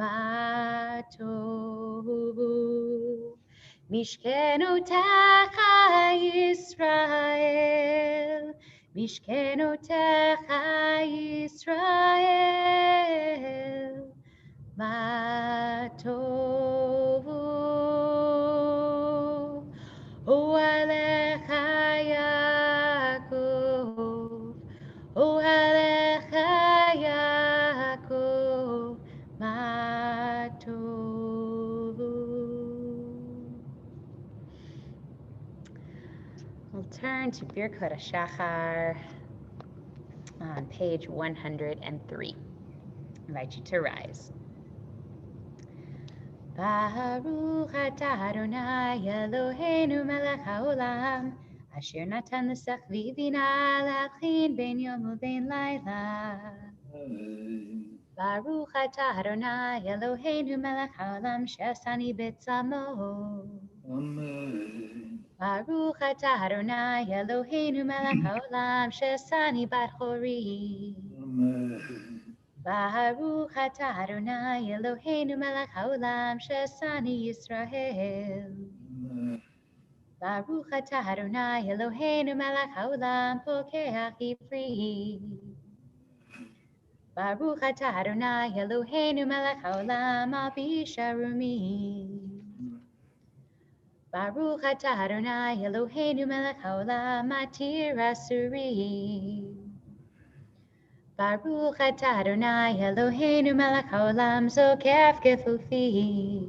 מה טוב. משכנותיך ישראל, משכנותיך ישראל, מה טוב. אוהליך יעקב, אוהליך יעקב, מה טוב. We'll turn to Birkot HaShachar on page 103. I invite you to rise. Baruch atah Adonai Eloheinu melech haolam, asher natan l'sachli bina להבחין בין יום ובין לילה. Baruch atah Adonai Eloheinu melech haolam, שעשני בצלמו. Baruch atah Adonai Eloheinu melech haolam, שעשני בת חורי. Baruch atah Adonai Eloheinu melech haolam, שעשני Yisrael. Baruch atah Adonai Eloheinu melech haolam, פוקח עברי. Baruch atah Adonai Eloheinu melech haolam, אבי שרומי. Baruch atah Adonai Eloheinu melech haolam, matir asurim. Baruch atah Adonai Eloheinu melech haolam, zokef gefufim.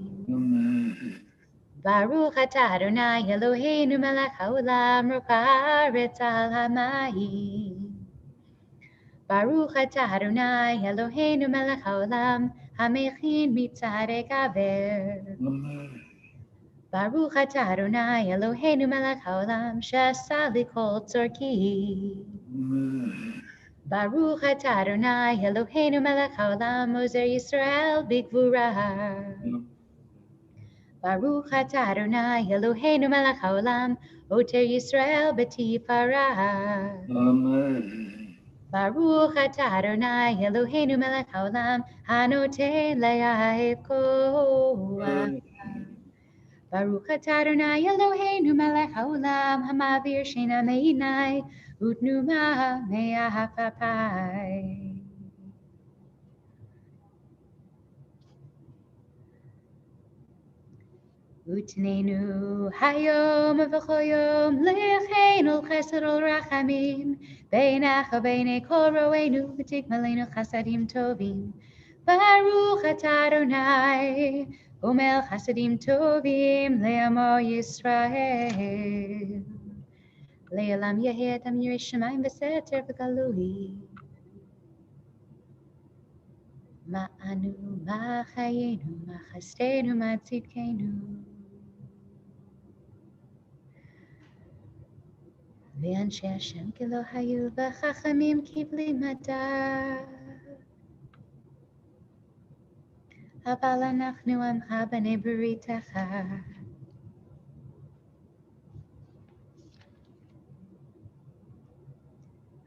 Baruch atah Adonai Eloheinu melech haolam, roka haaretz al hamayim. Baruch atah Adonai Eloheinu melech haolam, hamechin mitzarek aver. Baruch atah Adonai Eloheinu melech haolam, she'asa li kol tzorki. Baruch atah Adonai Eloheinu melech haolam, ozer Yisrael bigvura. Baruch atah Adonai Eloheinu melech haolam, oter Yisrael betifara. Amen. Baruch atah Adonai Eloheinu melech haolam, hanoten le'ahev koach. Baruch atah Adonai Eloheinu melech haolam, hamavir shena me'inai, utnuma me'ahapapai. Utnenu hayom v'chol yom lecheinu chesed ol rachamim, beinach u'beinei kol ro'enu v'tikmalenu chasadim tovim. Baruch atah Adonai, Omel chasadim tovim le'amo Yisrael. Le'olam yehei adam yirei shamayim v'seter v'galui. Ma'anu, ma'chayenu, ma'chastenu, ma'tzidkenu. ואנשי השם כי לא היו וחכמים כבלי מדע. אבל אנחנו עמך בני בריתך.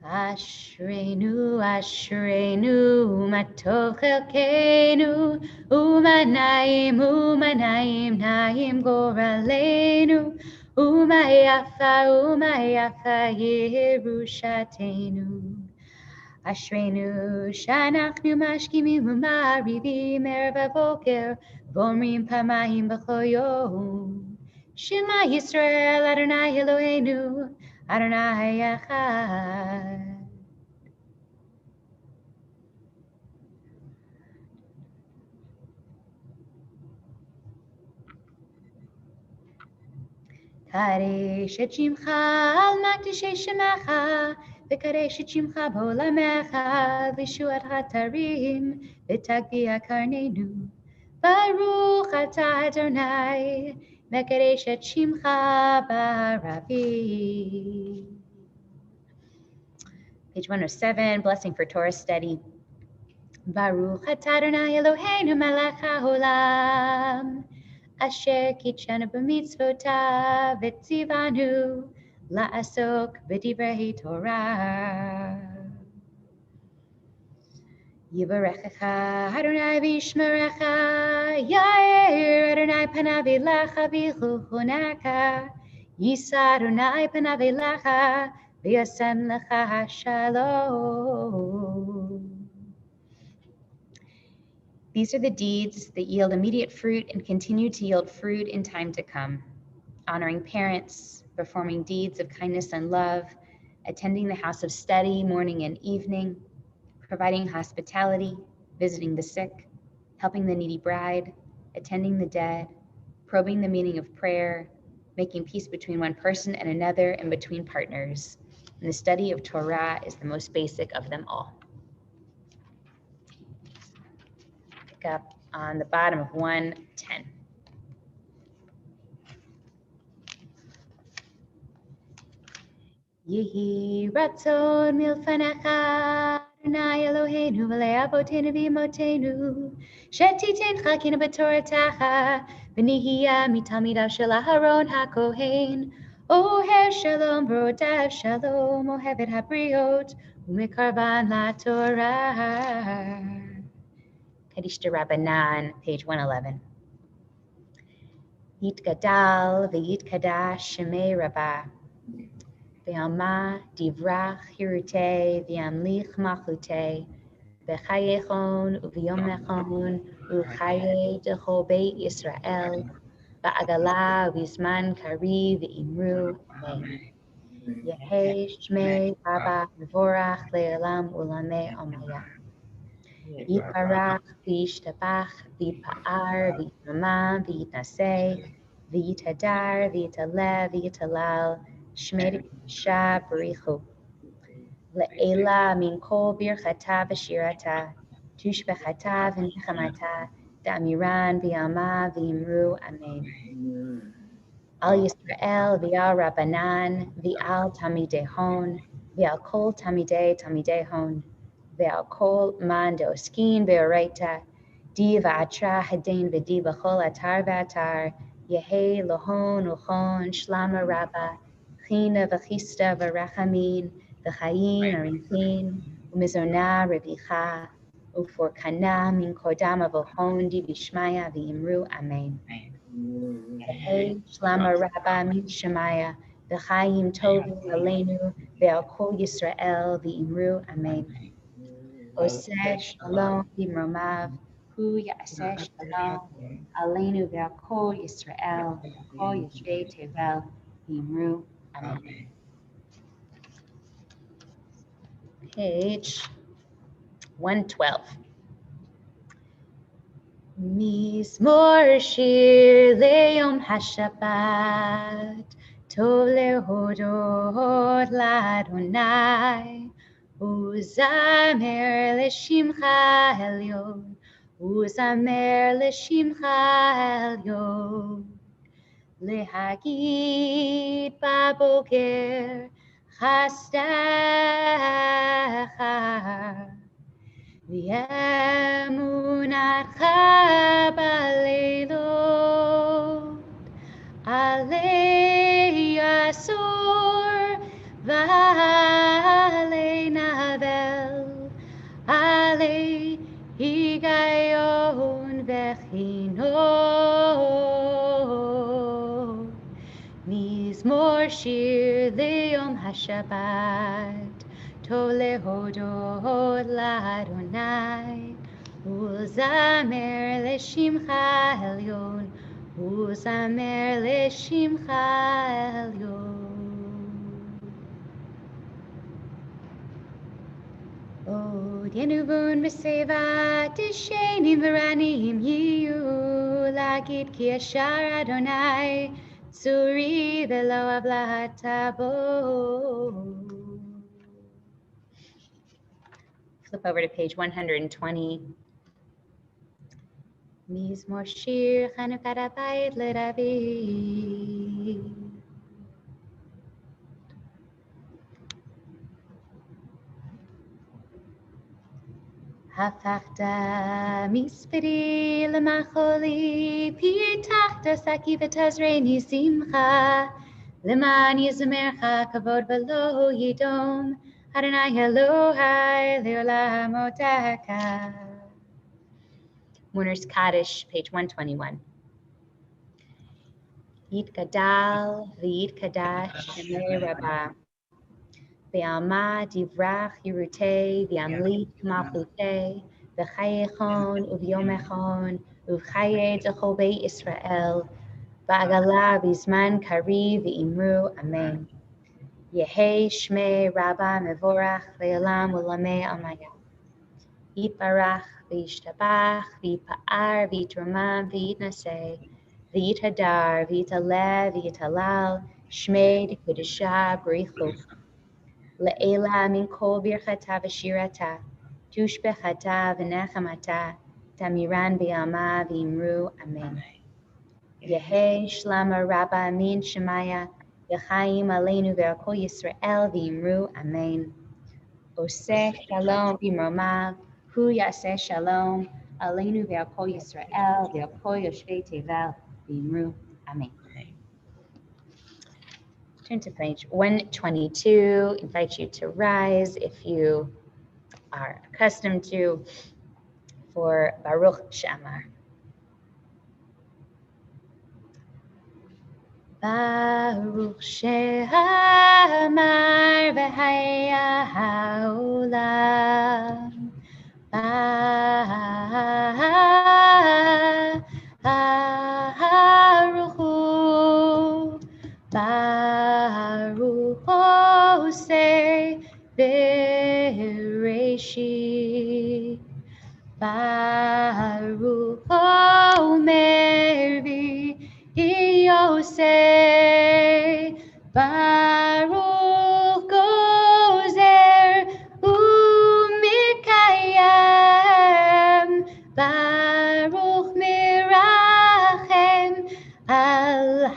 אשרינו, אשרינו, מה טוב חלקנו, ומה נעים, נעים גורלנו, ומה יפה ירושתנו. אשרינו שאנחנו משכימים ומעריבים ערב ובוקר, ואומרים פעמיים בכל יום. שמע ישראל, אדוני אלוהינו, אדוני אחד. קדש את שמך על מקדשי שמך, וקדש את שמך בעולמך, וישועתך תרים, ותגביה קרננו. ברוך אתה אדוני, מקדש את שמך ברבים. Page 107, Blessing for Torah Study. Baruch atah Adonai Eloheinu melech haolam, asher kitshanu b'mitzvotav v'tzivanu la'asok b'divrei Torah. Yivarechecha Adonai v'yishmerecha, Yair Adonai panav elecha v'chuchuneka, Yisa Adonai panav elecha v'yasem lecha shalom. These are the deeds that yield immediate fruit and continue to yield fruit in time to come. Honoring parents, performing deeds of kindness and love, attending the house of study morning and evening, providing hospitality, visiting the sick, helping the needy bride, attending the dead, probing the meaning of prayer, making peace between one person and another and between partners. And the study of Torah is the most basic of them all. Pick up on the bottom of 110. Yehi ratzon milfanecha, Adonai Eloheinu v'le'avotenu v'imotenu, shetiten chakinu b'toratacha, v'nihiyah mitamidav shel Aharon hakohen, oher shalom v'rodav shalom, ohevet habriot, u'mekarban laTorah. Kaddish de Rabbanan, page 111. Yitgadal v'yitkadash shemei Rabbah, Ve'alma divrach hirute ve'amlich machlute v'chayechon u'v'yomechon u'chaye dechol beit Yisrael v'agala v'zman kari v'imru amen. Yehei shmei Rabba mevorach le'olam u'lamei omaya. Yiparach v'yishtabach v'yipa'ar v'yitmama v'yitnaseh v'yitadar v'yitalev v'yitalal Shmei Sha Barichu Le'ela min kol birchata v'shirata tushbechata v'nechamata da'amiran v'yama v'imru amen. Al Yisrael v'al Rabbanan v'al Tamidei Hon v'al kol Tamidei Hon v'al kol man de'oskin be'oreita di v'atra hadin v'di b'chol atar v'atar Yehei lohon uchon shlama rabba China v'chista v'rachamin v'chayin arintin u'mizona revicha u'forkana min kodam avohon di v'shmaya v'imru amen. Yehei shlama rabba min shemaya v'chayim tovim aleinu ve'al kol Yisrael v'imru amen. Oseh shalom v'mromav hu ya'aseh shalom aleinu ve'al kol Yisrael ve'al kol yeshvei tevel v'imru amen. Page 112. Mizmor shir leyom hashabbat, tov lehodot l'Adonai, uzamer l'shimcha elyon, uzamer l'shimcha elyon, lehagid baboker chastecha. V'emunatcha b'leilot, alei yasor v'alei navel, alei higayon v'chinot. Mizmor shir leyom hashabbat, tov lehodot l'Adonai, uzamer l'shimcha elyon, uzamer l'shimcha elyon. Od yenuvun b'seva tishenim v'ranim yiyu, lagid ki yashar Adonai, Tsuri velo avlatabo. Flip over to page 120. Mizmor shir Chanukat habayit leDavid. Hafachta misperi lemacholi, pitachta saki v'tazreini simcha, leman yizamercha kavod v'lo yidom, Adonai Elohai Leolam Otaka. Mourner's Kaddish, page 121. Yit Gadal v'yit Kadash Shemei Rabbah. Ve'alma divrach Yerutei v'amlit malchutei v'chayechon uvyomechon uvchaye Jehovah Israel v'agala b'zman kari v'imru Amen. Yehei Shmei Rabbah Mevorach Le'olam Ulamei Amaya. Yitbarach v'yishtabach v'yipa'ar v'yitromam v'yitnaseh v'yithadar v'yitalev v'yitalal Shmei Kedusha B'richu Le'ela min kol birchata v'shirata tushbechata v'nechamata tamiran b'yama v'imru Amen. Yehei Shlama Rabba Amin Shemaya Yechaim Aleinu Ve'Kol Yisrael v'imru Amen. Oseh Shalom b'mromav Hu Yaseh Shalom Aleinu Ve'Kol Yisrael Ve'Kol Yoshvei Tevel v'imru Amen. Turn to page 122. Invite you to rise if you are accustomed to for Baruch She'amar. Baruch She'amar v'haya ha'olam. Baruch Hu, Baruch Oseh Bereshit, Baruch Omer Yoseh, Baruch Gozer Umikayem, Baruch Mirachem Al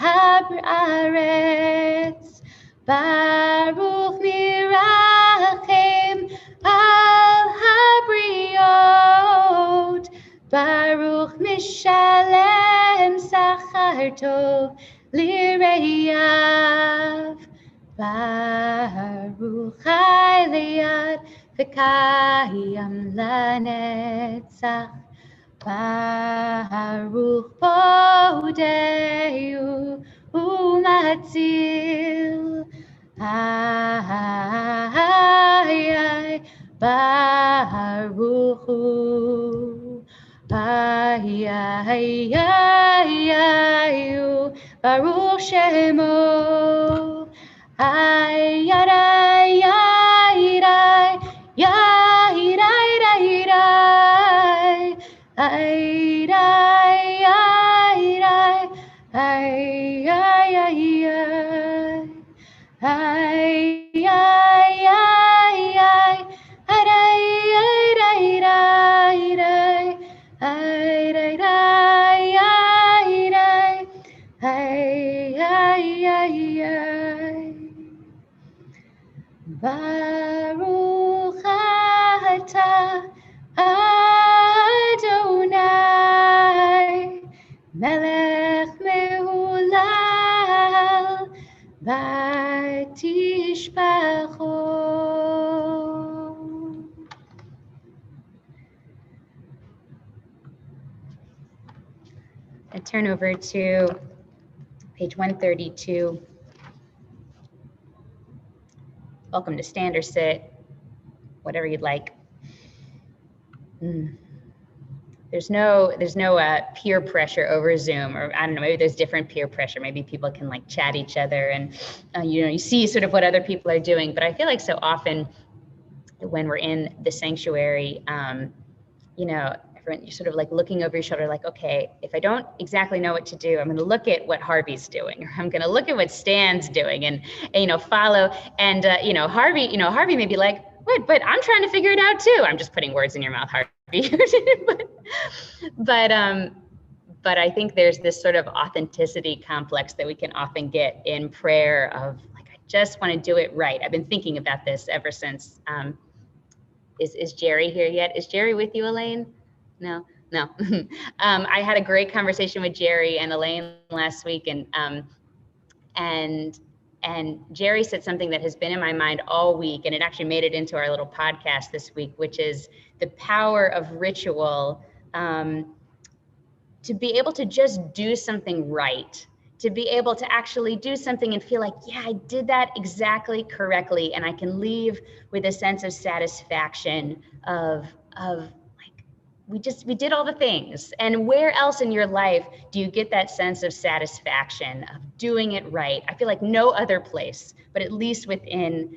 Haaretz, Baruch Mirachem Al Habriot, Baruch Mishalem Sachar Tov Lireyav, Baruch Hayliad V'Kayam Lanetzach, Baruch Bodeu Umatzil, Baruch Hu, Baruch Shemo, Baruch atah Adonai melech mehulal v'tishpacho. I turn over to page 132. Welcome to stand or sit, whatever you'd like. There's no peer pressure over Zoom, or I don't know, maybe there's different peer pressure. Maybe people can like chat each other and you see sort of what other people are doing. But I feel like so often when we're in the sanctuary, everyone, you're sort of like looking over your shoulder, like, okay, if I don't exactly know what to do, I'm going to look at what Harvey's doing, or I'm going to look at what Stan's doing, and follow. And Harvey may be like, what? But I'm trying to figure it out too. I'm just putting words in your mouth, Harvey. but I think there's this sort of authenticity complex that we can often get in prayer of like, I just want to do it right. I've been thinking about this ever since. Is Jerry here yet? Is Jerry with you, Elaine? No. I had a great conversation with Jerry and Elaine last week, and And Jerry said something that has been in my mind all week, and it actually made it into our little podcast this week, which is the power of ritual, to be able to just do something right, to be able to actually do something and feel like, yeah, I did that exactly correctly. And I can leave with a sense of satisfaction of like, we did all the things. And where else in your life do you get that sense of satisfaction of doing it right? I feel like no other place, but at least within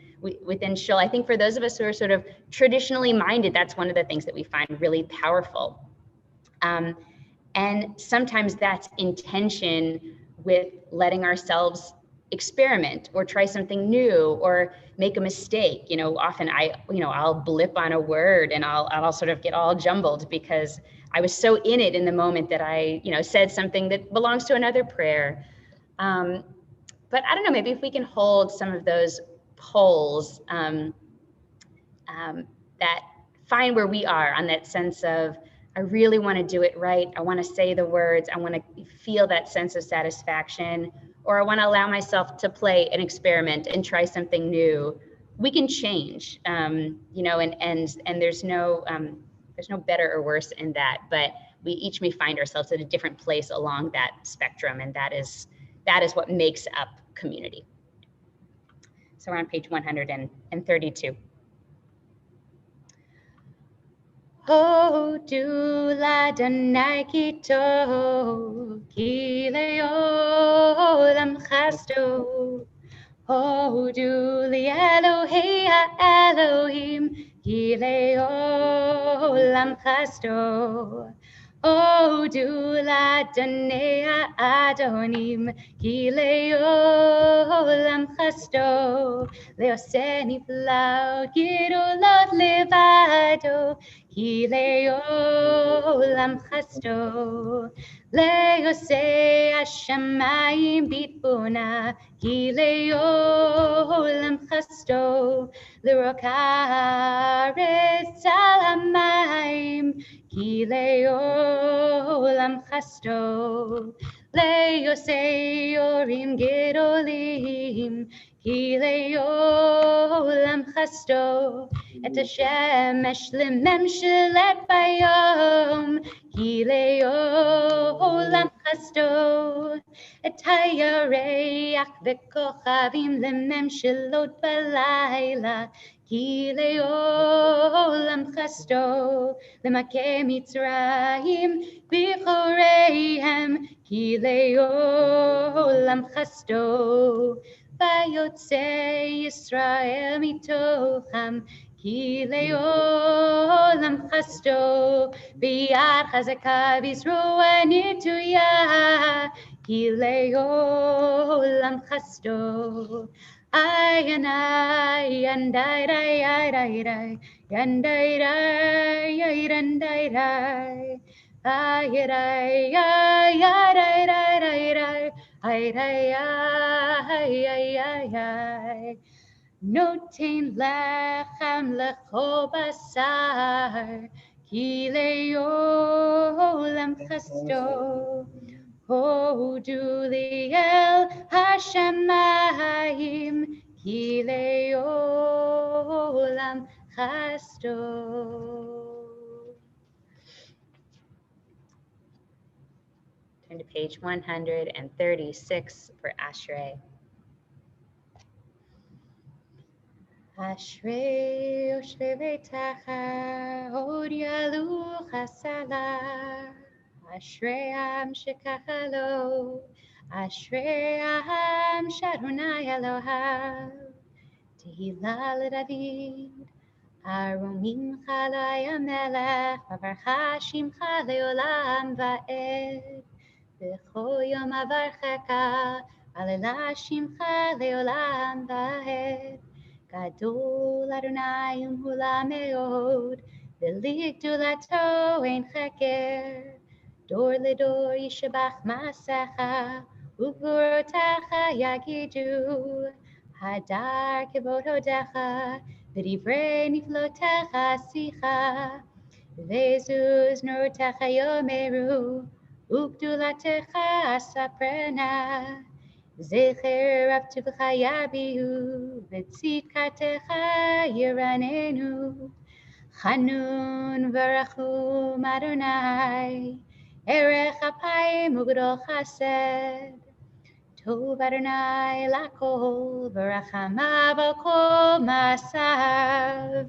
Shul. I think for those of us who are sort of traditionally minded, that's one of the things that we find really powerful. And sometimes that's intention with letting ourselves experiment or try something new or make a mistake. Often I'll blip on a word and I'll sort of get all jumbled because I was so in it in the moment that I, said something that belongs to another prayer. But I don't know, maybe if we can hold some of those poles that find where we are on that sense of, I really want to do it right. I want to say the words. I want to feel that sense of satisfaction, or I want to allow myself to play an experiment and try something new. We can change, and there's no better or worse in that, but we each may find ourselves at a different place along that spectrum, and that is what makes up community. So we're on page 132. Hodu l'Adonai kito, ki le'olam chasto. Hodu li'Elohei ha'Elohim, ki le'olam chasto. Hodu l'Adonai ha'Adonim, ki le'olam chasto. Le'oseh niflau, gidulot levado, ki le'olam chasto. Le'oseh hashamayim bitbuna, ki le'olam chasto. Le'rokaretz al hamayim, ki le'olam chasto. Le'oseh yorim gedolim, ki le'olam chasto. Et hashemesh lememshelet bayom, ki le'olam chasto. Et hayareach v'kochavim lememshelot balayla, ki le'olam chasto. Lemakeh Mitzrayim b'choreihem, ki le'olam chasto. Vayotze Yisrael mitocham, ki le'olam chasto. Biyad chazaka b'zruah nituyah, ki le'olam chasto. Ayanai yandai dai dai dai yandai dai yandai dai ayadai ayadai dai dai dai ayadai ayadai. Notin lechem lechol basar, ki le'olam chasto. Hodu li'el hashamayim, ki le'olam chasto. Turn to page 136 for Ashrei. Ashrei yoshvei beitecha, od yalu chasala. Ashrei am shekachalo, Ashrei am shadonai Elohav. Tehila leDavid, aromim chalai hamelech, vavarcha shimcha leolam va'ed. B'cho yom avarchecha, alela shimcha leolam va'ed. Gadol Adonai umhula meod, v'ligdulato ein cheker. Dor ledor yishabach masecha, ugvurotecha yagidu. Hadar kevod hodecha, v'divrei niflotecha sicha. V'ezuz notecha yomeru, ugdulatecha asaprena. זכר רב טובך יביאו, וצדקתך ירננו. חנון ורחום אדוני, ערך אפיים וגדול חסד. טוב אדוני לכל, ורחמיו על כל מעשיו.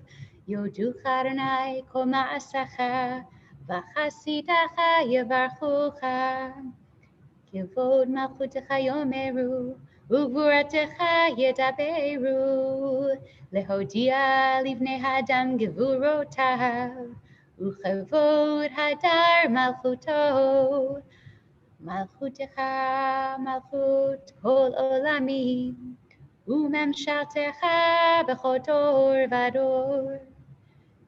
יודוך אדוני כל מעשיך, וחסידיך יברכוך. כבוד מלכותך יאמרו, וגבורתך ידברו, להודיע לבני האדם גבורותיו, וכבוד הדר מלכותו. מלכותך מלכות כל עולמים, וממשלתך בכל דור ודור.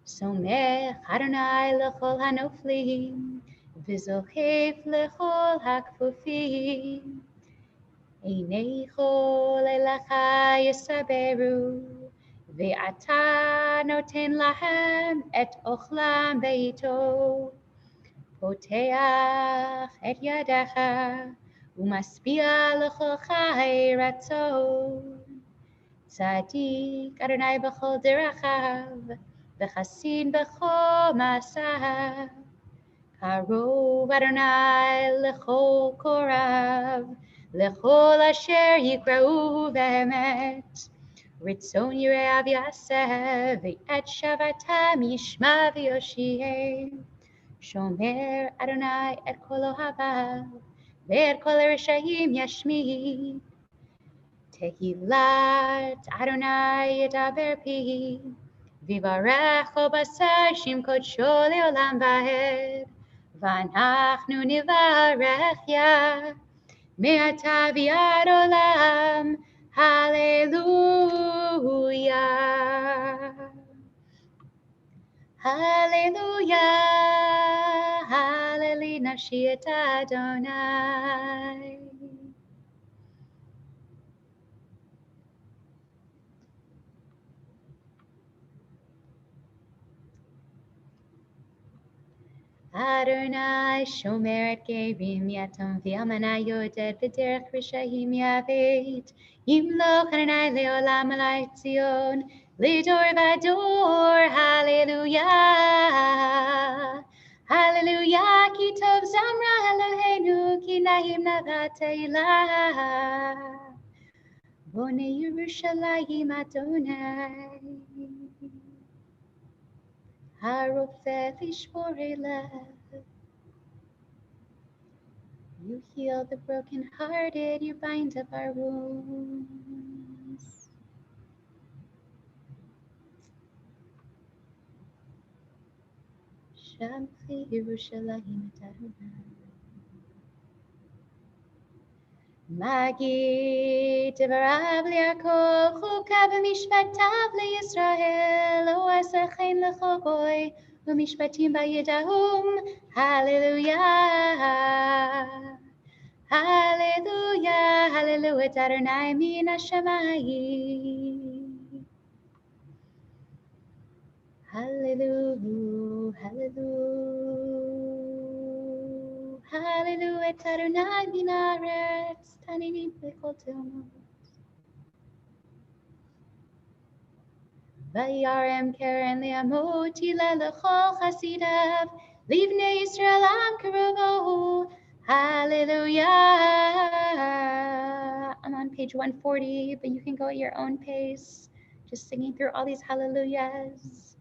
סומך אדוני לכל הנופלים, וזוכף לכל הכפופים. עיני כל אליך יסברו, ואתה נותן להם את אוכלם בעתו. פותח את ידיך, ומשביע לכל חי רצון. צדיק אדוני בכל דרכיו, וחסין בכל מעשיו. קרוב אדוני לכל קורב, לכל אשר יקראו באמת. רצון יראיו יעשה, ואת שבתם ישמע ויושיעם. שומר אדוני את כל אוהביו, ואת כל הרשעים ישמיד. תהילת אדוני ידבר פי, ויברך כל בשר שם קודשו לעולם ועד. ואנחנו נברך יה, מעתה ועד עולם, הללויה. הללויה, הללי נפשי את אדוני. אדוני שומר את גרים יתום ואלמנה יעודד, בדרך רשעים יביט. ימלוך אדוני לעולם עלי ציון, לדור ודור. הללויה. הללויה, כי טוב זמרה אלוהינו, כי נעים נאוות תהילה. בונה ירושלים אדוני, הרופא לשבור אליו. You heal the brokenhearted, you bind up our wounds. Shamchi Yerushalayim et Adonai. Magid devarav li'Yaakov, chukav v'mishpatav li'Yisrael, lo asechen l'chol goy, u'mishpatim ba'yedahum. Hallelujah. Hallelujah, hallelujah, Adonai min hashamayim. Hallelujah, hallelujah, hallelujah, Adonai min haaretz, taninim b'kol tehomot. Vayarem keren li'amot, hilel l'chol chasidav, livnei Yisrael am kerubo. Hallelujah. I'm on page 140, but you can go at your own pace, just singing through all these hallelujahs.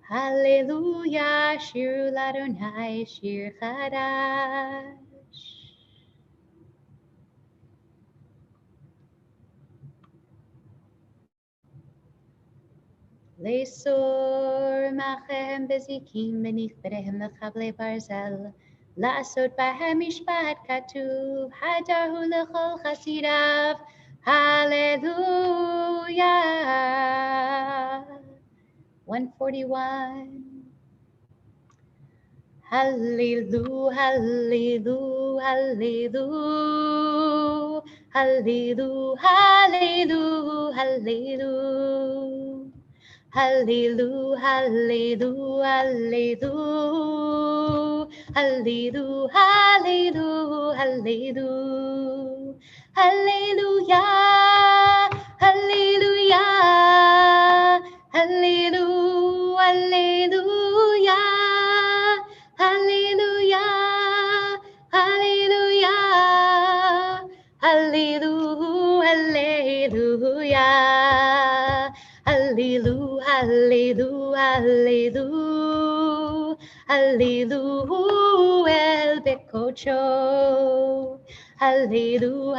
Hallelujah, Shiru Ladonai, Shir Chadash. Le'sor machem bezikim beneath berehem lechavle barzel. לעשות בהם משפט כתוב, הדרהו לכל חסידיו, הללויה. 141. הללו, הללו, הללו, הללו, הללו, הללו. Hallelu, hallelu, hallelu, hallelu, hallelu, hallelu. Hallelujah, hallelujah, hallelujah, hallelujah, hallelujah, hallelujah, hallelujah, hallelujah, hallelujah, hallelujah, el bekocho. Hallelujah,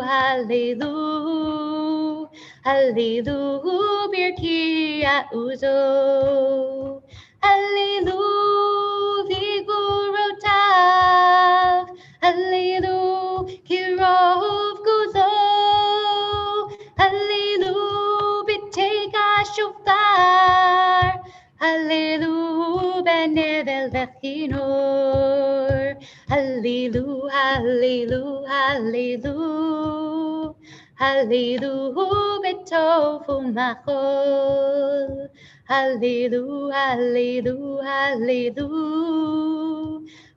hallelujah, hallelujah, birkia uzo. Hallelujah, vigorotav. Hallelujah, kirov guzo. Hallelujah, biteka shofar. Hallelujah, benevel vechinor. Hallelujah, hallelujah, hallelujah, hallelujah, betofu machol. Hallelujah, hallelujah, hallelujah,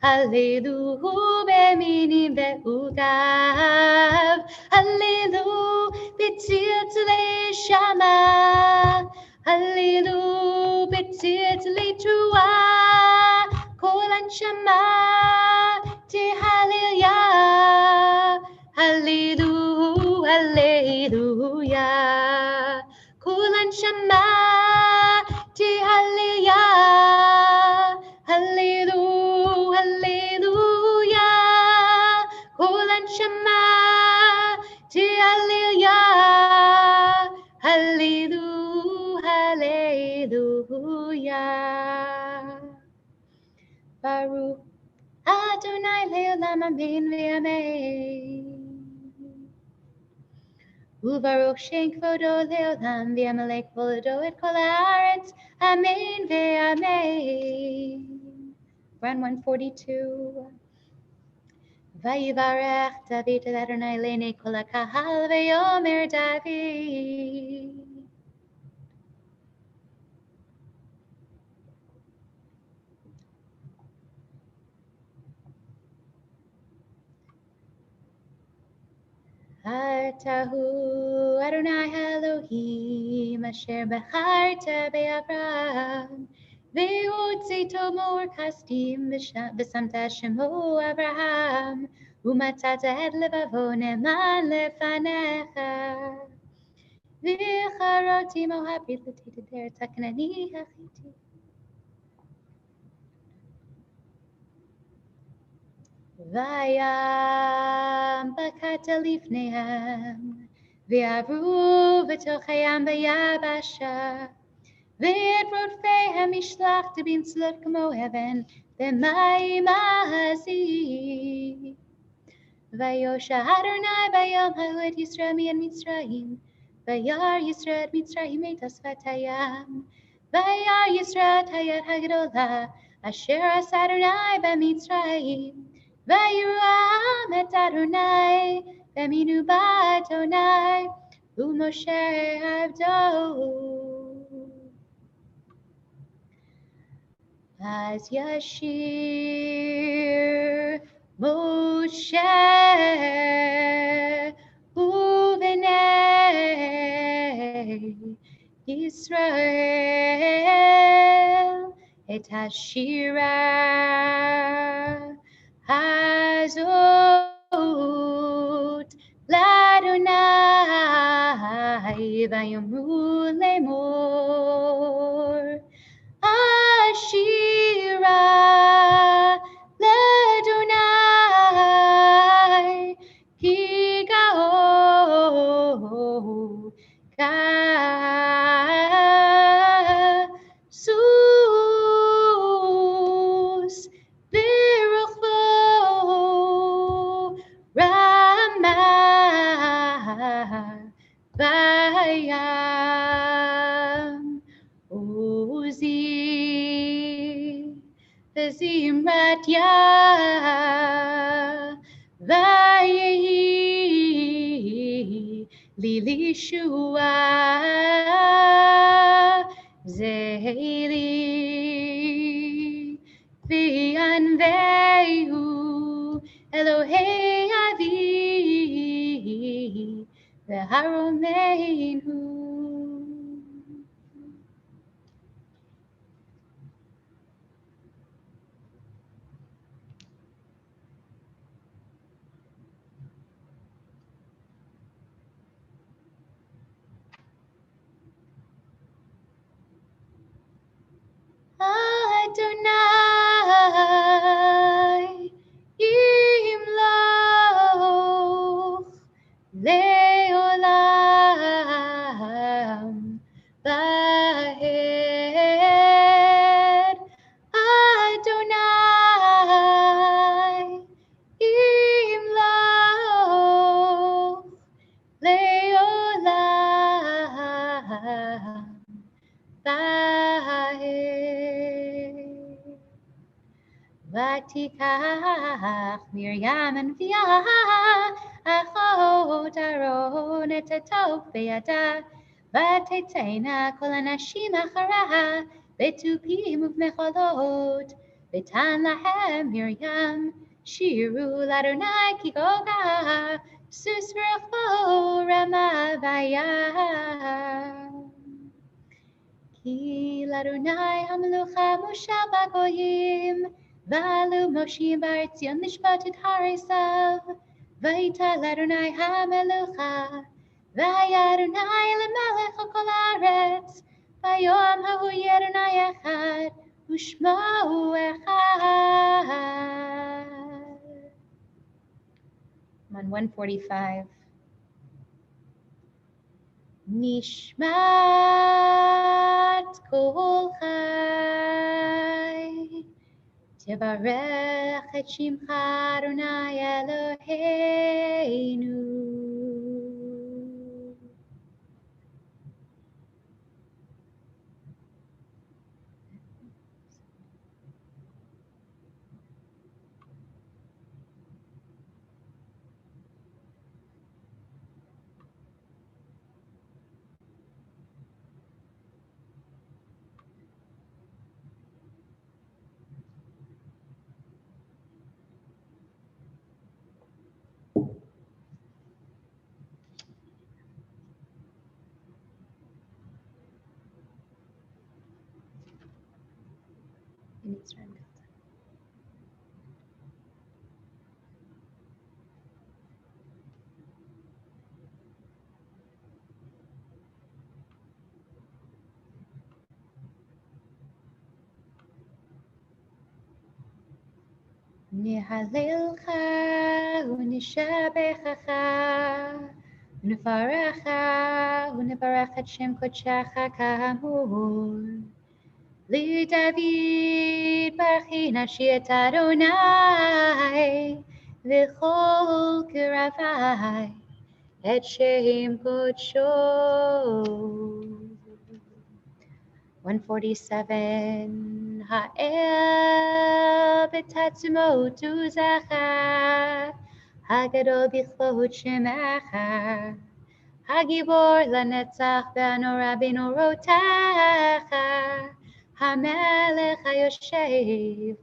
hallelujah, beminim beugav. Hallelujah, b'tziltzilei shama. Hallelujah, b'tziltzilei truah. Kol anshama. Hallelujah, hallelujah, hallelujah. Kulan shama, hallelujah, hallelujah, hallelujah. Kulan shama, hallelujah, hallelujah, hallelujah. Baruch Adonai leolam amen v'amen. Uvaruch shen kvodo leolam v'amalek volado et kol haaretz. Amen v'amen. Run 142. Vayivarech David el Adonai lene kol hakahal v'yomer David. Atahu Adonai Elohim asher becharta be'Avraham ve'hotzito mor kasdim v'samta shemo Avraham umatata et levavo ne'eman lefanecha v'charoti mohabrit l'tita der takanani hachiti. Vayam bakata lifnehem ve'avru v'tochayam v'yabasha ve'et rodfehem ishlach tebin tzlot kamo heaven v'mayim ahazi vayosha Adonai bayom ha'u et Yisrael mi'en Mitzrayim vayar Yisrael et Mitzrayim et asfat hayam vayar Yisrael hayat hagdola asher as Adonai b'Mitzrayim Vayiram et Adonai, v'eminu b'Adonai, u'Moshe avdo. As Yashir Moshe u'v'nei Yisrael et hashira Hazot l'Adonai vayomru lemor Ashira l'Adonai ki gao kasus v'rochvo Ramah vayam Uzi v'zimrat yah vayehi li shua zeheli v'yanvehu Elohei avi והרומנו. Adonai, Yimloch, Leolam, Vahed. Adonai, Yimloch, Leolam, Vahed. ותיקח מרים הנביאה אחות אהרון את הטוב בידה ותצאנה כל הנשים אחריה בתופים ובמחולות ותן להם מרים שירו לאדוני כי גובה סוס ורחבו רמה בים כי לאדוני המלוכה מושב בגויים ועלו מושיעים בארץ ציון לשפוט את הר עשיו. והייתה לאדוני המלוכה, והיה אדוני למלך על כל הארץ. ביום ההוא יהיה אדוני אחד, ושמו אחד. I'm on 145. נשמת כל חי, תברך את שמך אדוני אלוהינו. נהללך ונשבחך ונפארך ונברך את שם קודשך כאמור. לדוד ברכי נפשי את אדוני וכל קרבי את שם קודשו. 147 האל בתעצומות עוזך הגדול בכבוד שמך הגיבור לנצח והנורא בנורותיך המלך היושב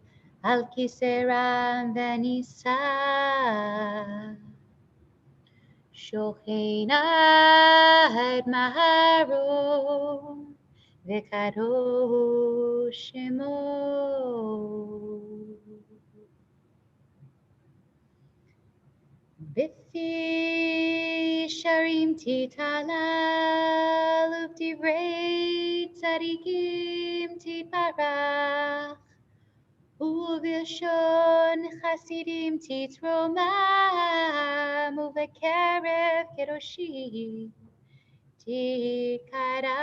על כיסא רם ונישא שוכן עד מהרו וקדוש שמו. בפי שרים תתהלל ובדברי צדיקים תתברך ובלשון חסידים תתרומם ובקרב קדושים תקדש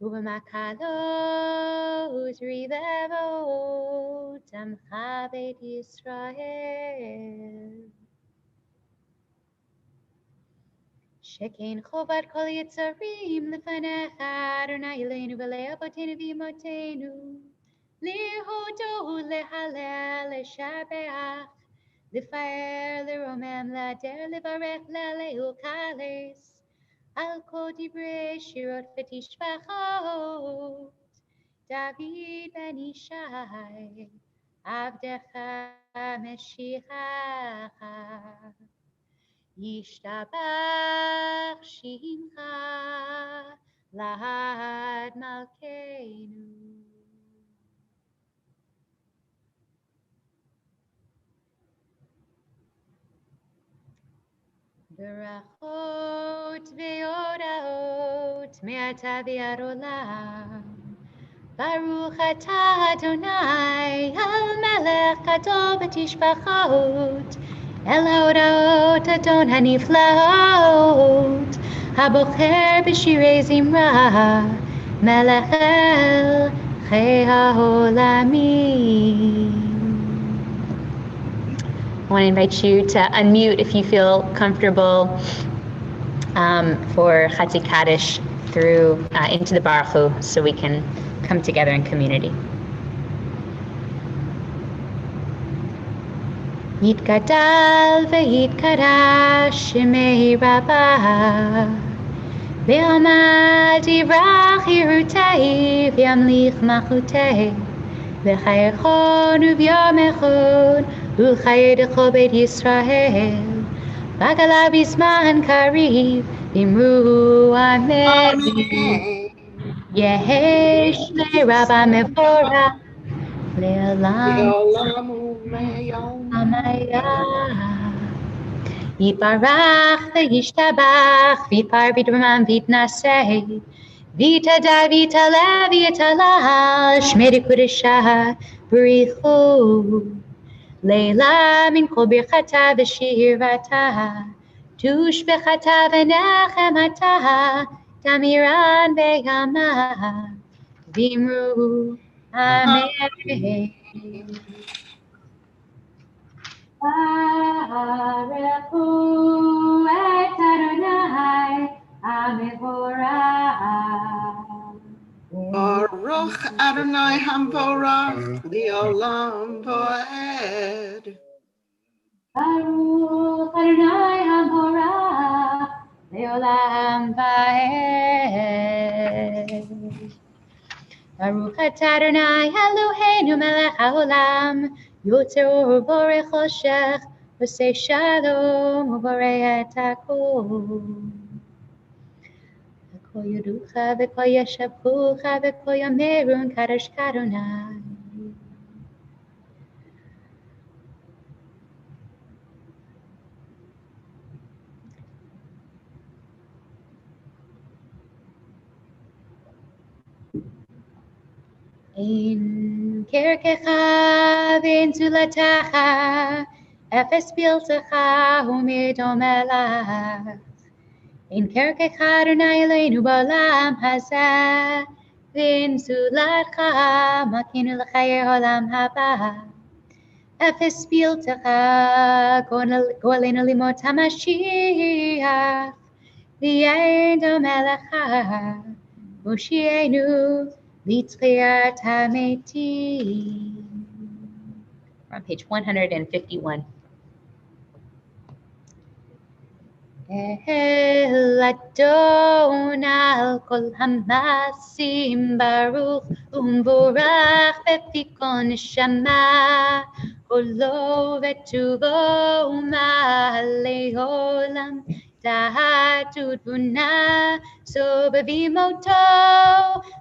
ובמקלות רבבות עמך בית ישראל. שכן חובת כל יצרים לפניך אדוני אלוהינו ולאבותינו ואמותינו להודות להלל לשבח לפאר לרומם להדר לברך להלל ולקלס על כל דברי שירות ותשבחות דוד בן ישי עבדך משיחך. Yishtabach Shimcha Lahad Malkeinu. Berachot ve'oraot me'ata ve'ad olam. Baruch atah Adonai HaMelech Gadol b'tishbachot El haoraot Adon haniflaot Habocher b'shirei zimra Melech el chei ha'olamim. I want to invite you to unmute if you feel comfortable for Chatzi Kaddish through into the Baruch Hu, so we can come together in community. Yitgadal v'yitkadash shemei rabbah V'amad yirach yirutei v'yamlich machutei V'chai echon u'v'yom echon u'chai decho beit Yisrael V'gala b'zman kariv v'imru amen Yehesh le'rabba mevorach le'olam Amaya Yiparach v'yishtabach v'yipar b'dramam v'yitnaseh v'yitadai v'yitaleh v'yitalal shmei kudesha b'richu Leila min kol birchata v'shirata tush b'chata v'nechemata tamiran v'yama v'imru amen Barechu et Adonai HaMevorach. Baruch Adonai Hamvorach Leolam Voed. Baruch Adonai HaMevorach Leolam Vaed. Baruch atah Adonai Eloheinu melech haolam Yotzer or borei choshech V'sei shalom u'borei et hakol V'kol yoducha v'kol yeshavchucha v'kol yamerun kadosh Adonai Ein kerkecha ve'en zulatacha Efes piltecha u'midom elach In kerkecha Adonai Eloheinu ba'olam hazeh V'in zulatcha makinu l'chayei olam haba Efes piltecha go'aleinu limot hamashiach V'yedom elecha Moshienu Litzliat hametim. We're on page 151. El Adon al kol hamasim baruch umvorach befikon neshama kolo vetuvo umale olam dahatut vuna sobevimoto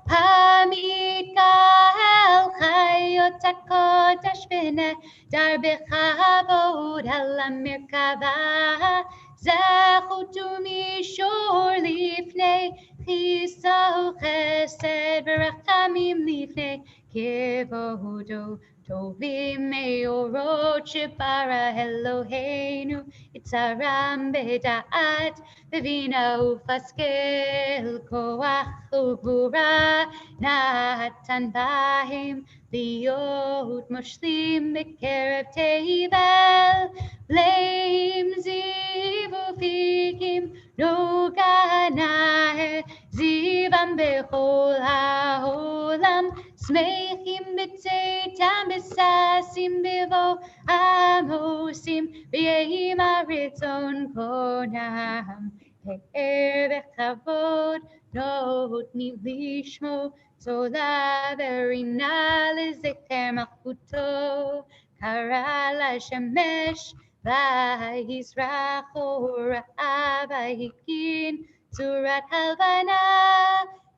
hamid kahel chayot hakodesh v'neh dar bechavod al merkava זכות ומישור לפני חיסו חסד ורחמים לפני כבודו טובים מאורות שברא אלוהינו יצרם בדעת בבינה ופסקל כוח וגבורה נתן בהם להיות מושלים בקרב תבל Blame zivu fikim no ganahe zivam bechol haolam smechim b'tzeitam b'sasim b'vo amosim v'yehim aritzon konam he'er v'chavod notni lishmo zola verina lezeker malchuto kara la shemesh ויזרח רעה והקים צורת הלבנה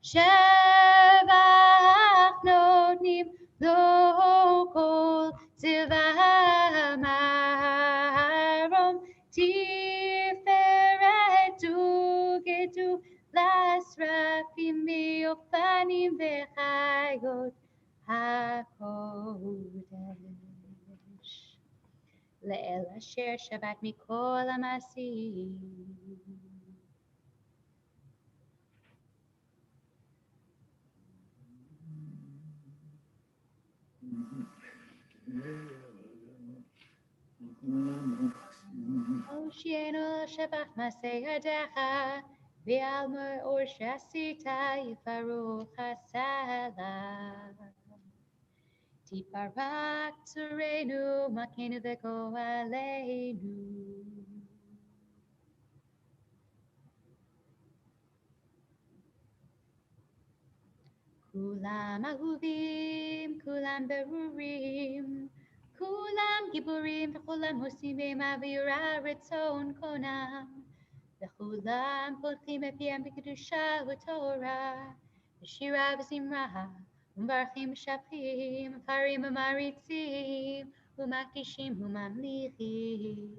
שבח נותנים לו כל צבא מרום תפארת וגדול לשרפים ואופנים וחיות הקודש. לאל אשר שבת מכל המעשים. הושיענו לשבח מעשה ידיך, ועל מאור שעשית יפרח הסלע. תפרק צורנו, מכנו וגואלנו. כולם אהובים, כולם ברורים, כולם גיבורים וכולם עושים במעבירה רצון קונם, וכולם פותחים בפיהם בקדושה ותורה, בשירה וזמרה, ומברכים משבחים, מפרים ומריצים, ומקישים וממליכים.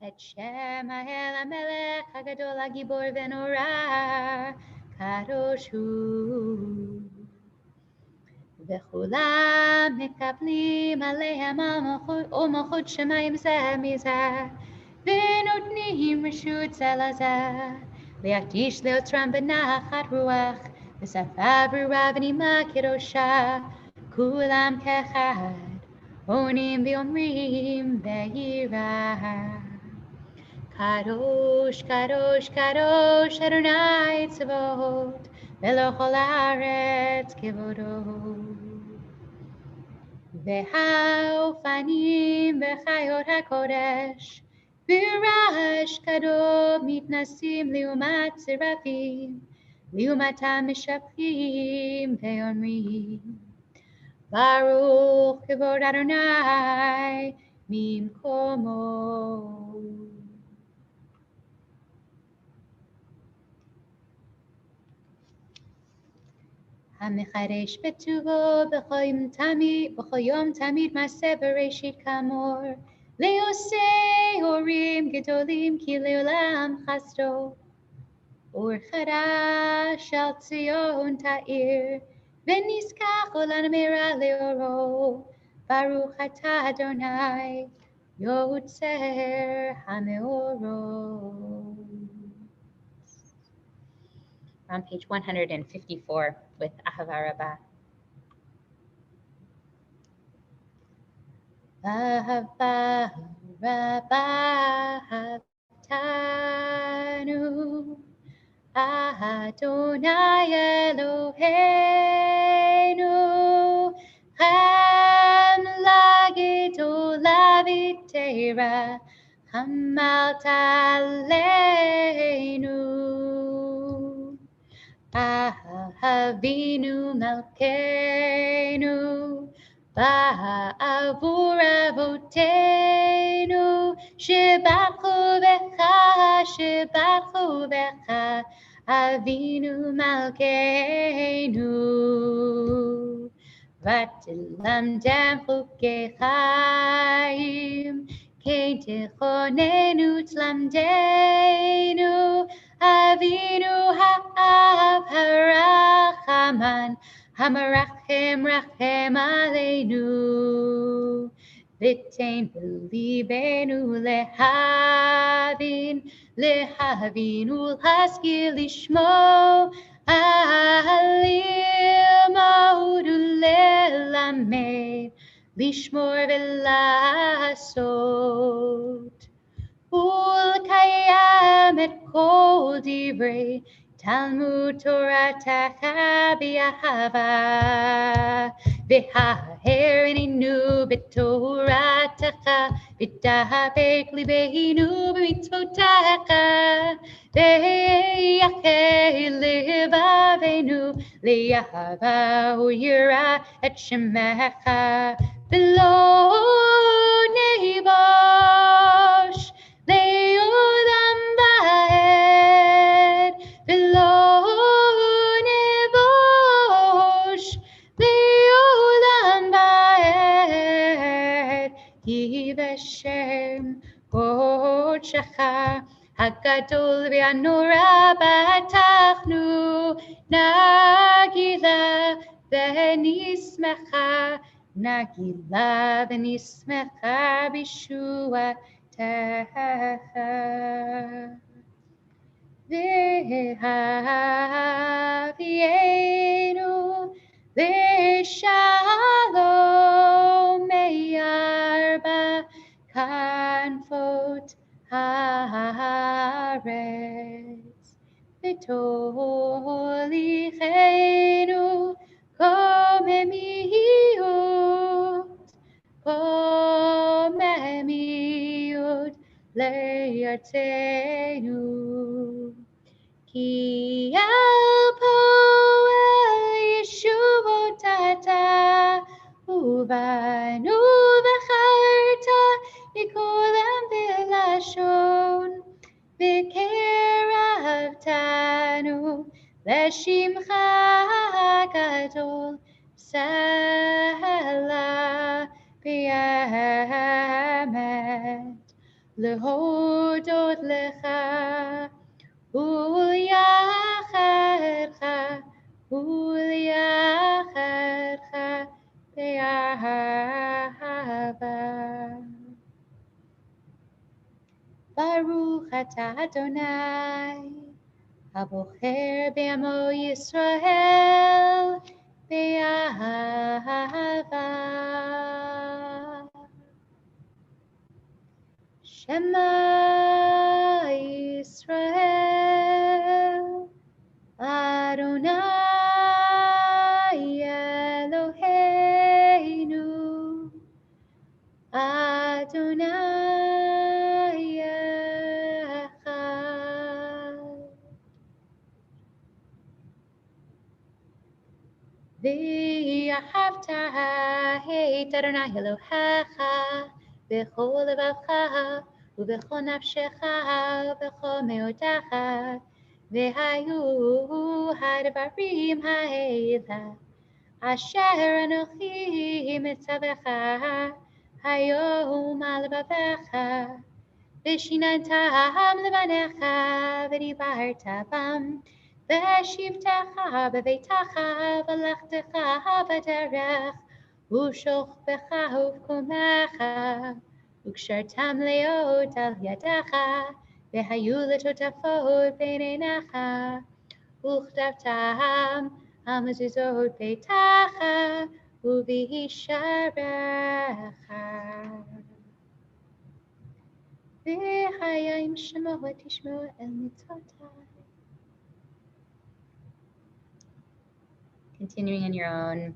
את שם האל המלך הגדול הגיבור ונורא, קדוש הוא. וכולם מקבלים עליהם מלכות שמיים זה מזה, ונותנים רשות זה לזה, להקדיש ליוצרם בנחת רוח, בשפה ברורה ונימה קדושה, כולם כאחד עונים ואומרים ביראה. קדוש, קדוש, קדוש, אדוני צבאות, ולכל הארץ כבודו. והאופנים וחיות הקודש, ברעש גדול מתנסים לעומת שרפים, לעומתם משבחים ואומרים, ברוך כבוד אדוני ממקומו. המחדש בטובו בכל יום תמיד מעשה בראשית כאמור, לעושי הורים גדולים כי לעולם חסדו. אור חדש על ציון תאיר, ונזכח עולם מרע לאורו. ברוך אתה אדוני יוצר המאורות. On page 154 with Ahava Rabbah. Ahava Rabbah Tanu Adonai Eloheinu Chem Lagidula Vitera Chamal Taleinu Avinu Malkeinu Ba'avur Avotenu Shebachu Becha Avinu Malkeinu Vatilamdem Chukei Chaim Kein Tichonenu Tlamdenu Avinu ha'av harachaman hamarachem rachem aleinu v'tein b'libenu lehavin ulhaskil lishmo alimod ulelamed lishmor v'lasot ולקיים את כל דברי תלמוד תורתך באהבה, וההר עינינו בתורתך, ודבק ליבנו במצוותיך, ויחל לבבנו לאהבה ויראה את שמך, ולא נאבד שחר, הגדול והנורא פתחנו, נגילה ונשמחה, נגילה ונשמחה בישועתך. והביאנו לשלום מארבע כנפות הארץ, ותוליכנו קוממיות לארצנו. כי על פועל ישועות אתה, ובנו בחרת מכל עם ולשון, וקרבתנו לשמך הגדול, סלע באמת, להודות לך וליחדך באהבה. ברוך אתה אדוני, הבוחר בעמו ישראל באהבה. שמע ישראל, אדוני אלוהינו, אדוני אחד. ואהבת את אדוני אלוהיך בכל לבבך ובכל נפשך ובכל מאודך, והיו הדברים האלה אשר אנוכי מצווך היום על לבבך, ושיננתם לבניך ודיברת בם, ושבתך בביתך ולכתך בדרך, ושוכבך ובקומך, וקשרתם להיות על ידך, והיו לטוטפות בין עיניך, וכתבתם על מזוזות ביתך ובשעריך. והיה אם שמוע תשמעו אל מצוותיי. Continuing on your own,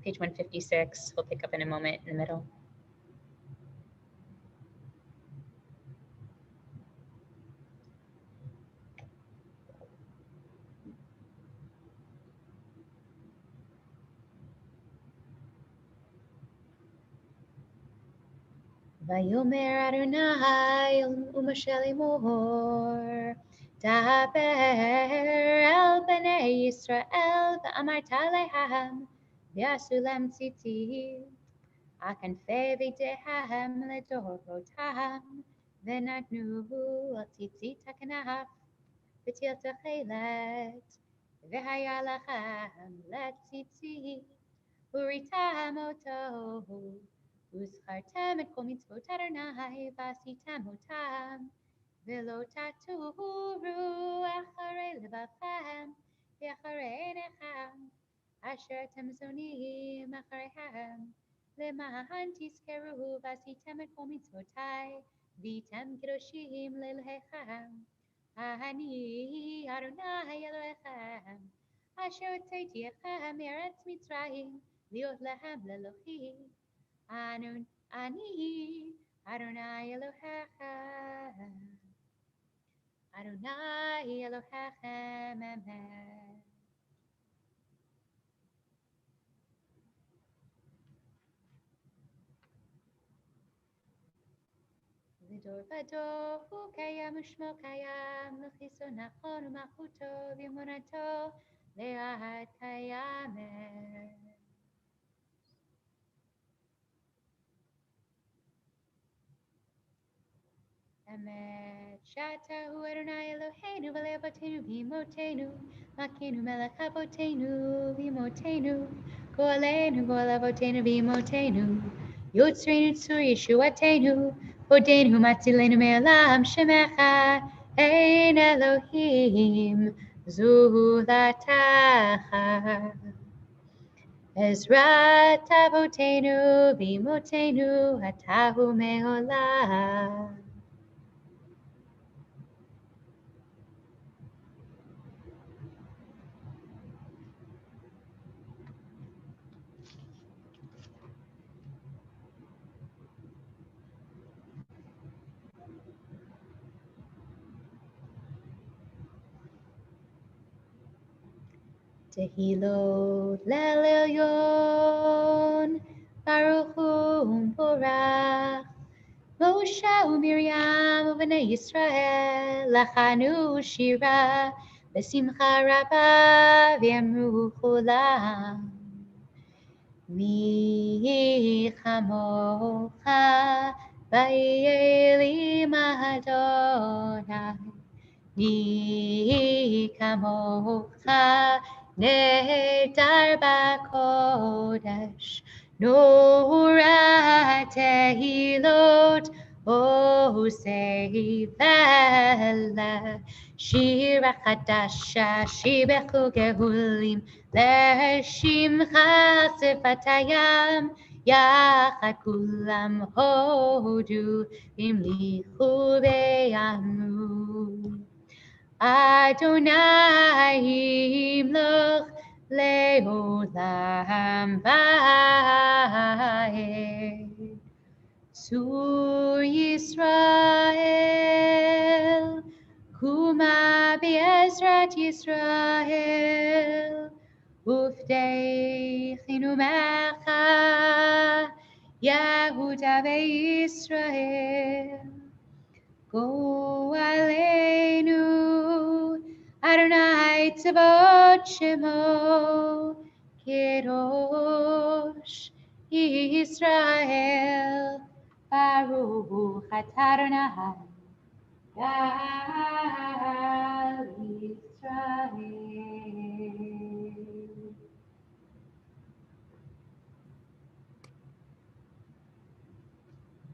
page 156, we'll pick up in a moment in the middle. ויאמר אדוני ומשה לאמור, דבר אל בני ישראל ואמרת להם, ועשו להם ציצית על כנפי ביתיהם לדורותם, ונתנו על ציצית הכנף בטיל תכלת, והיה לכם לציצית וריתם אותו, וזכרתם את כל מצוות אדוני ועשיתם אותם, ולא תטורו אחרי לבבכם ואחרי עיניכם אשר אתם זונים אחריהם, למען תזכרו ועשיתם את כל מצוותיי והייתם קדושים לאלוהיכם. אני אדוני אלוהיכם אשר הוצאתי אתכם מארץ מצרים להיות להם לאלוהים. אני אדוני אלוהיכם, אדוני אלוהיכם אמת. לדור ודור הוא קיים ושמו קיים, וכיסו נכון ומלכותו ואמונתו לעד קיימת. Emet Shatahu Adonai Eloheinu v'levatenu v'imotenu Makenu melech avotenu v'imotenu Go'aleinu go'alavotenu v'imotenu Yotzreinu tzur Yeshuatenu Vodenu matzilenu me'olam shemecha Ein Elohim zulatacha Ezrat avotenu v'imotenu Atahu me'olam. Tehilot Lelyon, Baruch Hu Borach, Moshe u'Miriam u'Bnei Yisrael, Lachanu Shira, B'Simcha Rabba v'Yamru Cholam. Mi chamocha v'yelim Adonai. Ni kamocha nedar bakodesh Nora tehilot osei vela Shira chadasha shibechu gehulim Leshimcha sefatayam Yachad kulam hodu imlichu ve'amru Adonai Yimloch Leolam Va'ed Sur Yisrael Kuma Be'ezrat Yisrael Ufdei Chinumecha Yehuda Ve'Yisrael Go Aleinu, Adonai Tzavot Shemo, Kedosh Yisrael, Baruch Atah Adonai, Gal Yisrael.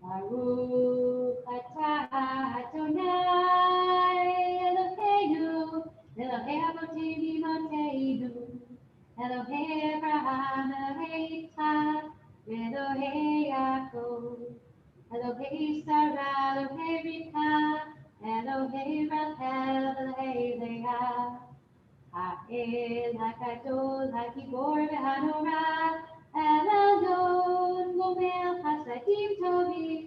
Baruch atah Adonai Eloheinu, Elohei Avotenu V'Imotenu, Elohei Abraham, Elohei Yitzchak, Elohei Yaakov, Elohei Sarah, Elohei Rivka, Elohei Rachel, Elohei Leah. Ha'el ha'gadol ha'gibor v'hanora El Elyon gomel chasadim tovim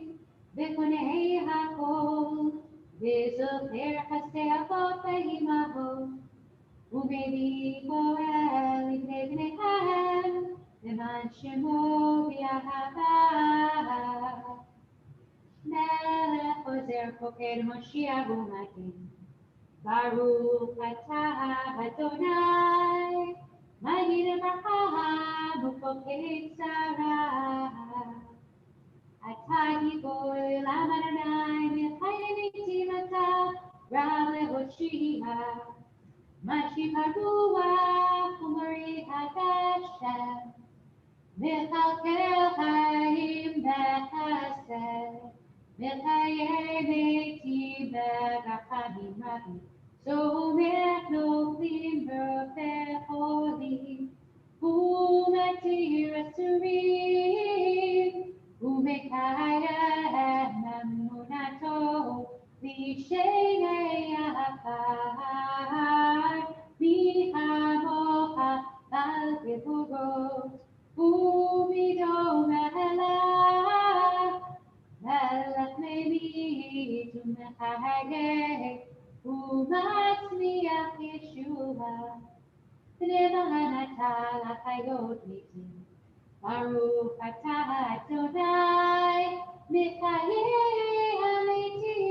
v'konei hakol v'zocher chasdei avot v'imahot u'mevii poel ibnei bneihem למען שמו ויאהבה מלך עוזר פוקד מושיע ומגן Baruch atah Adonai, Magid Avraham u'Poked Sarah. Atah Gibor Olam Adonai, Milchai Nemitim atah, Rav leHoshia. Mashiv haruach u'Morid haGashem, Mechalkel Chaim b'Chesed, Mechayei Metim b'Rachamim Rabim. Somech noflim v'cholim, u'matir asurim, u'mekayem emunato l'shenei achar, michamocha al gevurot, u'midom melech, melech memit u'mechageg, ומצמיח ישועה, למען אתה לחיות מתים. ברוך אתה אדוני, מחיי המתים.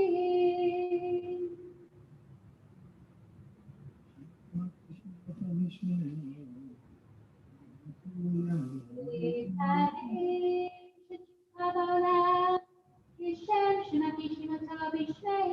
להתעלים שתשמע בעולם, כשם שמקישים אותו בשמי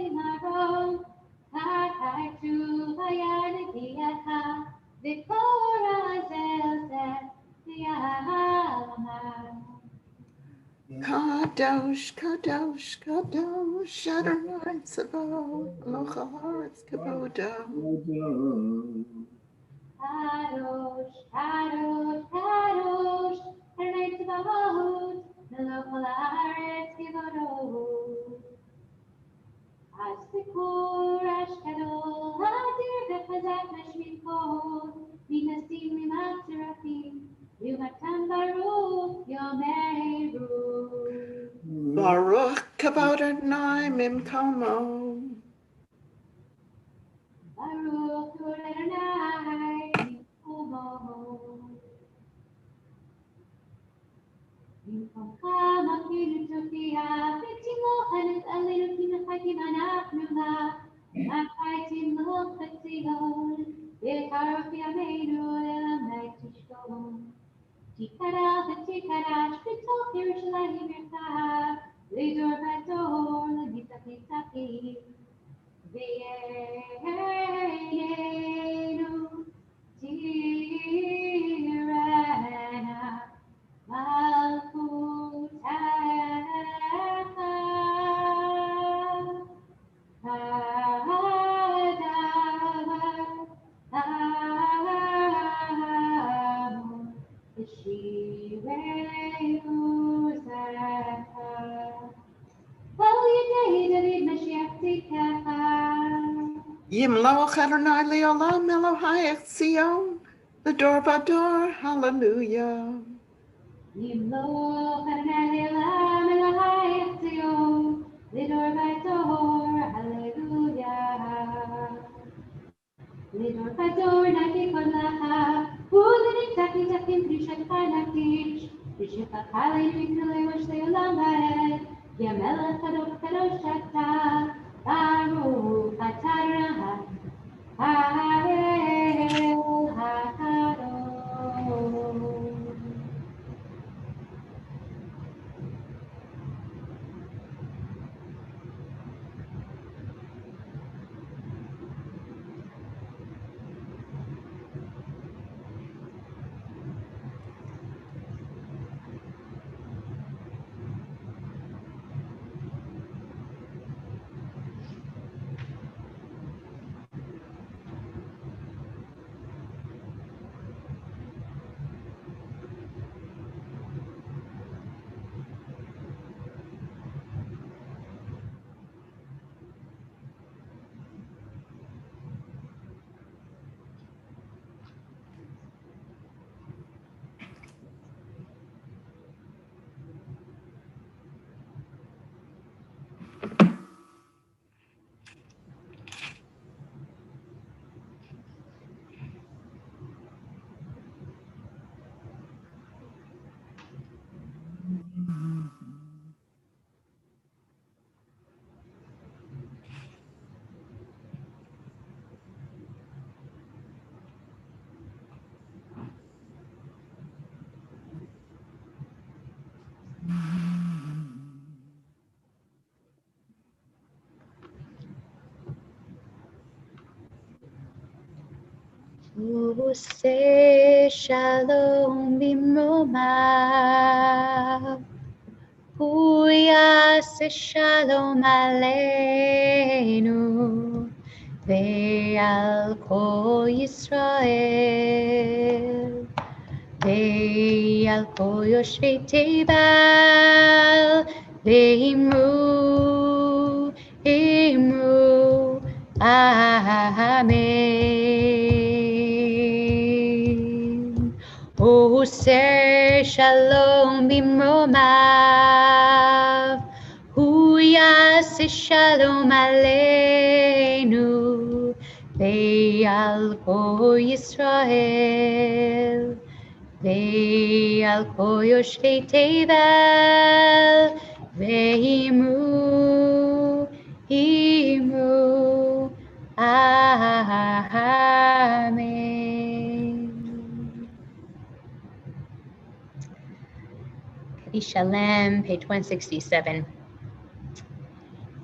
Kadosh, Kadosh, Kadosh, Adonai Tzavot, Melech Haaretz Kavodo. Kadosh, Kadosh, Kadosh, Adonai Tzavot, Melech Haaretz Kavodo. Astikor Ashkadol, Hadir Bechazak Mashmikol, Minasim Mimatzerafim, Yumatam Baruch, Yomeru. Baruch Kavod Adonai Mimkomo. Baruch Adonai Mimkomo. ממקומך מכיר תופיע, ותמלוך נתעלנו כי מחכים אנחנו לה. מתי תמלוך בציון, וקרוב ימינו ללמד תשכון. תיקרא ותיקרש בתוך ירושלים ירחב, לדור ודור לנצח נצחים. ויהינו תירנה מלכותך, הדבר בשירנו זכה. על ידי דוד משיח צדקך. Yimloch Adonai Leolam Elohai Zion, the door Vador, hallelujah. ימלוך אדוני לעולם אלוהי ציון, לדור ודור, הללויה. לדור ודור נקי קודלך, ולנצח נצחים קדושתך נקיש, ושפך עלינו יקרא ראש לעולם ועד, כי המלך קדוש קדוש אתה, ברוך אתה אדוני, האל הקדוש. Use shalom bimromav, Yase shalom aleinu, ve'al kol Yisrael, ve'al kol yoshvei tevel, ve'imru, imru, amen. Oser shalom bimromav, Yase shalom aleinu, ve'al kol Yisrael, ve'al kol yoshvei tevel, ve'imru, imru, amen. Shalem, page 167.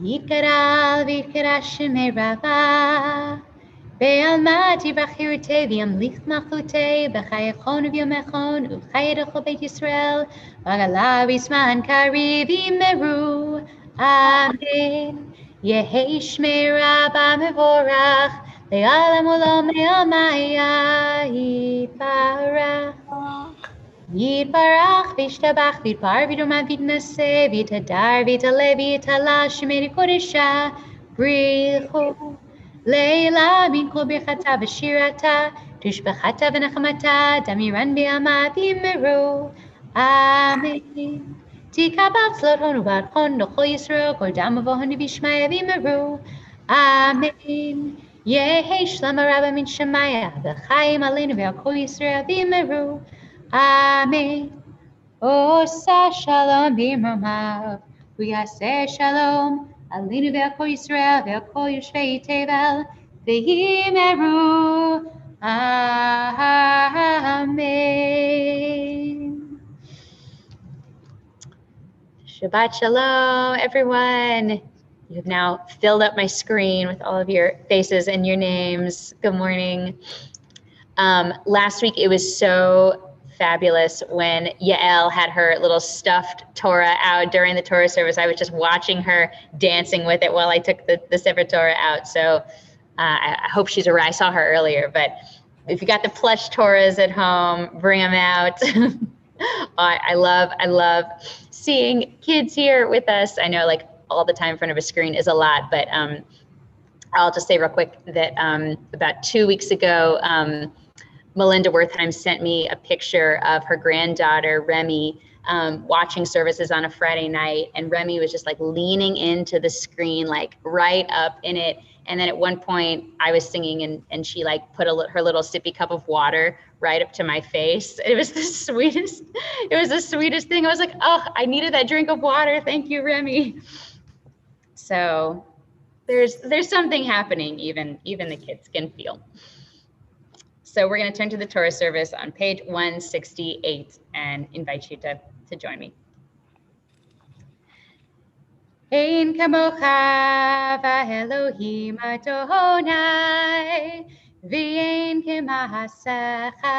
Yikaral v'yikara shemei rava, בעלמא תברכירותי וימליך מלכותי, בחייכון וביומכון ובחיי כל בית ישראל, ועלה בזמן קריב יאמרו, אמן. יהי שמי רבה מבורך, לעולם עולם לעלמיה יתברך. יתברך וישתבח ויתפאר ויתרומם ויתנשא ויתהדר ויתעלה ויתעלה שמי קודשה בריחו. לילה מן כל ברכתה ושירתה, תשבחתה ונחמתה, דמירן בימה ויאמרו, אמן. תקבל צלות הון ובעד הון לכל ישראל, קורדם ובהון וישמעיה ויאמרו, אמן. יהי שלמה רבה מן שמיה, וחיים עלינו ועל כל ישראל ויאמרו, אמן. עושה שלום במרומיו, הוא יעשה שלום עלינו ועל כל ישראל ועל כל יושבי תבל, ויאמרו אמן. Shabbat shalom, everyone. You have now filled up my screen with all of your faces and your names. Good morning. Last week it was so fabulous when Yael had her little stuffed Torah out during the Torah service. I was just watching her dancing with it while I took the Sefer Torah out. So I hope she's around. I saw her earlier, but if you got the plush Torahs at home, bring them out. I love seeing kids here with us. I know like all the time in front of a screen is a lot, but I'll just say real quick that about 2 weeks ago, Melinda Wertheim sent me a picture of her granddaughter, Remy, watching services on a Friday night. And Remy was just like leaning into the screen, like right up in it. And then at one point I was singing and she like put her little sippy cup of water right up to my face. It was the sweetest thing. I was like, oh, I needed that drink of water. Thank you, Remy. So there's something happening, even the kids can feel. So we're going to turn to the Torah service on page 168 and invite you to join me. Ein kamocha v'Elohim Adonai, v'ein k'ma'asecha,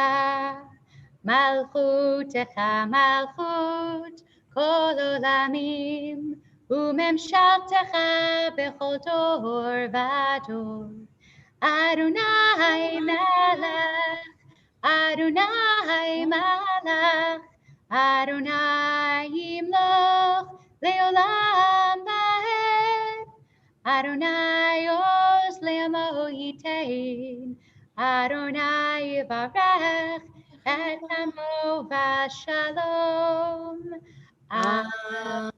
malchutecha malchut kol olamim, u'memshaltecha b'chol dor v'dor. Adonai melech, Adonai malach, Adonai yimloch leolam vaed. Adonai oz le'amo yitein, Adonai yivarech et amo v'shalom. Amen.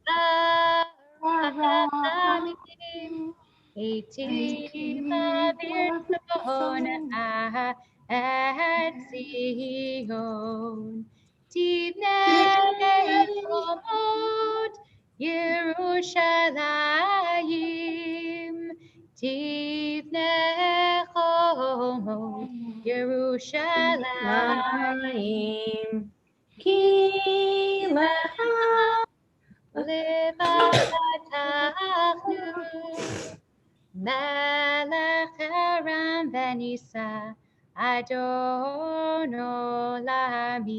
Eitim avir tzon et Zion, tivnei chomot Yerushalayim, tivnei chomot Yerushalayim, ki lecha levatachnu. Melech Haram Venisa Adon Olami.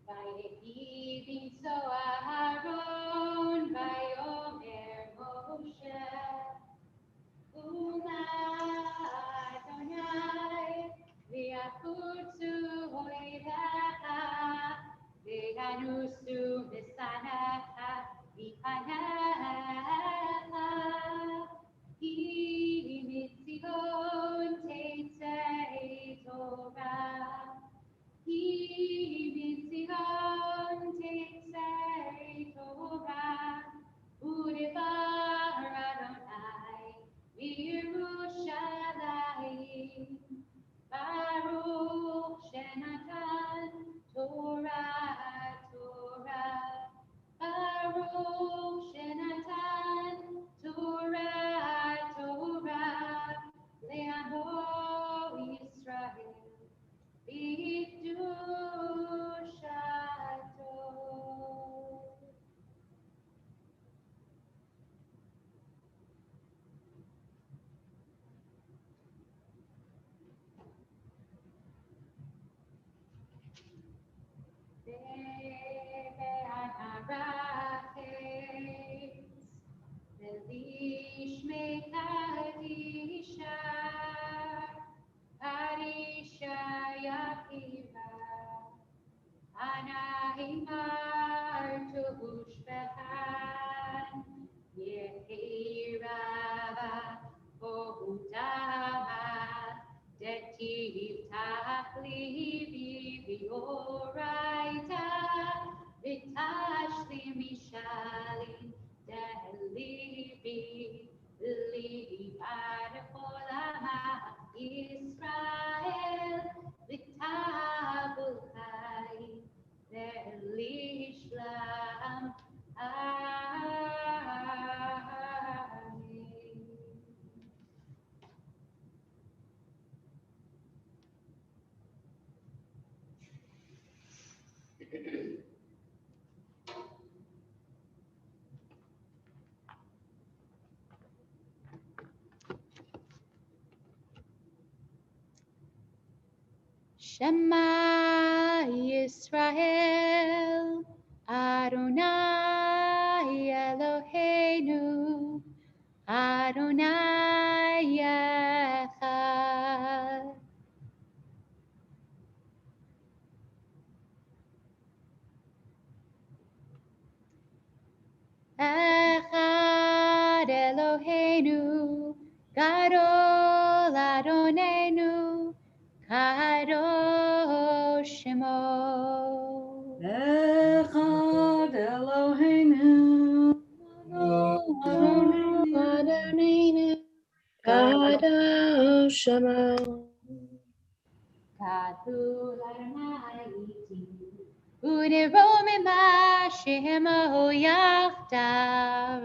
Vayehi binso Aharon Vayomer Moshe Uma Adonai V'yachutzu Hoilecha V'yanusu Misanecha V'panecha Ki mitzion teitzei Torah Ki mitzion teitzei Torah U'devar Adonai V'Yerushalayim Baruch Shenatan Torah Baruch Shenatan Torah Le'amo Yisrael B'kedushato. Shema Yisrael, Adonai Eloheinu, Adonai Echad. Echad Eloheinu, Gadol Adonenu, Kadosh Shemo. Echad Eloheinu, Adonai, Kadosh Shemo. Gadol Adonai Unerome Shemo Yachdav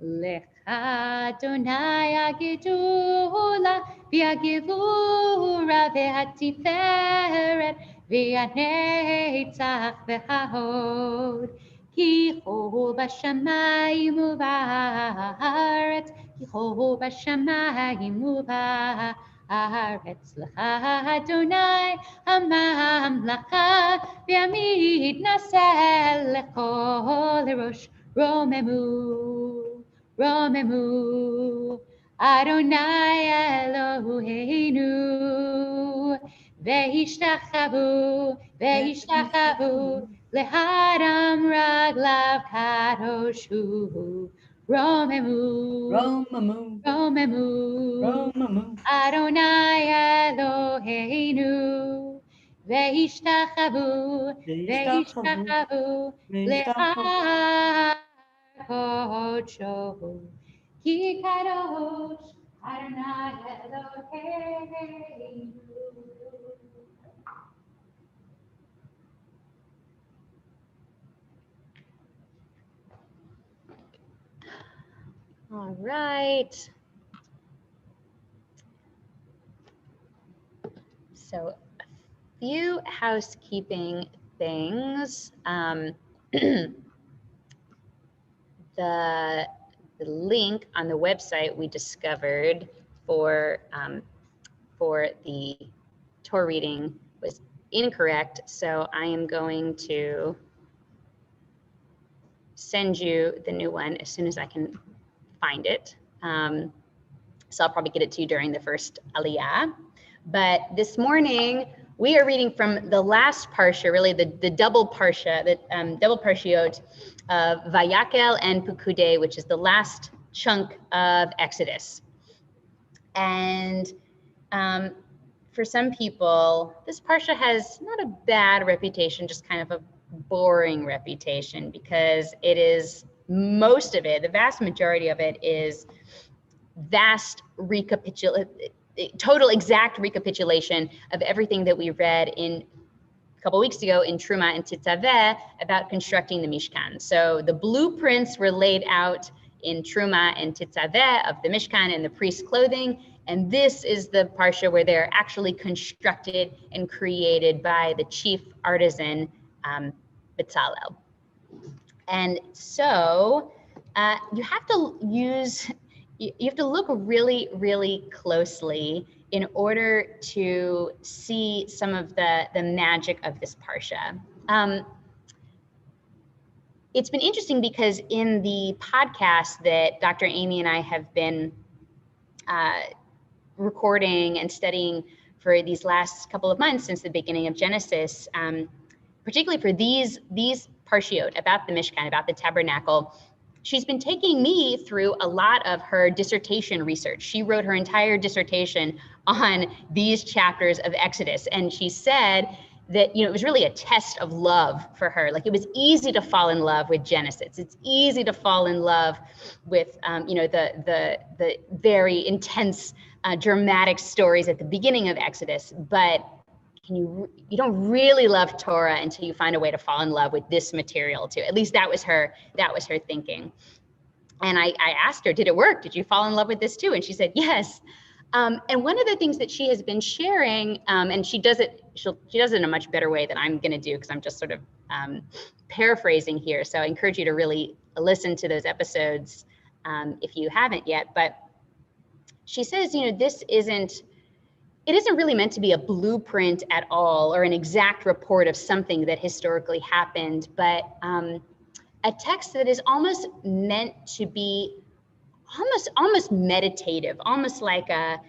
Lecha Adonai Agidula V'Agivura V'Hatiferet V'Anetzach V'Hahod Ki Ho B'Shamayim U'Ba'aretz Ki Ho B'Shamayim U'Ba'aretz Lecha Adonai Hamamlacha V'Amid Naseh Lechol Rosh Romemu Romemu Adonai Eloheinu Ve'ishtachavu Leharam Raglav Kadoshu Romemu Adonai Eloheinu Ve'ishtachavu Le'ar Kodsho Ki Kadosh Adonai Eloheinu. All right. So a few housekeeping things. The link on the website we discovered for the Torah reading was incorrect. So I am going to send you the new one as soon as I can find it. So I'll probably get it to you during the first Aliyah. But this morning, we are reading from the last parsha, really the double parsha, the double parshiot of Vayakel and Pekudei, which is the last chunk of Exodus. And for some people, this parsha has not a bad reputation, just kind of a boring reputation, because it is, most of it, the vast majority of it is vast total exact recapitulation of everything that we read in a couple weeks ago in Truma and Tetzaveh about constructing the Mishkan. So the blueprints were laid out in Truma and Tetzaveh of the Mishkan and the priest's clothing, and this is the parsha where they're actually constructed and created by the chief artisan, Bezalel. And so you have to look really, really closely in order to see some of the magic of this parsha. It's been interesting because in the podcast that Dr. Amy and I have been recording and studying for these last couple of months since the beginning of Genesis, particularly for these parshiot about the Mishkan, about the tabernacle, she's been taking me through a lot of her dissertation research. She wrote her entire dissertation on these chapters of Exodus. And she said that, it was really a test of love for her. Like, it was easy to fall in love with Genesis. It's easy to fall in love with, the very intense, dramatic stories at the beginning of Exodus. But you don't really love Torah until you find a way to fall in love with this material too. At least that was her thinking. And I asked her, did it work? Did you fall in love with this too? And she said, yes. And one of the things that she has been sharing, and she does it in a much better way than I'm going to do, because I'm just sort of paraphrasing here. So I encourage you to really listen to those episodes if you haven't yet. But she says, it isn't really meant to be a blueprint at all, or an exact report of something that historically happened, but a text that is almost meant to be almost meditative, almost like a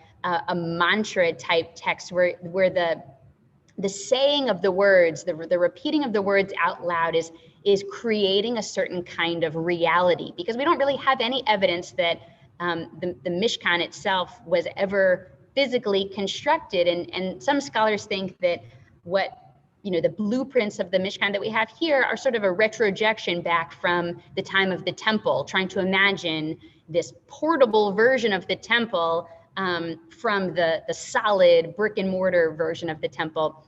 mantra type text, where the saying of the words, the repeating of the words out loud is creating a certain kind of reality, because we don't really have any evidence that the Mishkan itself was ever physically constructed. And some scholars think that the blueprints of the Mishkan that we have here are sort of a retrojection back from the time of the temple, trying to imagine this portable version of the temple from the solid brick and mortar version of the temple,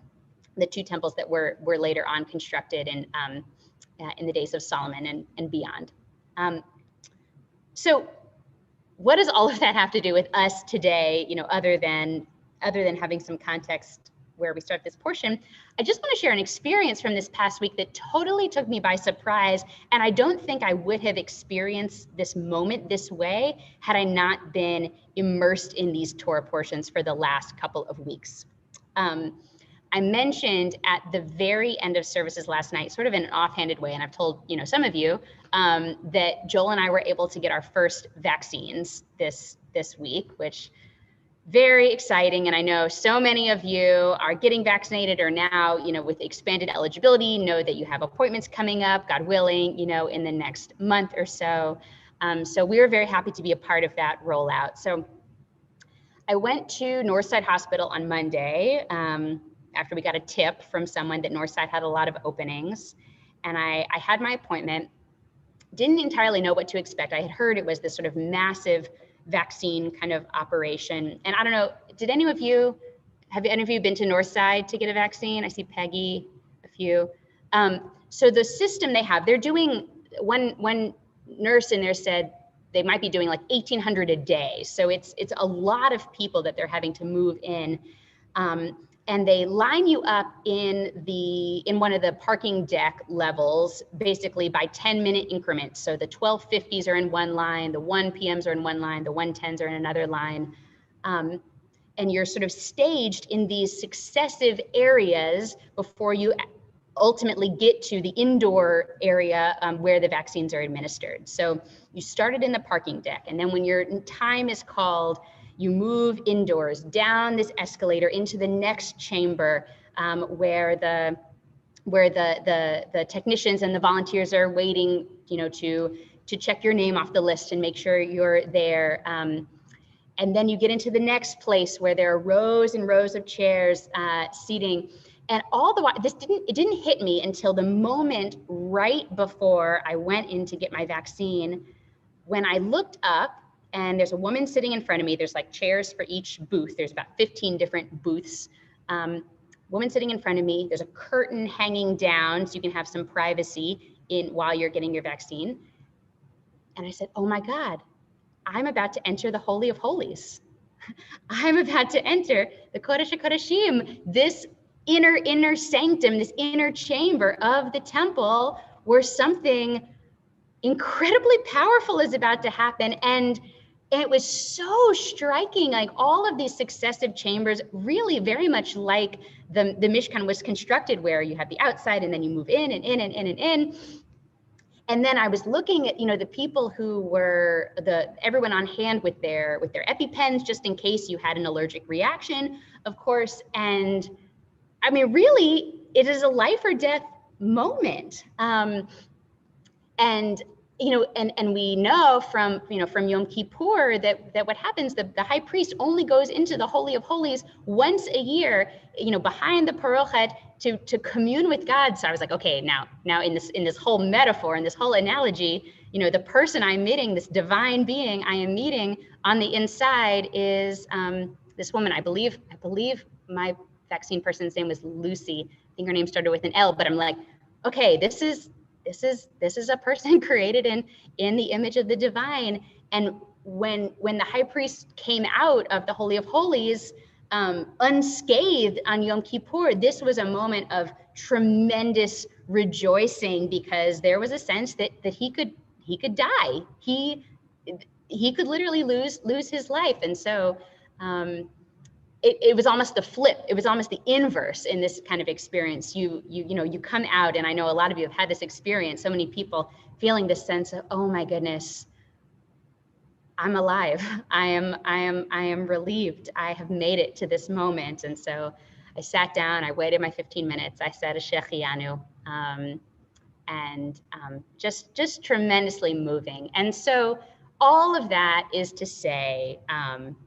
the two temples that were later on constructed in the days of Solomon and beyond. So what does all of that have to do with us today, other than having some context where we start this portion? I just want to share an experience from this past week that totally took me by surprise. And I don't think I would have experienced this moment this way had I not been immersed in these Torah portions for the last couple of weeks. I mentioned at the very end of services last night, sort of in an offhanded way, and I've told some of you that Joel and I were able to get our first vaccines this week, which very exciting. And I know so many of you are getting vaccinated, or now, with expanded eligibility, know that you have appointments coming up, God willing, in the next month or so. So we were very happy to be a part of that rollout. So I went to Northside Hospital on Monday after we got a tip from someone that Northside had a lot of openings. And I had my appointment, didn't entirely know what to expect. I had heard it was this sort of massive vaccine kind of operation. And I don't know, have any of you been to Northside to get a vaccine? I see Peggy, a few. So the system they have, they're doing, one nurse in there said they might be doing like 1,800 a day. So it's a lot of people that they're having to move in. And they line you up in one of the parking deck levels, basically by 10-minute increments. So the 1250s are in one line, the 1 PMs are in one line, the 110s are in another line. And you're sort of staged in these successive areas before you ultimately get to the indoor area where the vaccines are administered. So you started in the parking deck, and then when your time is called, you move indoors down this escalator into the next chamber where the technicians and the volunteers are waiting, to check your name off the list and make sure you're there. And then you get into the next place where there are rows and rows of chairs, seating. And all the while, it didn't hit me until the moment right before I went in to get my vaccine, when I looked up. And there's a woman sitting in front of me. There's like chairs for each booth. There's about 15 different booths. Woman sitting in front of me. There's a curtain hanging down so you can have some privacy while you're getting your vaccine. And I said, oh my God, I'm about to enter the Holy of Holies. I'm about to enter the Kodesh HaKodeshim, this inner sanctum, this inner chamber of the temple where something incredibly powerful is about to happen. And it was so striking, like all of these successive chambers, really very much like the Mishkan was constructed, where you have the outside and then you move in and in and in and in. And then I was looking at, the people who were everyone on hand with their EpiPens, just in case you had an allergic reaction, of course. And I mean, really, it is a life or death moment. And we know from Yom Kippur that what happens, the high priest only goes into the Holy of Holies once a year, behind the parochet to commune with God. So I was like, okay, now in this whole metaphor, in this whole analogy, the person I'm meeting, this divine being I am meeting on the inside is this woman. I believe my vaccine person's name was Lucy. I think her name started with an L, but I'm like, okay, this is a person created in the image of the divine. And when the high priest came out of the Holy of Holies unscathed on Yom Kippur, this was a moment of tremendous rejoicing, because there was a sense that he could die. He could literally lose his life. And so it was almost the flip. It was almost the inverse in this kind of experience. You come out, and I know a lot of you have had this experience, so many people feeling this sense of, oh my goodness, I'm alive. I am relieved. I have made it to this moment. And so I sat down, I waited my 15 minutes. I said a Shechianu, and just tremendously moving. And so all of that is to say,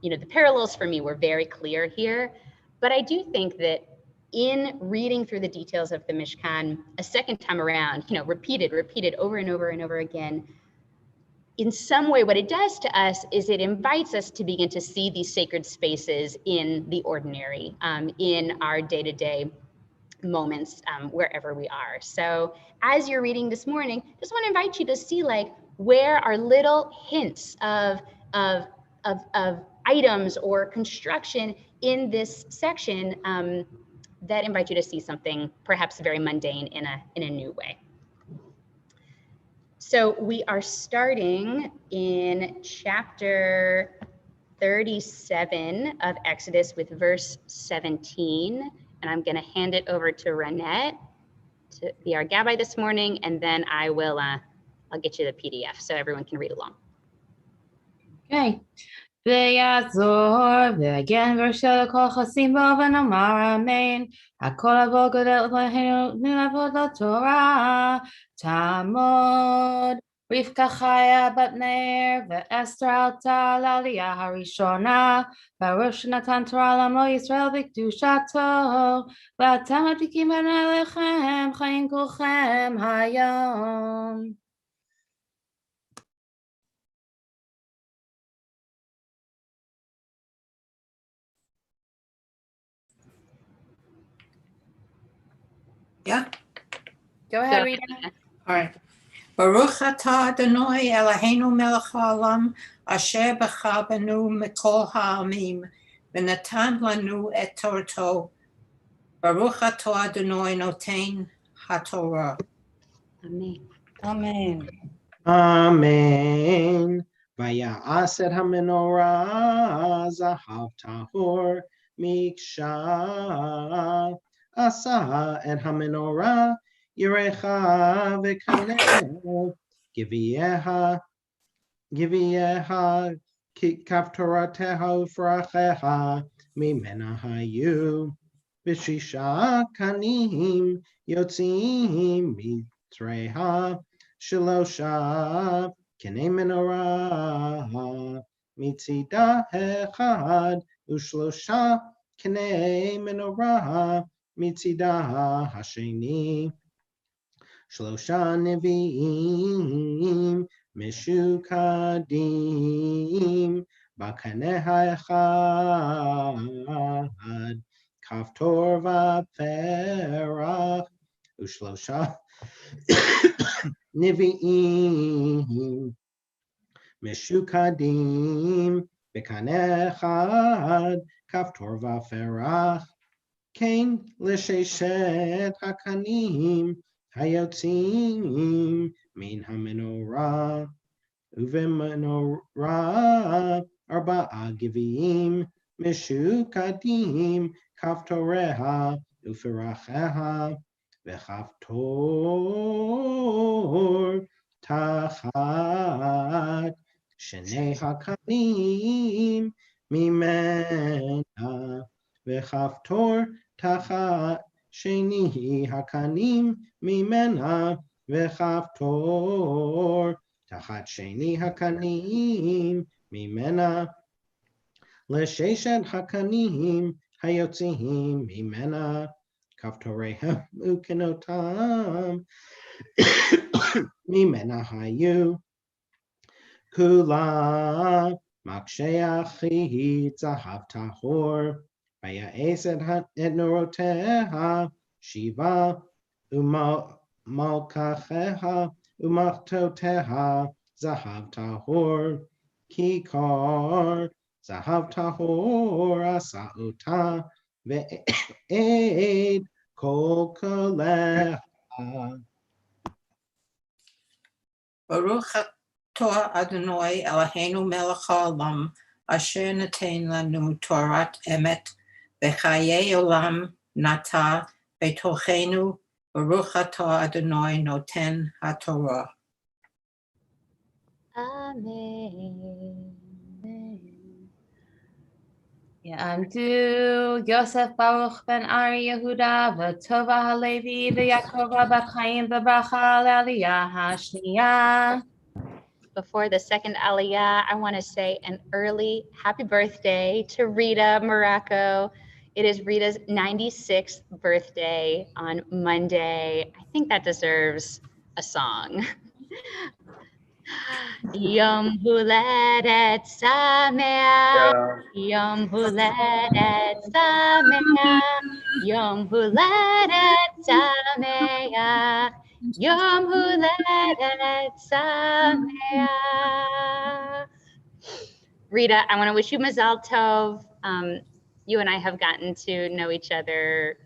the parallels for me were very clear here, but I do think that in reading through the details of the Mishkan a second time around, repeated over and over and over again, in some way, what it does to us is it invites us to begin to see these sacred spaces in the ordinary, in our day-to-day moments, wherever we are. So as you're reading this morning, just want to invite you to see, like, where are little hints of items or construction in this section that invite you to see something perhaps very mundane in a new way. So we are starting in chapter 37 of Exodus with verse 17. And I'm going to hand it over to Renette to be our gabbai this morning, and then I'll get you the PDF so everyone can read along. Okay. ויעזור ויגן וירשה לכל חסים בו ונאמר אמן. הכל אבוא גדל אלינו לעבוד לתורה. תעמוד רבקה חיה בת נר, ואסתר עלתה לעלייה הראשונה, בראש נתן תורה לעמו ישראל בקדושתו, ואתם עתיקים בין אליכם חיים כולכם היום. Yeah. Go ahead, Rita. All right. Baruch atah Adonai Eloheinu melech haolam, asher b'cha banu mikol ha'amim, v'natan lanu et torto. Baruch atah Adonai noten haTorah. Amen. Amen. Amen. Vaya'as et hamenorah zahav tahor miksha. Asa et hamenorah yirecha v'kaneh. Givieha kaftorateha ufracheha mimena hayu. V'shisha kanim yotzim mitreha. Shalosha Kenei menorah mitzida echad ushlosha Kenei menorah mitzida hasheni. Shlosha nevi'im meshukadim b'kaneh ha'echad kaftor v'perach ushlosha Nivi'im Meshukadim B'kaneh echad Kaftor v'ferach Kain l'sheshet hakanim Hayotzim Min hamenorah Uvemenorah Arba'a givim Meshukadim Kaftoreha Uferacheha V'chaftor tachat shnei hakanim mimena. V'chaftor tachat שני הקנים ממנה וכפתור תחת שני הקנים ממנה לששת הקנים היוצאים ממנה כפתוריהם וקנותם ממנה היו כולה מקשה אחית זהב טהור ויעש את נורותיה שבעה ומלככיה ומחתותיה זהב טהור כיכר זהב טהור עשה אותה ועד כל כליה. ברוך אתה אדוני אלוהינו מלך העולם, אשר נתן לנו תורת אמת וחיי עולם נטע בתוכנו. ברוך אתה אדוני נותן התורה. Amen. יעמדו יוסף ברוך בן ארי יהודה וטובה הלוי ויעקב בת חיים בברכה לעלייה השנייה. Before the second Aliyah, I want to say an early happy birthday to Rita Morocco. It is Rita's 96th birthday on Monday. I think that deserves a song. Yom Huledet Sameach, Yom Huledet Sameach, Yom Huledet Sameach, Yom Huledet Sameach. Rita, I want to wish you Mazal Tov. You and I have gotten to know each other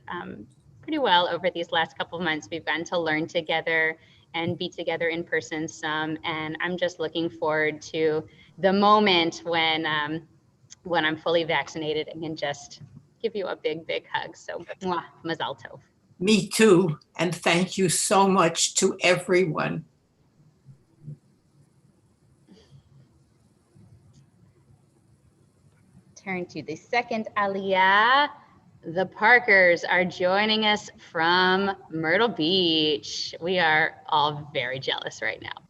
pretty well over these last couple of months. We've gotten to learn together and be together in person some, and I'm just looking forward to the moment when I'm fully vaccinated and can just give you a big, big hug. So, mwah, Mazal Tov. Me too, and thank you so much to everyone. Turn to the second Aliyah. The Parkers are joining us from Myrtle Beach. We are all very jealous right now.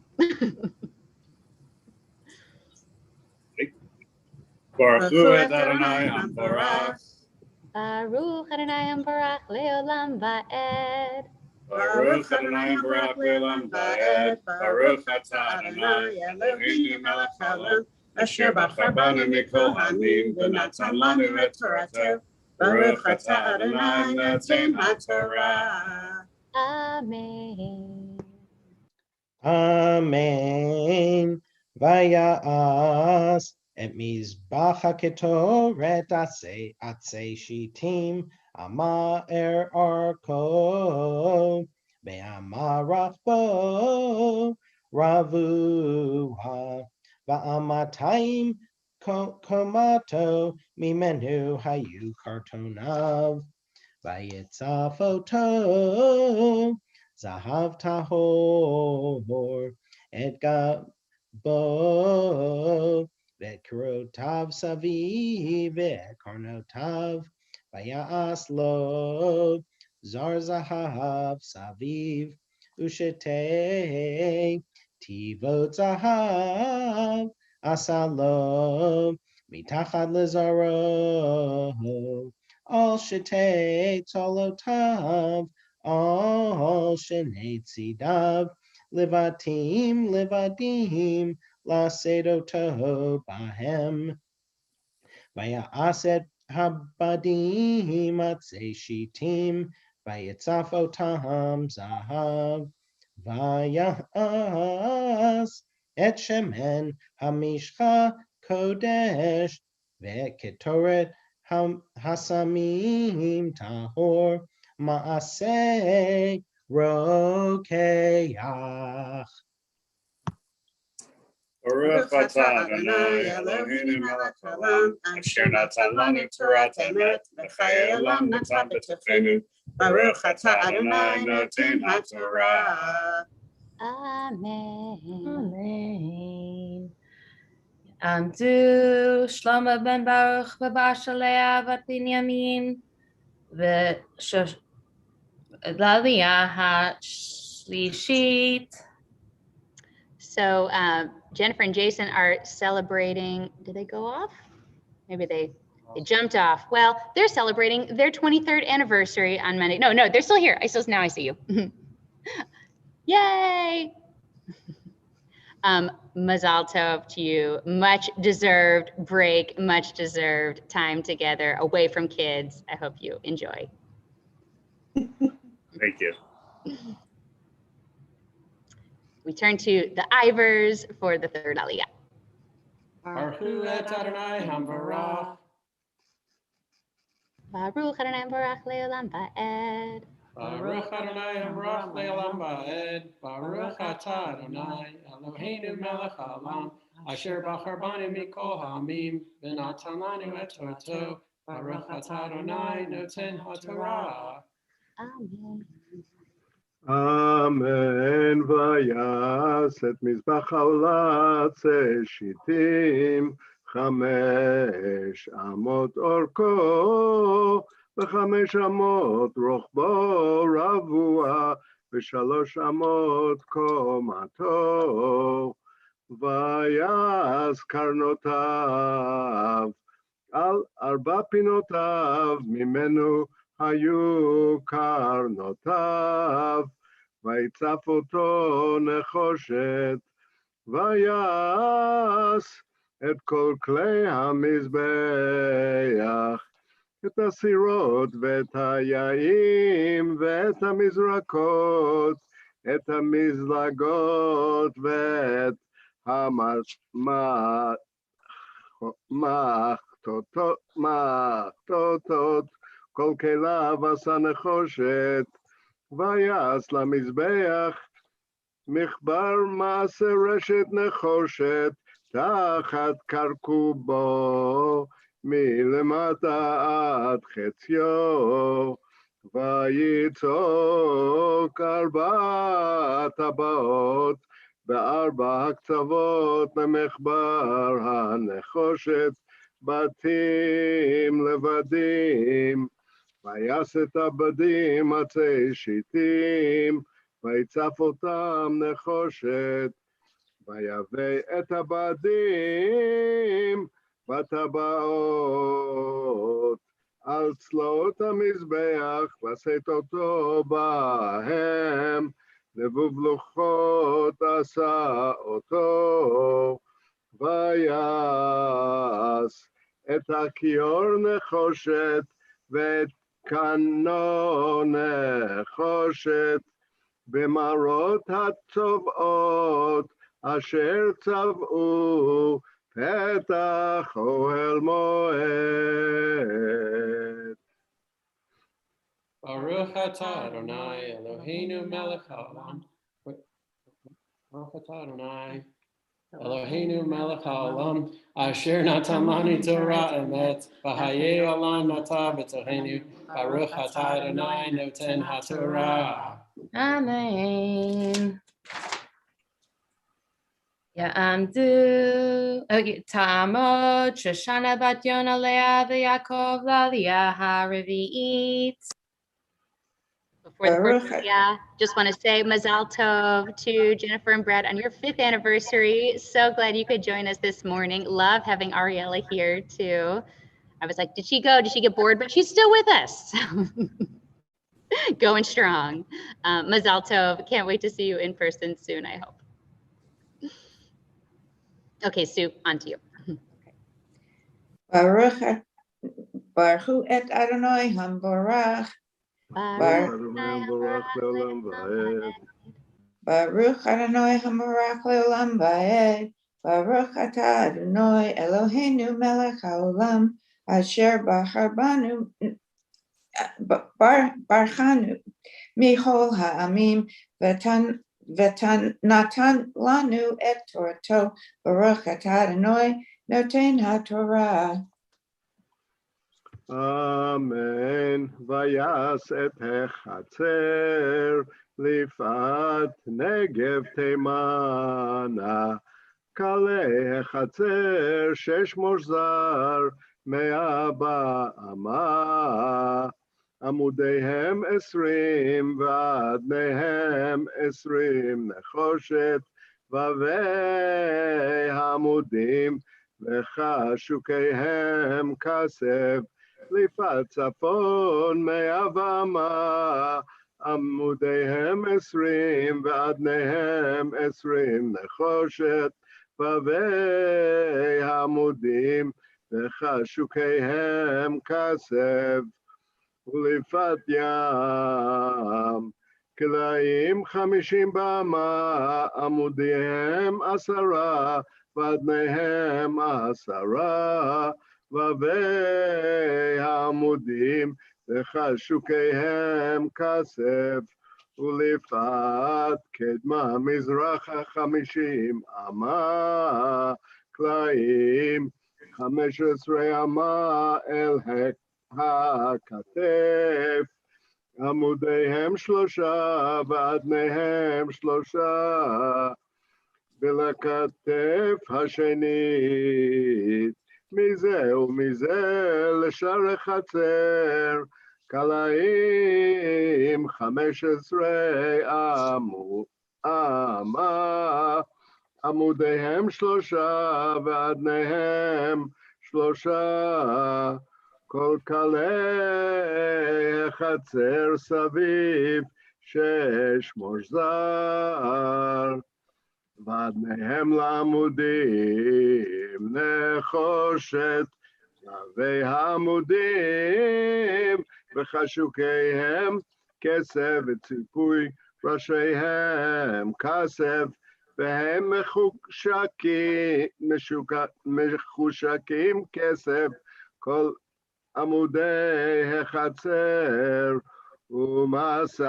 Baruch hu et Adonai Ambarach. Baruch Adonai Ambarach leolam va'ed. Baruch Adonai Ambarach leolam va'ed. Baruch atah Adonai Eloheinu melech haolam asher bachar banu mikol ha'amim v'natan lanu et torato. Baruch atah Adonai noten haTorah. Amen. Amen. Vayas et mizbach haketoret atzei shitim ama arko be'amarach bo ravuha va'amatayim komato mimenu hayu kartonav vayetzafoto zahav tahor et gabo vet karotav saviv vet karnotav vayas lo zar zahav saviv ushete tivot zahav asalo mitachad lezaro all shete tolotav all shenei tzidav livadim lasedoto bahem vayaaset habadim atzei shitim vayetzafotam zahav vayas et shemen hamishcha kodesh ve'ketoret hasamim tahor ma'aseh rokeach. Baruch atah Adonai Eloheinu melech haolam asher natan lanu torat emet v'chayei olam natan b'tochenu. Baruch atah Adonai noten haTorah. Amen. Amen. Amdu Shlomo ben Baruch v'Bar Shalea bat Binyamin לעלייה השלישית. So Jennifer and Jason are celebrating, did they go off? Maybe they jumped off. Well, they're celebrating their 23rd anniversary on Monday. No, they're still here. Now I see you. Yay. Mazal tov to you. Much deserved break, much deserved time together away from kids. I hope you enjoy. Thank you. We turn to the Ivers for the third aliyah. Baruch et Adonai Hamvarach. Baruch Adonai Barach Leolam Ba'ed. Baruch Adonai Hamvarach Le'olam Ba'ed. Baruch atah Adonai Eloheinu melech haolam asher bachar banu mikol ha'amim v'natan lanu et Torto. Baruch atah Adonai noten haTorah. Amen. Amen. Vayas et mizbach haolat shitim 5 אמות אורכו ו5 אמות רוחבו רבוע ו3 אמות קומתו ויעש קרנותיו על 4 פינותיו ממנו היו קרנותיו ויצף אותו נחושת ויעש את כל כלי המזבח, את הסירות ואת היעים ואת המזרקות, את המזלגות ואת המחטוטות, כל כליו עשה נחושת, ויעש למזבח מחבר מעשה רשת נחושת, תחת קרקובו מלמטה עד חציו ויצוק 4 טבעות ב4 הקצוות למחבר הנחושת בתים לבדים ויעש את הבדים עצי שיטים ויצף אותם נחושת ויבא את הבדים בטבעות על צלעות המזבח ושאת אותו בהם לבוב לוחות עשה אותו ויעש את הכיור נחושת ואת קנו נחושת במערות הצובעות אשר צבעו פתח אוהל מועד. Baruch atah Adonai Eloheinu melech haolam. Baruch atah Adonai Eloheinu melech haolam asher natan lanu Torah emet v'hayei olam nata b'tohenu. Baruch atah Adonai noten haTorah. Amen. Ya'amdu Tamod Shoshana bat Yona Leah v'Yakov Laliyah haravi'it. Before the first aliyah, just want to say Mazal Tov to Jennifer and Brett on your 5th anniversary. So glad you could join us this morning. Love having Ariella here too. I was like, did she go? Did she get bored? But she's still with us. Going strong. Mazal Tov. Can't wait to see you in person soon, I hope. Okay, Sue, on to you. Baruch et Adonai Hamvarach. Baruch Adonai Hamvarach leolam ba'ed. Baruch atah Adonai Eloheinu melech haolam asher barchanu michol ha'amim natan lanu et Torato. Baruch atah Adonai noten haTorah. אמן. ויעש את החצר לפאת נגב תימנה. כלי החצר 6 מוזר 100 באמה. עמודיהם 20 ואדניהם 20 נחושת, ובבי העמודים וחשוקיהם כסף, לפת צפון 100 ואמה, עמודיהם 20 ואדניהם 20 נחושת, ובבי העמודים וחשוקיהם כסף, ולפת ים כלאים 50 באמה, עמודיהם 10 ואדניהם 10, ובבי העמודים וחשוקיהם כסף, ולפת קדמה מזרחה 50 אמה, כלאים 15 אמה אל הכתף, עמודיהם 3 ואדניהם 3, ולכתף השנית מזה ומזה לשער החצר, כלאים 15 אמה, עמודיהם 3 ואדניהם 3, כל כלי החצר סביב 6 מושזר, ואדניהם לעמודים נחושת, והעמודים וחשוקיהם כסף, וציפוי ראשיהם כסף, והם מחושקים כסף, כל עמודי החצר, ומסך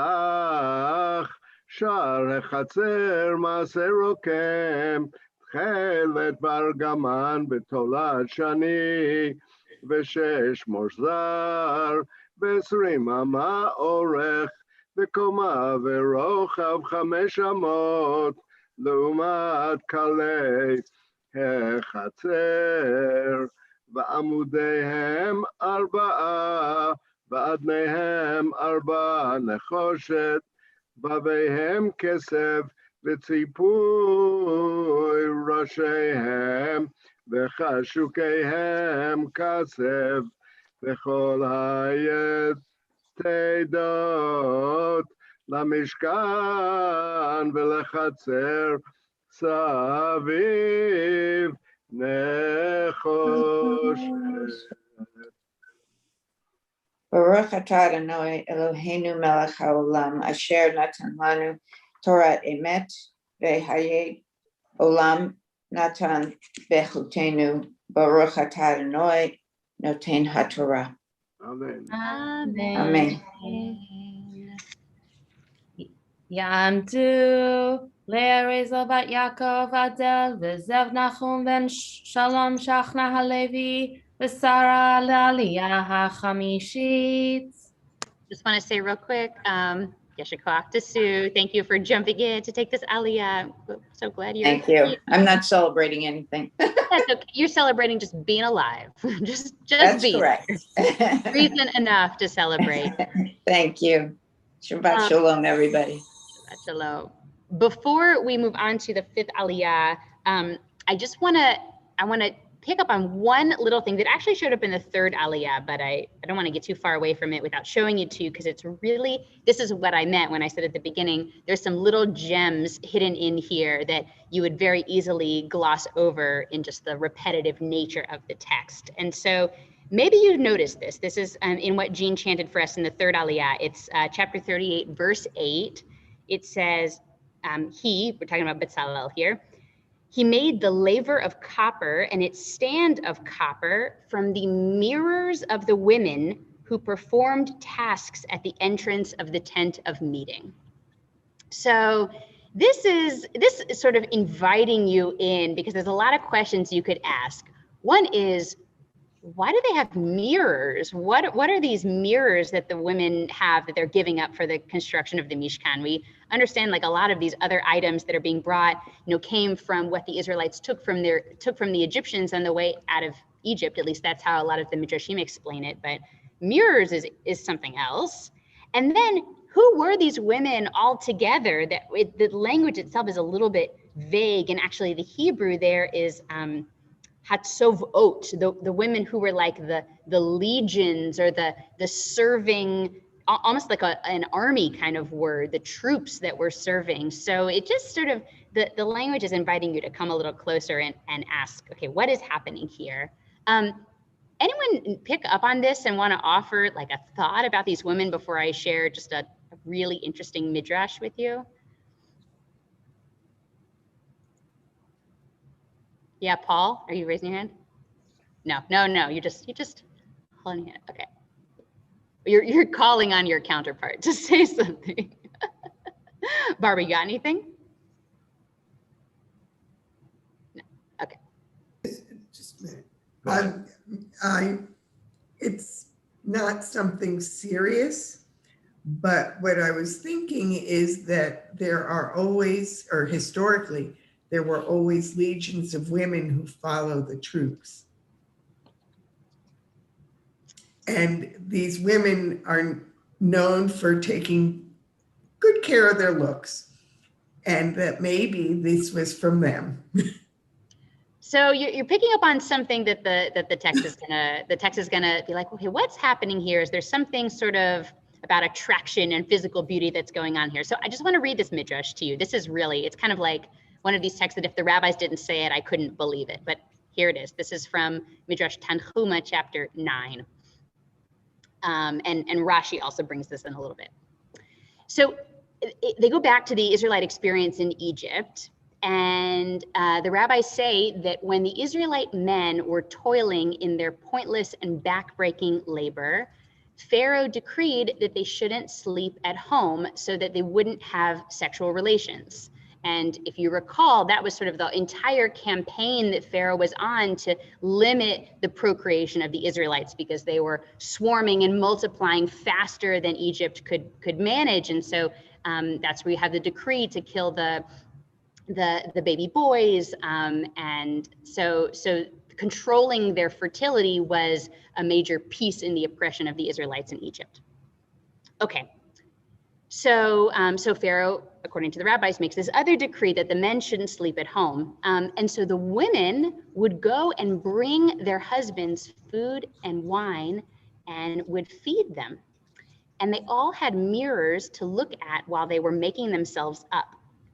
שער החצר מעשה רוקם, תכלת בארגמן בתולת שני, ו6 מושזר, ו20 אמה אורך, וקומה ורוחב 5 אמות, לעומת כלי החצר, ועמודיהם 4, ואדניהם 4 נחושת, בביהם כסף, וציפוי ראשיהם, וחשוקיהם כסף, וכל היתדות למשכן ולחצר סביב נחושת. Baruch atah Adonai Eloheinu melech haolam, asher natan lanu Torah emet vehayed olam natan bechutenu. Baruch atah Adonai noten haTorah. Amen. Amen. Yamdu Le'Rezel bat Yaakov Adel v'Zev Nachum ben Shalom Shachna Halevi v'Sara L'Aliyah HaChamishit. Just want to say real quick, Yesher Koach to Sue. Thank you for jumping in to take this Aliyah. So glad you're Thank you. I'm not celebrating anything. That's okay. You're celebrating just being alive. just That's being correct. reason enough to celebrate. Thank you. Shabbat Shalom, everybody. Shabbat Shalom. Before we move on to the 5th Aliyah, I want to pick up on one little thing that actually showed up in the 3rd Aliyah, but I don't want to get too far away from it without showing it to you, because it's really, this is what I meant when I said at the beginning, there's some little gems hidden in here that you would very easily gloss over in just the repetitive nature of the text. And so maybe you noticed this. This is in what Jean chanted for us in the 3rd Aliyah. It's chapter 38, verse 8. It says, we're talking about Bezalel here, he made the laver of copper and its stand of copper from the mirrors of the women who performed tasks at the entrance of the tent of meeting. So this is sort of inviting you in, because there's a lot of questions you could ask. One is, why do they have mirrors? What are these mirrors that the women have that they're giving up for the construction of the Mishkan? We understand, like, a lot of these other items that are being brought, came from what the Israelites took from the Egyptians on the way out of Egypt. At least that's how a lot of the Midrashim explain it. But mirrors is something else. And then who were these women all together? The language itself is a little bit vague, and actually the Hebrew there is Hatzovot, the women who were like the legions or the serving, almost like an army kind of word, the troops that were serving. So it just sort of, the language is inviting you to come a little closer and ask, okay, what is happening here? Anyone pick up on this and want to offer like a thought about these women before I share just a really interesting midrash with you? Yeah, Paul, are you raising your hand? No, you just holding your hand. Okay. You're calling on your counterpart to say something. Barbara, you got anything? No. Okay. Just a minute. It's not something serious, but what I was thinking is that there are always, or historically, there were always legions of women who follow the troops. And these women are known for taking good care of their looks, and that maybe this was from them. So you're picking up on something that the text is gonna be like, okay, what's happening here? Is there something sort of about attraction and physical beauty that's going on here? So I just want to read this midrash to you. This is really, it's kind of like one of these texts that if the rabbis didn't say it, I couldn't believe it. But here it is. This is from Midrash Tanchuma, chapter 9. And Rashi also brings this in a little bit. So they go back to the Israelite experience in Egypt. And the rabbis say that when the Israelite men were toiling in their pointless and backbreaking labor, Pharaoh decreed that they shouldn't sleep at home so that they wouldn't have sexual relations. And if you recall, that was sort of the entire campaign that Pharaoh was on to limit the procreation of the Israelites, because they were swarming and multiplying faster than Egypt could manage. And so that's where you have the decree to kill the baby boys, and so controlling their fertility was a major piece in the oppression of the Israelites in Egypt. Okay, so Pharaoh, according to the rabbis, makes this other decree that the men shouldn't sleep at home, and so the women would go and bring their husbands food and wine and would feed them, and they all had mirrors to look at while they were making themselves up.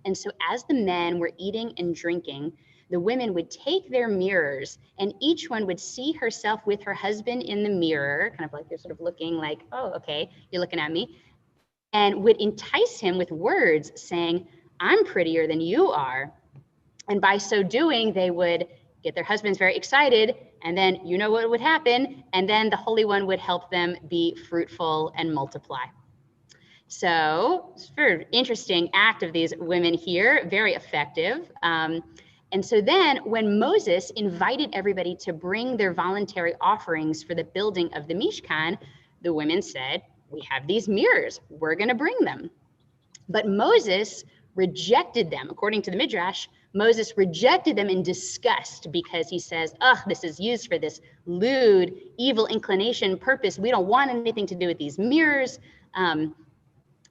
And so as the men were eating and drinking, the women would take their mirrors and each one would see herself with her husband in the mirror, kind of like they're sort of looking like, oh, okay, you're looking at me, and would entice him with words saying, I'm prettier than you are. And by so doing, they would get their husbands very excited, and then you know what would happen, and then the Holy One would help them be fruitful and multiply. So it's a very interesting act of these women here, very effective. And so then when Moses invited everybody to bring their voluntary offerings for the building of the Mishkan, the women said, we have these mirrors, we're gonna bring them. But Moses rejected them. According to the Midrash, Moses rejected them in disgust because he says, this is used for this lewd, evil inclination purpose. We don't want anything to do with these mirrors.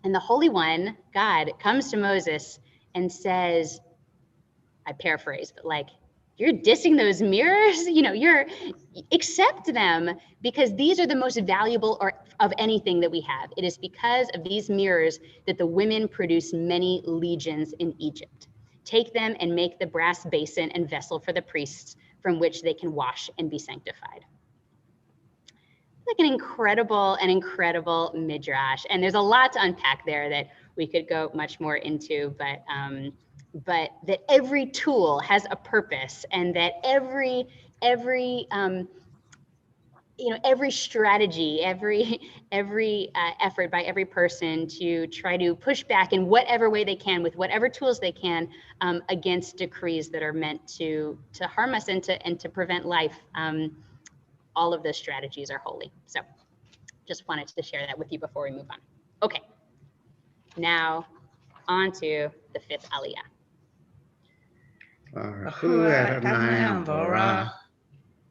And the Holy One, God, comes to Moses and says, I paraphrase, but like, you're dissing those mirrors, accept them, because these are the most valuable of anything that we have. It is because of these mirrors that the women produce many legions in Egypt. Take them and make the brass basin and vessel for the priests from which they can wash and be sanctified. Like an incredible midrash, and there's a lot to unpack there that we could go much more into, but that every tool has a purpose, and that every strategy, every effort by every person to try to push back in whatever way they can with whatever tools they can against decrees that are meant to harm us and to prevent life. All of those strategies are holy. So just wanted to share that with you before we move on. Okay, now on to the fifth aliyah. Baruch Adonai Hamborach.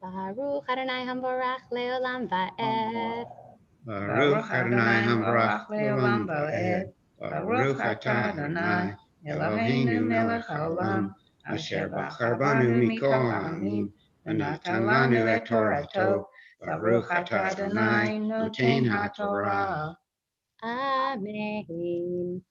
Baruch Adonai Hamborach leolam va'ed. Baruch Adonai Hambarach Leolam Vaed. Baruch Atah Adonai Eloheinu melech haolam, asher bachar banu mikol ha'amim, v'natan lanu et Torato. Baruch Atah Adonai noten haTorah. Amen.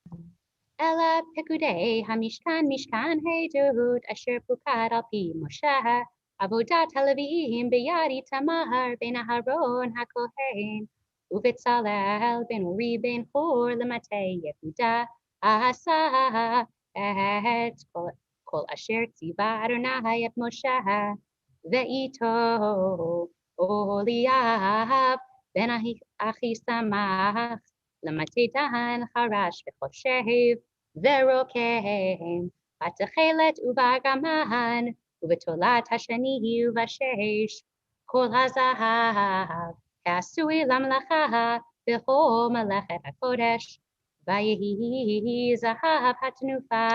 Ela pekudei hamishkan mishkan hedut asher pukad al pi Moshe avodat haLevim beyad Itamar ben Aharon hakohen uVetzalel ben Uri ben Hur lemate Yehuda asa et kol asher tziva Adonai et Moshe ve'ito Oliav ben Achisamach למתי דן חרש וחושב ורוקם בתכלת ובארגמן ובתולת השני ובשש כל הזהב כעשוי למלאכה בכל מלאכת הקודש ויהי זהב התנופה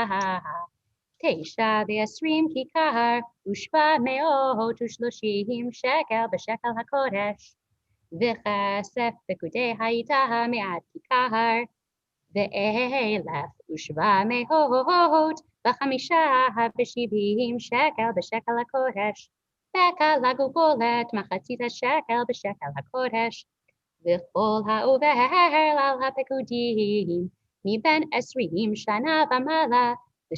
29 כיכר ו730 שקל בשקל הקודש וכסף פקודי הייתה מעט כיכר, ו1,775 שקל בשקל הקודש, וכלה גולגולת מחצית השקל בשקל הקודש, וכל העובר על הפקודים מבין 20 שנה ומעלה ל603,550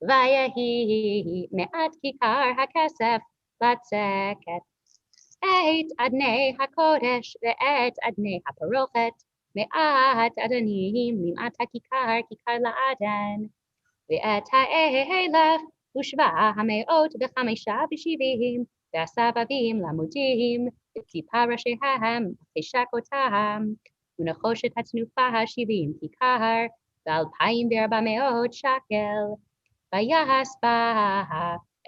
ויהי מעט כיכר הכסף לצקת את אדני הקודש ואת אדני הפרוכת מעט אדנים למעט הכיכר כיכר לאדן ואת 1,775 והסבבים לעמודים וציפה ראשיהם ושקותם ונחושת התנופה 70 כיכר ו2,400 שקל ויעש בה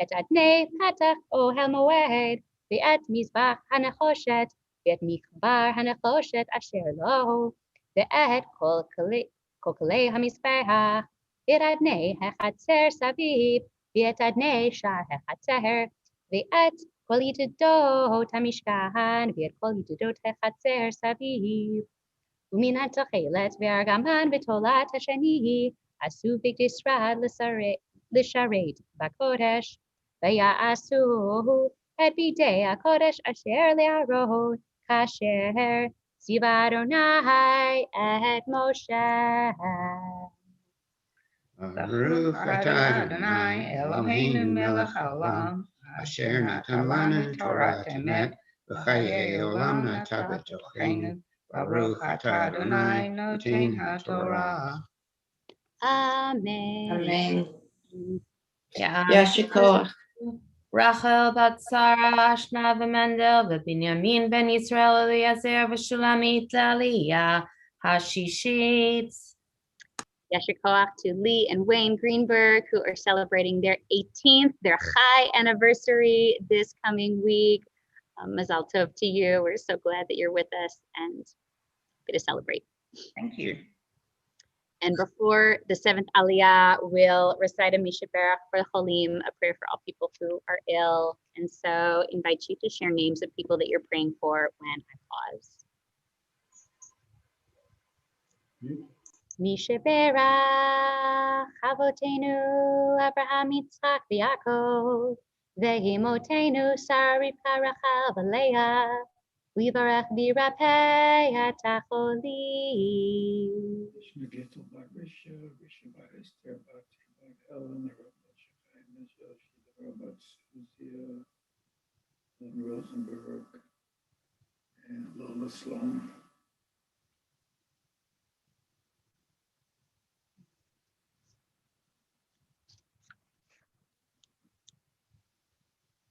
את אדני פתח אוהל מועד ואת מזבח הנחושת ואת מחבר הנחושת אשר לו ואת כל כלי המזבח ואת אדני החצר סביב ואת אדני שער החצר ואת כל יתדות המשכן ואת כל יתדות החצר סביב ומן התכלת והארגמן ותולת השני עשו בגדי שרד לשרת בקודש ויעשו את בגדי הקודש אשר לארון כאשר ציווה אדוני את משה. Baruch atah Adonai Eloheinu melech haolam, asher natan lanu Torah emet, v'chayei olam nata b'tochenu. Baruch atah Adonai noten haTorah. Amen. Amen. Yeah. Yashikoach. Rachel bat Sarah Ashna v'Mendel v'Binyamin ben Yisrael Eliezer v'Shulamit Aliyah Hashishit. Yasher Koach to Lee and Wayne Greenberg, who are celebrating their 18th, their high anniversary this coming week. Mazal Tov to you. We're so glad that you're with us and get to celebrate. Thank you. And before the 7th Aliyah, we'll recite a Misha Berach for the Cholim, a prayer for all people who are ill. And so invite you to share names of people that you're praying for when I pause. Misha Berach, Avotenu, Abraham, Yitzchak, Yaakov, Vehimotenu, Sari, Rachel, Leah, Vivarach, Virapei, Atacholim. Rosenberg and Lola Sloan.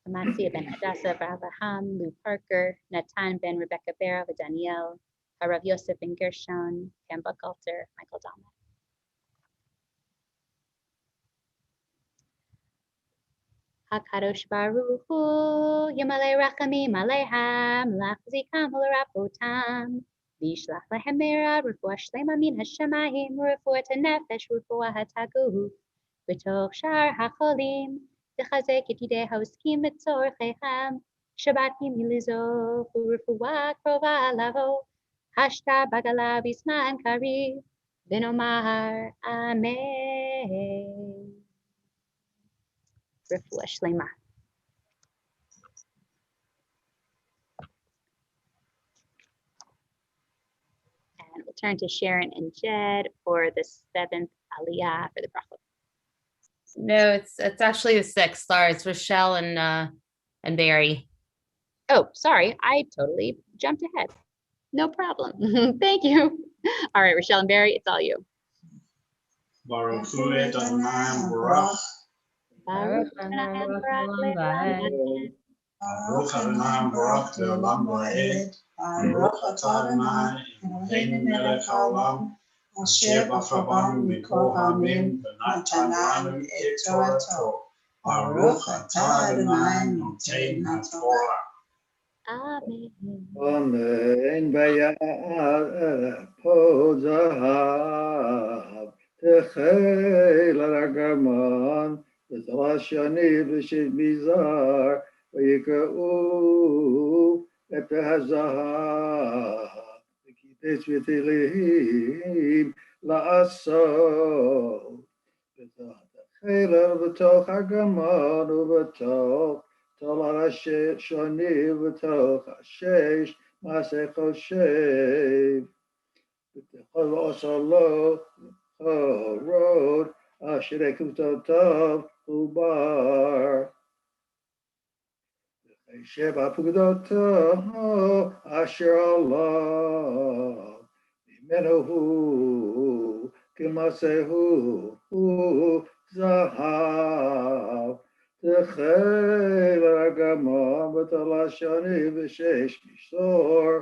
Amatzia ben Hadassah, Abraham, Lou Parker, Natan ben Rebecca Barrow, Danielle, Harav Yosef ben Gershon, Pam Buchalter, Michael Dahmer. HaKadosh Baruch Hu, Yamalei Rachamim Aleiham, Lachzikam Ularapotam, Vishlach Lehem Meira, Refuah Shlema Min Hashemayim, Refuah Nefesh, Refuah HaTaguf, B'toch Shar HaCholim, לחזק ידידי העוסקים בצורכיהם, שבת ימי לזוב ורפואה קרובה לבוא, השתה בגלה בזמן קריב, ונאמר אמן. רפואה שלמה. And we'll turn to Sharon and Jed for the 7th Aliyah for the brachot. No, it's actually the 6th. Sorry, it's Rochelle and Barry. Oh, sorry, I totally jumped ahead. No problem. Thank you. All right, Rochelle and Barry, it's all you. Baruch hu et Adonai Baruch. Baruch Adonai Baruch le'olam. Baruch Adonai Baruch le'olam va'ed. Baruch atah Adonai Eloheinu melech haolam. Asher bachar banu mikol ha'amim v'natan lanu et Torato. Baruch atah Adonai noten haTorah. Amen. Amen. Vayat po zahav techel aragaman v'talashani v'shet mizar v'yikau et hazahav v'kites v'tilihim la'asol v'tachel v'toch argaman v'toch Tolar shoni v'toch hashesh maseh choshev v'techol osalo rod asher ekuvtotav ubar v'cheshev apugdotav asher Allah mimenu hu kimasehu zahav Techel argamam v'talashani v'shesh mishor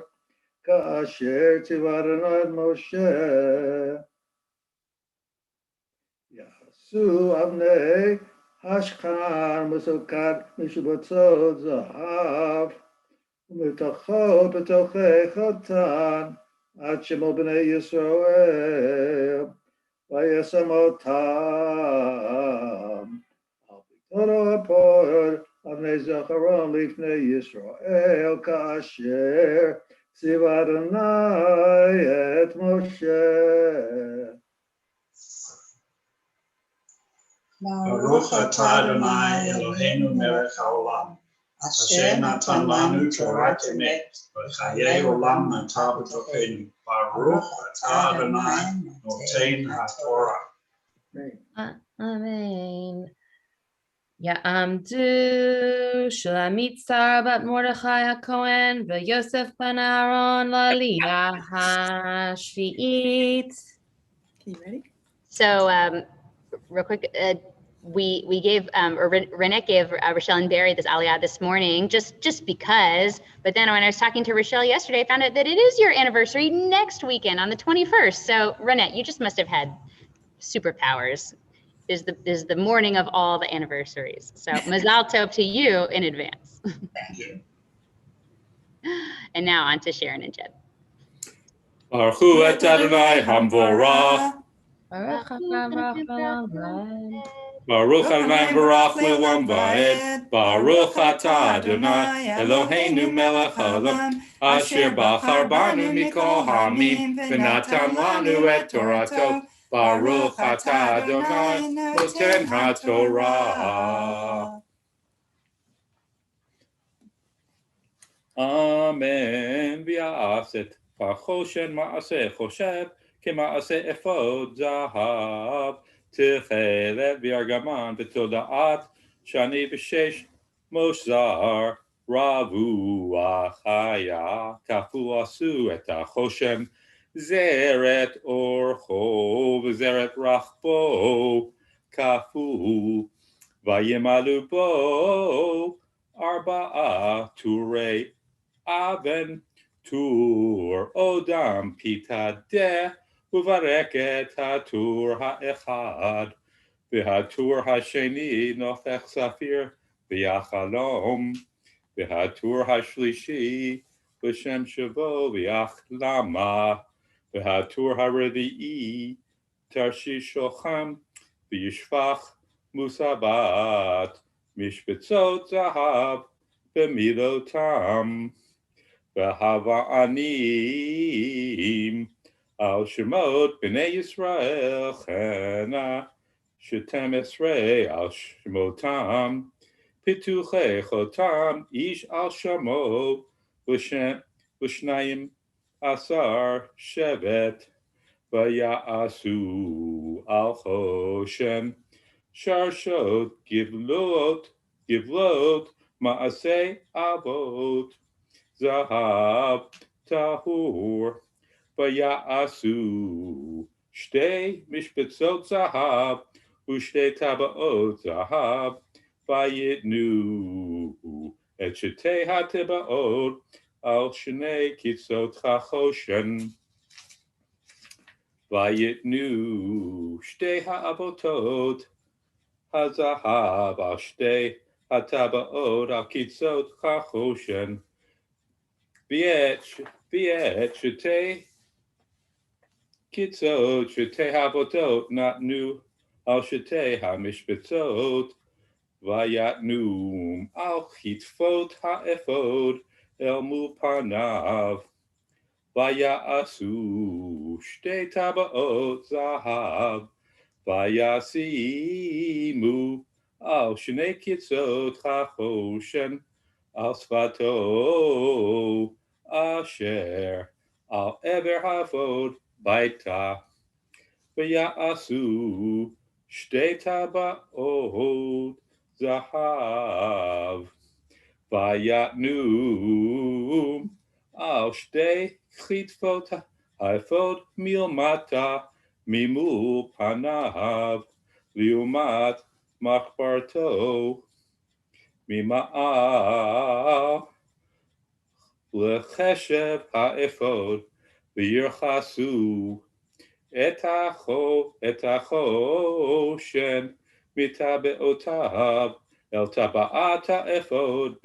ka'asher tzivah Adonai Moshe Yasu avnei hashkan v'sokad mishubatzot zahav u'mitachot b'tochei chotan ad shemo b'nei Yisrael v'yasamotam Toro apor avnei zacharon lifnei Yisrael kasher tzivah Adonai et Moshe. Baruch atah Adonai Eloheinu melech haolam. Asher natan lanu Torah emet v'chayei olam nata b'tocheinu. Baruch atah Adonai noten haTorah. Amen. Ya'amdu Shulamit Sarah bat Mordechai HaKohen v'Yosef ben Aaron l'Aliyah hashvi'it. You ready? So real quick, we gave, or Renette gave Rochelle and Barry this Aliyah this morning, just because, but then when I was talking to Rochelle yesterday, I found out that it is your anniversary next weekend on the 21st. So Renette, you just must have had superpowers. Is the morning of all the anniversaries. So Mazal Tov to you in advance. Thank you. And now on to Sharon and Jed. Baruch hu et Adonai hamvorach. Baruch Adonai Baruch Adonai Baruch le'olam va'ed. Baruch atah Adonai Eloheinu melech haolam. Asher bachar banu mikol ha'amim v'natan lanu et Torato. Baruch atah Adonai noten haTorah. Amen. V'ya'aset b'choshen ma'aseh choshev k'ma'aseh efod zahav. Tichelet v'argaman v'toda'at shani b'shesh moshzar ravu achaya kafu asu et ha'choshen zeret orcho v'zeret rachbo kafu v'yimalu bo arba'a turei aven tur odam pitadeh uvareket hatur ha'echad v'hatur ha'sheni nofech safir v'yachalom v'hatur ha'shlishi v'shem shavo v'yachlama v'hatur ha'revi'i tarshish shochem v'yishfach musabat משבצות זהב במידותם, והווה עניים על שמות בני ישראל, חנה 12 על שמותם, פיתוחי חותם איש על שמו, ו12 שבט, ויעשו על חושן, שרשות גבלות, מעשי אבות, זהב טהור, ויעשו 2 משבצות זהב, ו2 טבעות זהב, ויתנו את 2 הטבעות על 2 קצות החושן, ויתנו 2 האבותות הזהב על 2 הטבעות על קצות החושן, ואת 2 קצות 2 האבותות נתנו על 2 המשבצות, ויתנו על כתפות האפוד אל מול פניו, ויעשו 2 טבעות זהב, וישימו על 2 קצות החושן, על שפתו אשר על עבר האפוד ביתה, ויעשו 2 טבעות זהב, ויתנו על 2 כתפות האפוד מלמטה ממול פניו, לעומת מחברתו ממעל לחשב האפוד, וירחסו את החושן מטבעותיו אל טבעת האפוד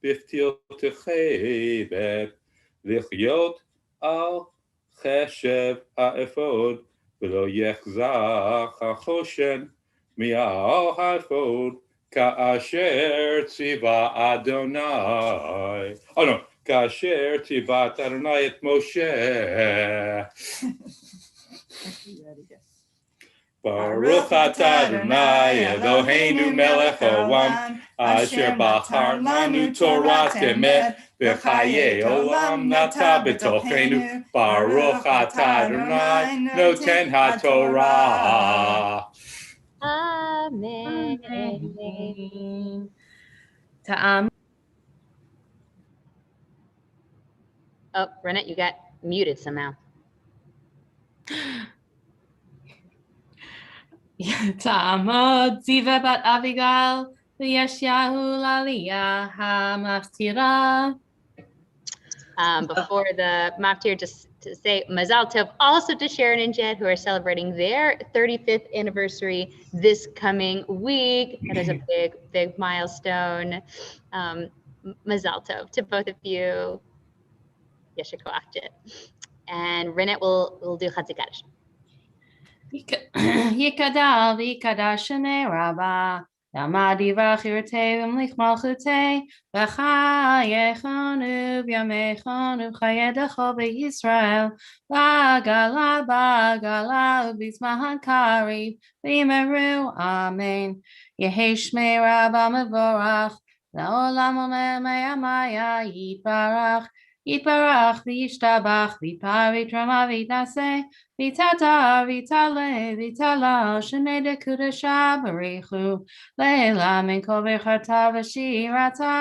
בפתיל תחבת, לחיות על חשב האפוד, ולא יחזק החושן מעל האפוד, כאשר ציווה אדוני. כאשר ציווה אדוני את משה. ברוך אתה אדוני אלוהינו מלך העולם, אשר בחר לנו תורת אמת וחיי עולם נטע בתוכנו. ברוך אתה אדוני נותן התורה. Amen. Oh, Renette, you got muted somehow. תעמוד זיווה בת אביגיל וישעיהו לעלייה המפטירה. Before the maftir, just to say Mazal Tov also to Sharon and Jed, who are celebrating their 35th anniversary this coming week. That is a big, big milestone. Mazal Tov to both of you. Yeshua Koach Jed. And Renette will do Chatzi Kaddish. Yikadal v'ikadashane rabba Yamad yivrach yirtei v'mlich malchutei v'chayechonu v'yamechonu v'chayedecho v'Yisrael v'agala v'bizmahan karib v'yimeru amen. Yehi shmei rabba mevorach la'olam u'me'amaya yitbarach Yitbarach v'yishtabach v'pari trama v'naseh v'tata v'tale v'tala shenei dekudesha barichu le'ela min kol v'charta v'shirata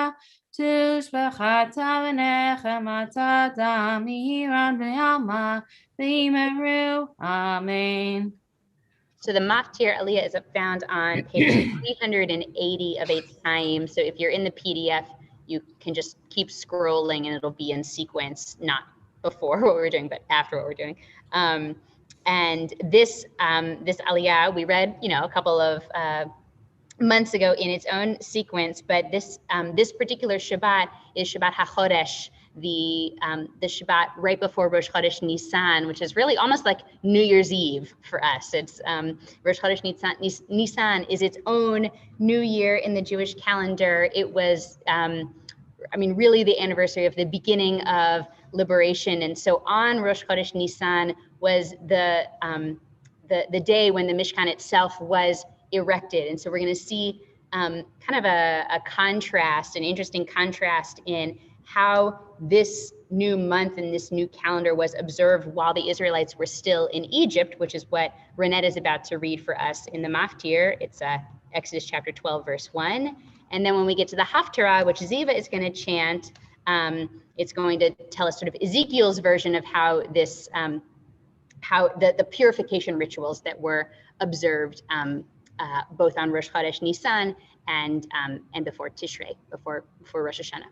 tushbachata v'nechemata dam mihiran v'alma v'imeru amen. So the Maftir Aliyah is found on page 380 of Eitz Chaim. So if you're in the PDF, you can just keep scrolling and it'll be in sequence, not before what we're doing, but after what we're doing. And this Aliyah we read, a couple of months ago in its own sequence, but this particular Shabbat is Shabbat HaChodesh, the Shabbat right before Rosh Chodesh Nisan, which is really almost like New Year's Eve for us. It's Rosh Chodesh Nisan is its own new year in the Jewish calendar. It was, really the anniversary of the beginning of liberation. And so on Rosh Chodesh Nisan was the day when the Mishkan itself was erected. And so we're going to see kind of a contrast, an interesting contrast in how this new month and this new calendar was observed while the Israelites were still in Egypt, which is what Renette is about to read for us in the Maftir. It's Exodus chapter 12, verse 1. And then when we get to the Haftarah, which Ziva is going to chant, it's going to tell us sort of Ezekiel's version of how this, how the purification rituals that were observed both on Rosh Chodesh Nisan and before Tishrei, before Rosh Hashanah.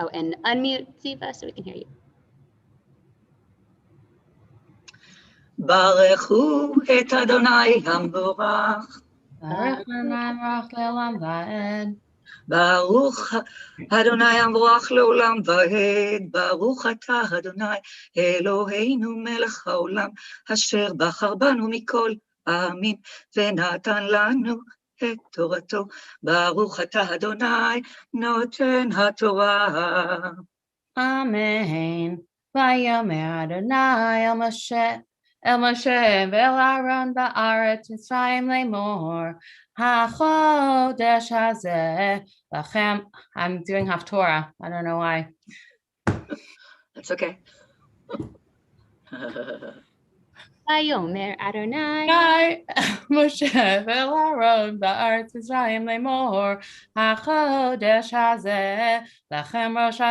Oh, and unmute Ziva so we can hear you. ברכו את אדוני המבורך. Baruch Adonai Baruch Le'olam Va'ed. ברוך אדוני המבורך לעולם ועד. ברוך אתה אדוני אלוהינו מלך העולם, אשר בחר בנו מכל העמים ונתן לנו את תורתו. ברוך אתה אדוני נותן התורה. Amen. Vayomer Adonai El Moshe ve'el Aaron ba'aretz Mitzrayim lemor hachodesh hazeh lachem. I'm doing Haftorah. I don't know why. That's okay. Vayomer Adonai Moshe ve'el Aaron ba'aretz Mitzrayim lemor hachodesh hazeh lachem rosh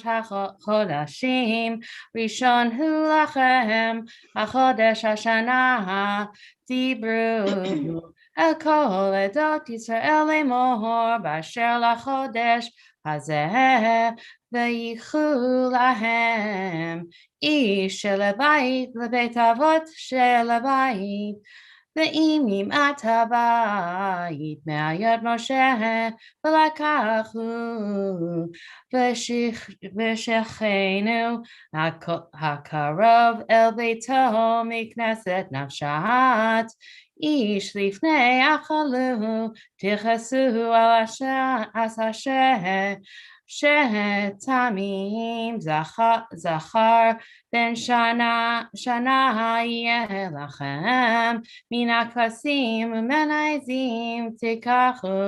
hachodashim rishon hu lachem hachodesh hashana dibru el kol edot Yisrael lemor b'asher lachodesh hazeh ve'yichu lahem ish shel habayit lebeit avot shel habayit ve'im yimat habayit me'ayod Moshe v'lakachu v'shechenu hakarov el beito mikneset nafshat ish lifnei achalu tichasu al asher shetamim zachar ben shana yeh lachem min hakvasim u'men ha'ezim tikachu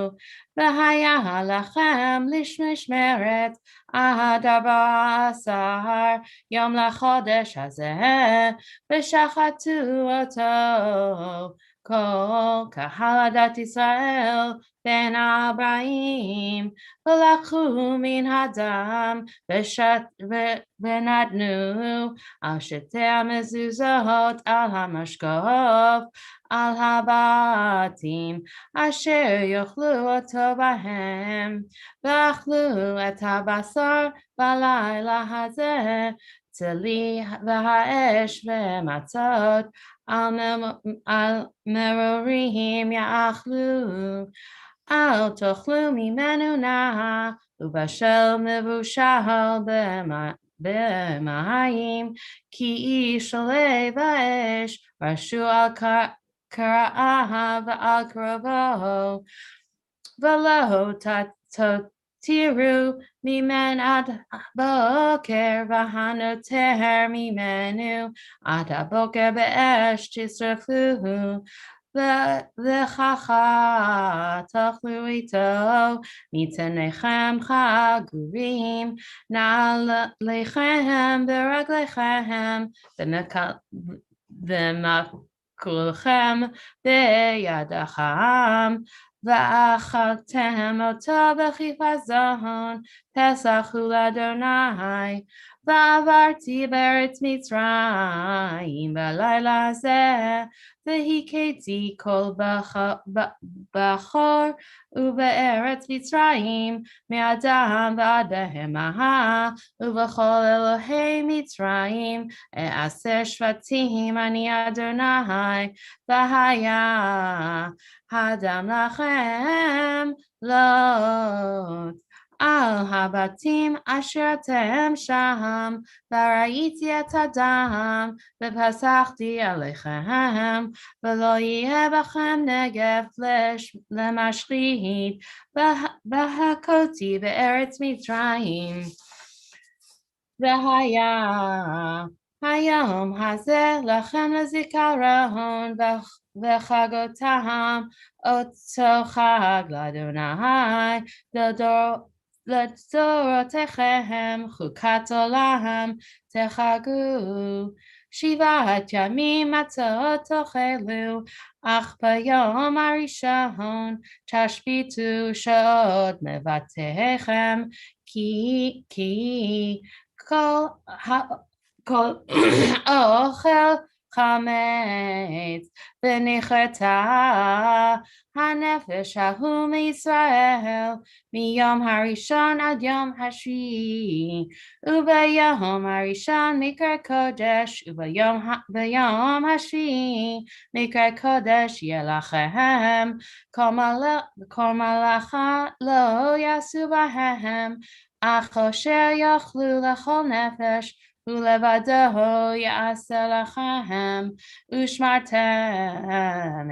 v'haya lachem lishmeret ad 14 yom lachodesh hazeh v'shachatu oto kol kahal adat Yisrael ben Abraham v'lakchu min hadam v'nadnu al shetei hamezuzot al hamashkov al habatim asher yochlu oto bahem v'achlu et habasar b'layla hazeh tzeli v'ha'esh v'matzot al merorim ya'achlu al tochlu mimenu na ubashel mevushal b'mayim ki ish olei v'esh rashu al kara'ah v'al krovo v'lo tiru mimen ad boker v'hanoter mimenu ad boker be'esh tisrafu v'chacha tochlu ito mitanechem chagurim na'alechem v'raglechem v'makulchem b'yadachem ואכלתם אותו בחיפזון, פסח הוא לאדוני. ועברתי בארץ מצרים בלילה הזה, והכיתי כל בחור ובארץ מצרים, מאדם ועד בהמה, ובכל אלוהי מצרים, 10 שבטים אני אדוני, והיה הדם לכם Lot. Al habatim asher atem sham, v'ra'iti et hadam, v'pasachti alechem, v'lo yeh b'chem negev למashchit, v'hakoti be'eretz Mitzrayim. והיה היום הזה לכם לזיכרון וחגותם אותו חג לאדוני לדורותיכם חוקת עולם תחגו 7 ימים מצות תאכלו אך ביום הראשון תשביתו שעות מבתיכם כי כל אוכל חמץ ונכרתה הנפש ההוא מישראל מיום הראשון עד יום השביעי וביום הראשון מקרא קודש וביום השביעי מקרא קודש יהיה לכם כל מלאכה לא יעשו בהם אך אשר יאכלו לכל נפש ולבדו יעשה לכם ושמרתם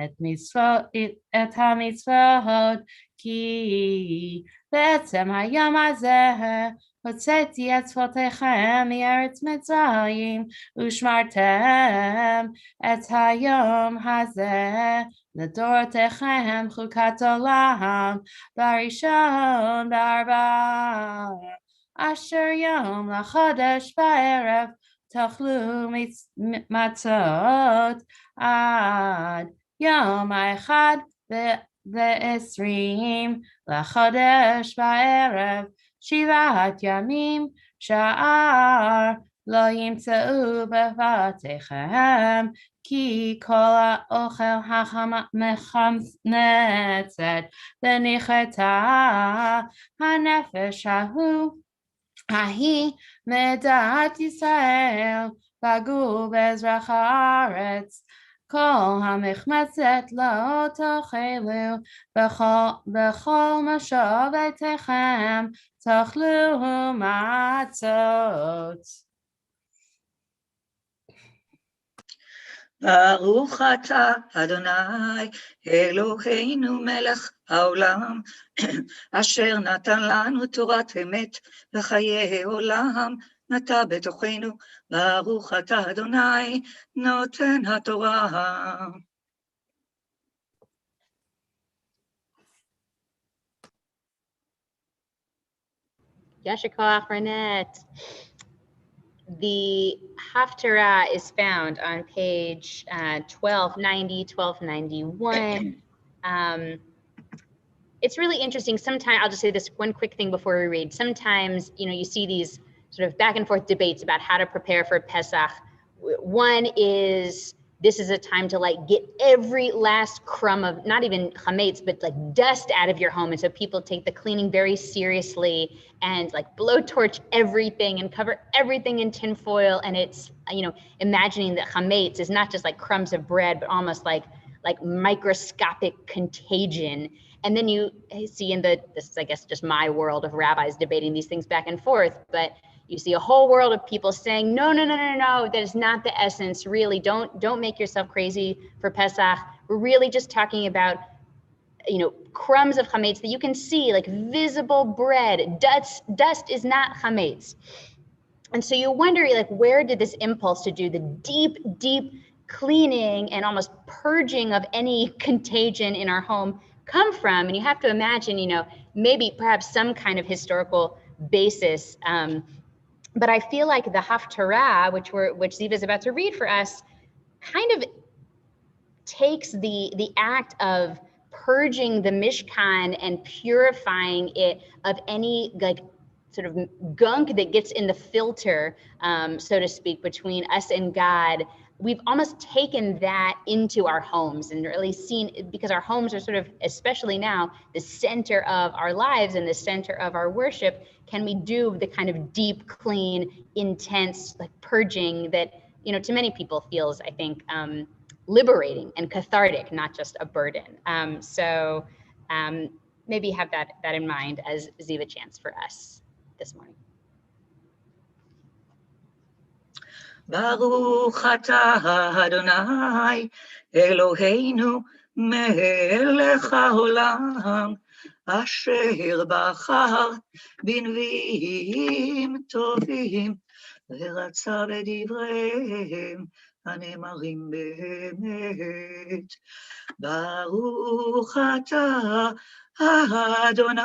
את המצוות כי בעצם היום הזה הוצאתי את צבאותיכם מארץ מצרים ושמרתם את היום הזה לדורותיכם חוקת עולם בראשון בארבע אשר יום לחודש בערב תאכלו מצות עד יום 21 לחודש בערב 7 ימים שאר לא ימצאו בבתיכם כי כל האוכל המחמצת ונכרתה הנפש ההיא מעדת ישראל פגעו באזרח הארץ כל המחמצת לא תאכלו בכל מושבותיכם תאכלו מצות. ברוך אתה אדוני אלוהינו מלך העולם אשר נתן לנו תורת אמת וחיי עולם נטע בתוכנו ברוך אתה אדוני נותן התורה. Yasher Koach, Renette. The Haftarah is found on page 1290, 1291. It's really interesting. Sometimes, I'll just say this one quick thing before we read. Sometimes, you see these sort of back and forth debates about how to prepare for Pesach. One is, this is a time to get every last crumb of, not even chametz, but dust out of your home. And so people take the cleaning very seriously and blowtorch everything and cover everything in tinfoil. And it's, imagining that chametz is not just crumbs of bread, but almost like microscopic contagion. And then you see this is, I guess, just my world of rabbis debating these things back and forth, but you see a whole world of people saying, no, that is not the essence. Really, don't make yourself crazy for Pesach. We're really just talking about, crumbs of chametz that you can see, visible bread. Dust is not chametz. And so you wonder, where did this impulse to do the deep cleaning and almost purging of any contagion in our home come from? And you have to imagine, maybe perhaps some kind of historical basis. But I feel like the Haftarah, which Ziva is about to read for us, kind of takes the act of purging the Mishkan and purifying it of any sort of gunk that gets in the filter, so to speak, between us and God. We've almost taken that into our homes and really seen, because our homes are sort of, especially now, the center of our lives and the center of our worship. Can we do the kind of deep, clean, intense purging that, to many people feels, I think, liberating and cathartic, not just a burden. maybe have that in mind as Ziva chants for us this morning. Baruch atah Adonai Eloheinu melech haolam asher bachar בנביאים טובים ורצה בדבריהם הנאמרים באמת. ברוך אתה אדוני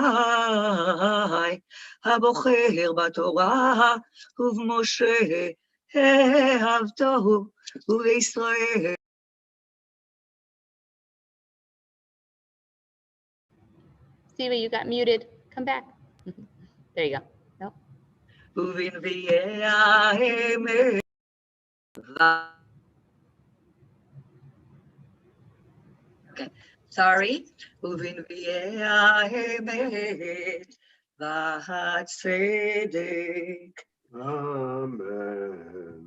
הבוחר בתורה ובמשה אהבתו ובישראל. Ziva, you got muted. Come back. There you go. Nope. ובנביאי האמת. Okay, sorry. ובנביאי האמת והצדק. אמן.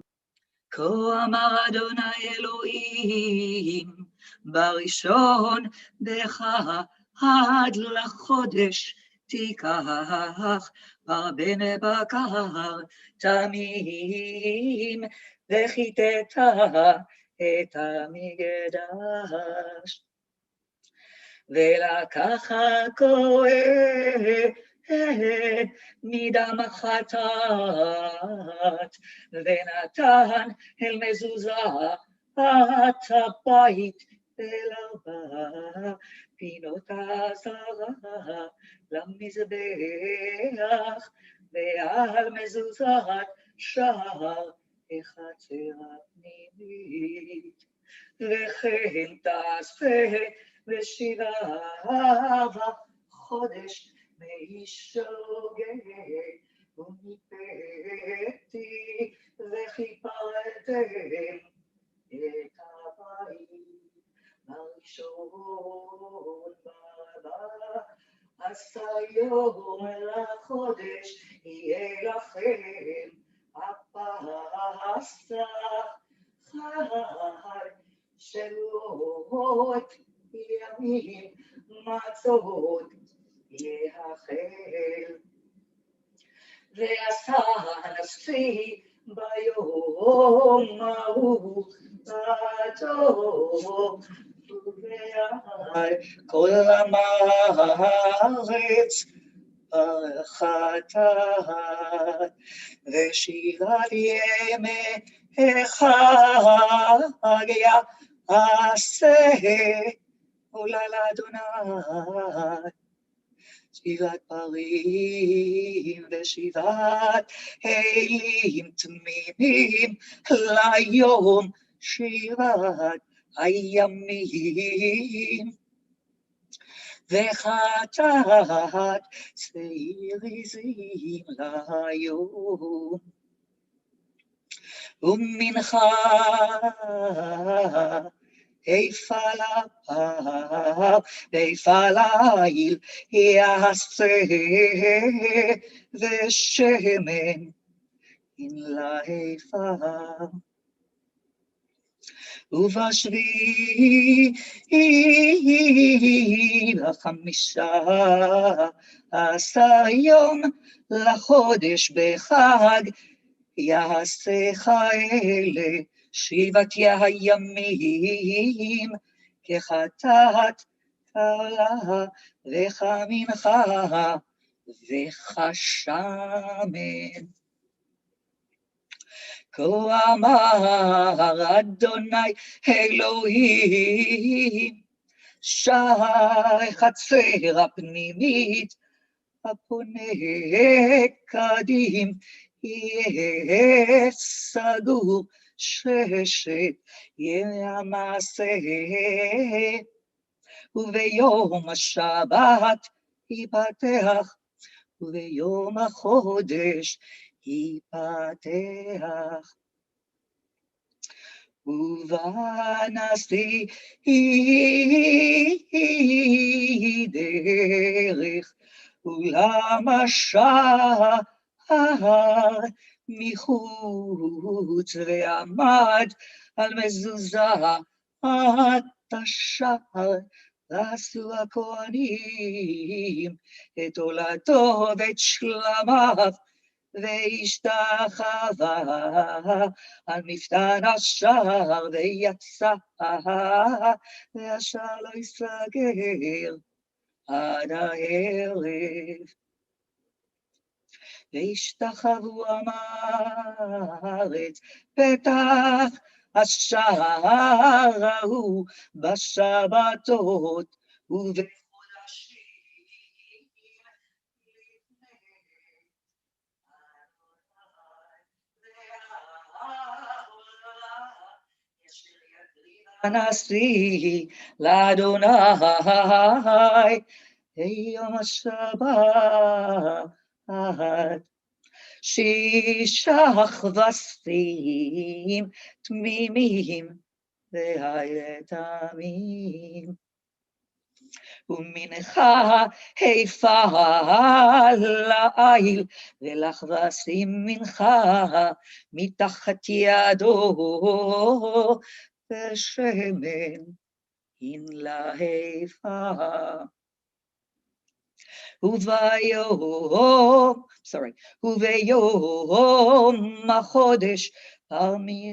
כה אמר אדוני אלוהים בראשון באחד לחודש תיקח בן בקר תמים וחיטאת את המקדש ולקח הכהן מדם החטאת ונתן אל מזוזת הבית אל ארבע פינות העזרה למזבח ועל מזוזת שער החצר הפנימית וכן תעשה בשבעה חודש משוגג וניפאתי וכיפרתם את הבית בראשון יום לחודש יהיה לכם הפסח חג שבועות ימים מצות יאכל ועשה הנשיא ביום ההוא בתור ועל כל עם הארץ ברכת ושירת ימי חג יעשה עולה לאדוני שבעת פרים ושבעת אלים תמימים ליום שבעת הימים וחטאת שעיר עזים ליום ומנחה איפה לפר ואיפה ליל יעשה ושמן לאיפה ובשביעי ב15 יום לחודש בחג יעשה כאלה שבעת הימים כחטאת כעולה וכמנחה וכשמן. כה אמר אדוני אלוהים שער חצר הפנימית הפונה קדים יהיה סגור ששת ימי המעשה וביום השבת ייפתח וביום החודש ייפתח ובנסתי דרך ולמשער מחוץ ועמד על מזוזת השער ועשו הכהנים את עולתו ואת שלמיו, והשתחווה על מפתן השער ויצא, והשער לא ייסגר עד הערב. והשתחוו עם הארץ, פתח השער ההוא בשבתות ובחודשים הנשיא לאדוני יום השבת. שישה כבשים תמימים והיתמים, ומנחה היפה לעיל, ולכבשים מנחה מתחת ידו, ושמן להיפה. וביום החודש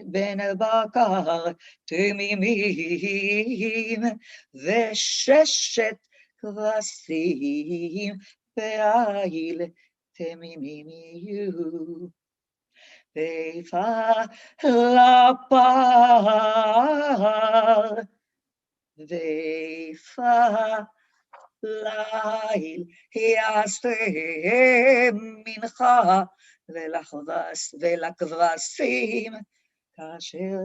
בן בקר תמימים, וששת כבשים בעיל תמימים יהיו. ויפה לפר ויפה ליל יעשה מנחה, ולכבשים כאשר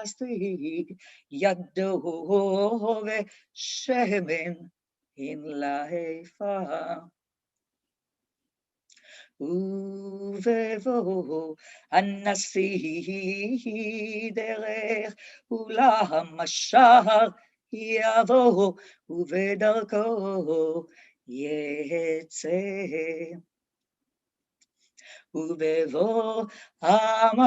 תשיג ידו, ושמן להיפה. ובבוא הנשיא דרך אולם השער יבוא, ובדרכו יצא. ובבוא עם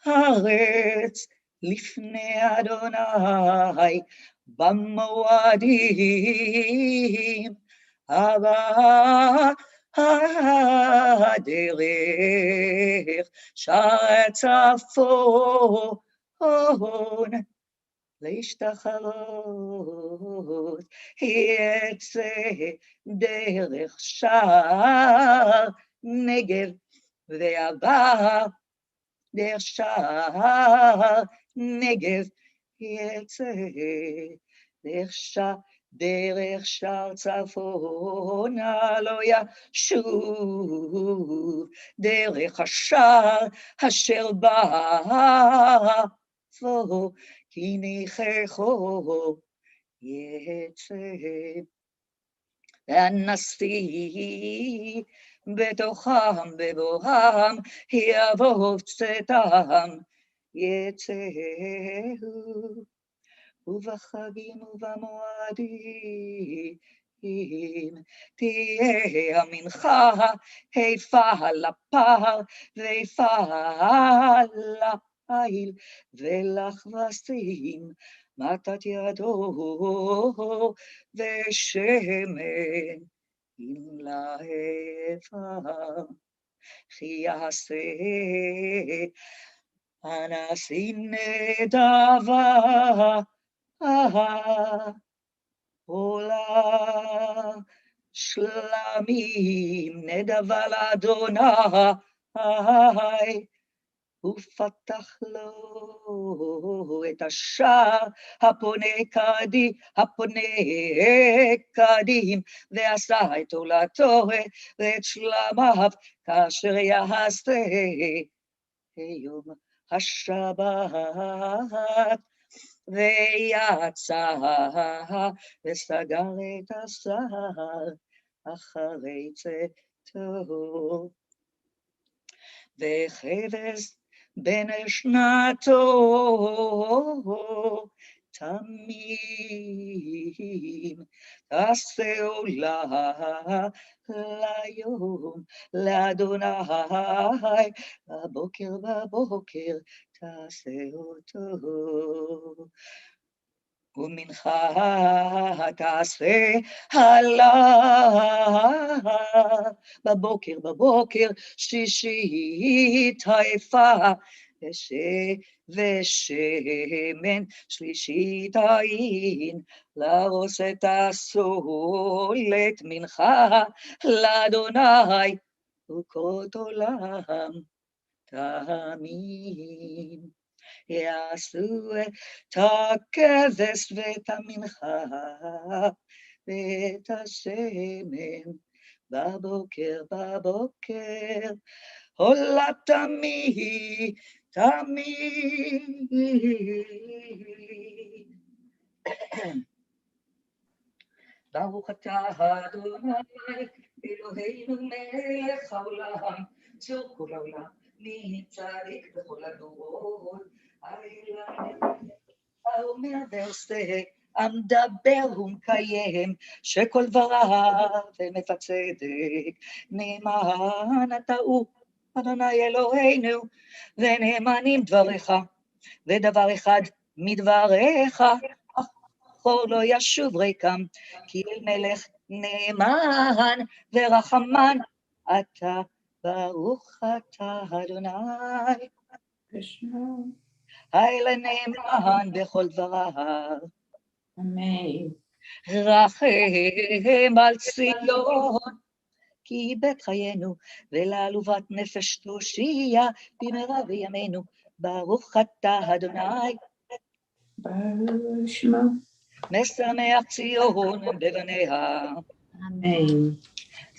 הארץ לפני אדוני במועדים הבא הדרך שער צפון להשתחוות, יצא דרך שער נגב, והבא דרך שער נגב, יצא דרך שער צפונה, לא ישוב דרך השער אשר בעפו, כי ניחכו יצא. והנשיא בתוכם בבואם יבוא צאתם יצאו. ובחגים ובמועדים תהיה המנחה היפה לפר ויפה ליל, ולכבשים מתת ידו, ושמן להיפה. כי יעשה הנשיא נדבה עולה שלמים, נדבה לאדוני, ופתח לו את השער הפונה קדים, ועשה את עולתו ואת שלמיו כאשר יעשה יום השבת. ויצא וסגר את השער אחרי צאתו. וכבש בן שנתו תמים תעשה עולה ליום לאדוני, בבוקר תעשה אותו. ומנחה תעשה הלה. בבוקר שישית היפה, ושמן שלישית העין, להרוס את הסולת מנחה לאדוני, וקרות עולם תמים. יעשו את הכבש ואת המנחה ואת השמן בבוקר, עולה תמיד. ברוך אתה אדוני אלוהינו מלך העולם, צור כל העולם מי צדיק בכל הדורות. האומר ועושה, המדבר ומקיים, שכל דבריו אמת הצדק. נאמן אתה הוא אדוני אלוהינו, ונאמנים דבריך, ודבר אחד מדבריך אחור לא ישוב ריקם, כי אל מלך נאמן ורחמן אתה. ברוך אתה אדוני האל הנאמן בכל דבריו. אמן. רחם על ציון כי בית חיינו, ולעלובת נפש תושיע במהרה בימינו. ברוך אתה אדוני ברוך שמו. משמח ציון בבניה. אמן.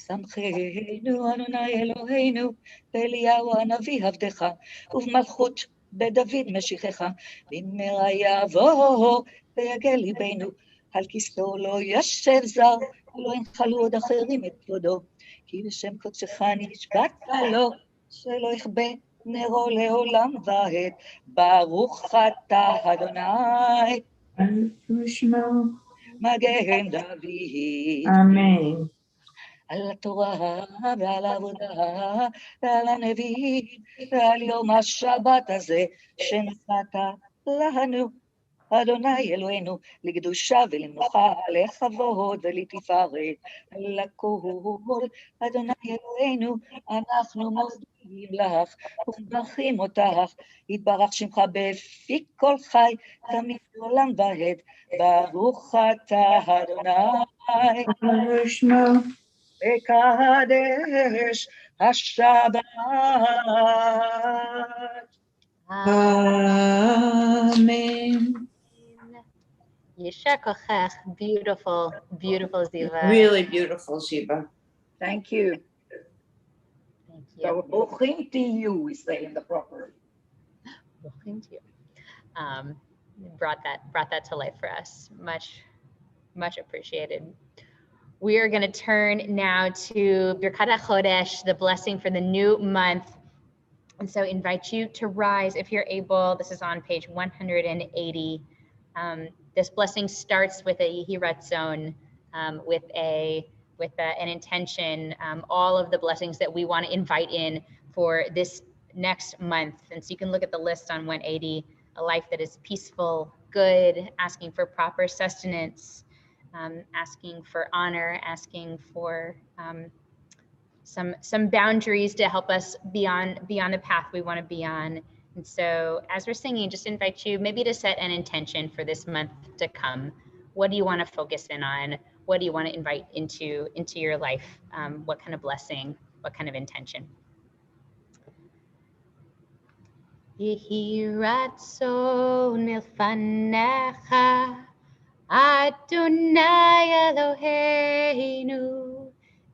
שמחנו אדוני אלוהינו באליהו הנביא עבדך, ובמלכות בדוד משיחך, במהרה יבוא ויגל ליבנו. על כסאו לא ישב זר, ולא ינחלו עוד אחרים את כבודו, כי בשם קודשך נשבעת לו, שלא יכבה נרו לעולם ועד. ברוך אתה אדוני ברוך שמו. מגן דוד. אמן. על התורה ועל העבודה ועל הנביאים ועל יום השבת הזה שנתת לנו אדוני אלוהינו, לקדושה ולמנוחה, לכבוד ולתפארת, לכל אדוני אלוהינו, אנחנו מודים לך ומברכים אותך, יתברך שמך בפי כל חי, תמיד לעולם ועד. ברוך אתה אדוני ברוך שמו. מקדש השבת. Amen. Yesha kochech. Beautiful, beautiful, Ziva. Really beautiful, Ziva. Thank you. Thank So, you. Bochim to you, we say in the proper. Welcome to you. Brought that to life for us. Much appreciated. We are going to turn now to Birkat HaChodesh, the blessing for the new month. And so invite you to rise if you're able. This is on page 180. This blessing starts with a Yehi Ratzon, with an intention, all of the blessings that we want to invite in for this next month. And so you can look at the list on 180, a life that is peaceful, good, asking for proper sustenance, asking for honor, asking for some boundaries to help us be on the path we want to be on. And so as we're singing, just invite you maybe to set an intention for this month to come. What do you want to focus in on? What do you want to invite into your life? What kind of blessing? What kind of intention? Yehi ratzon milfanecha Adonai Eloheinu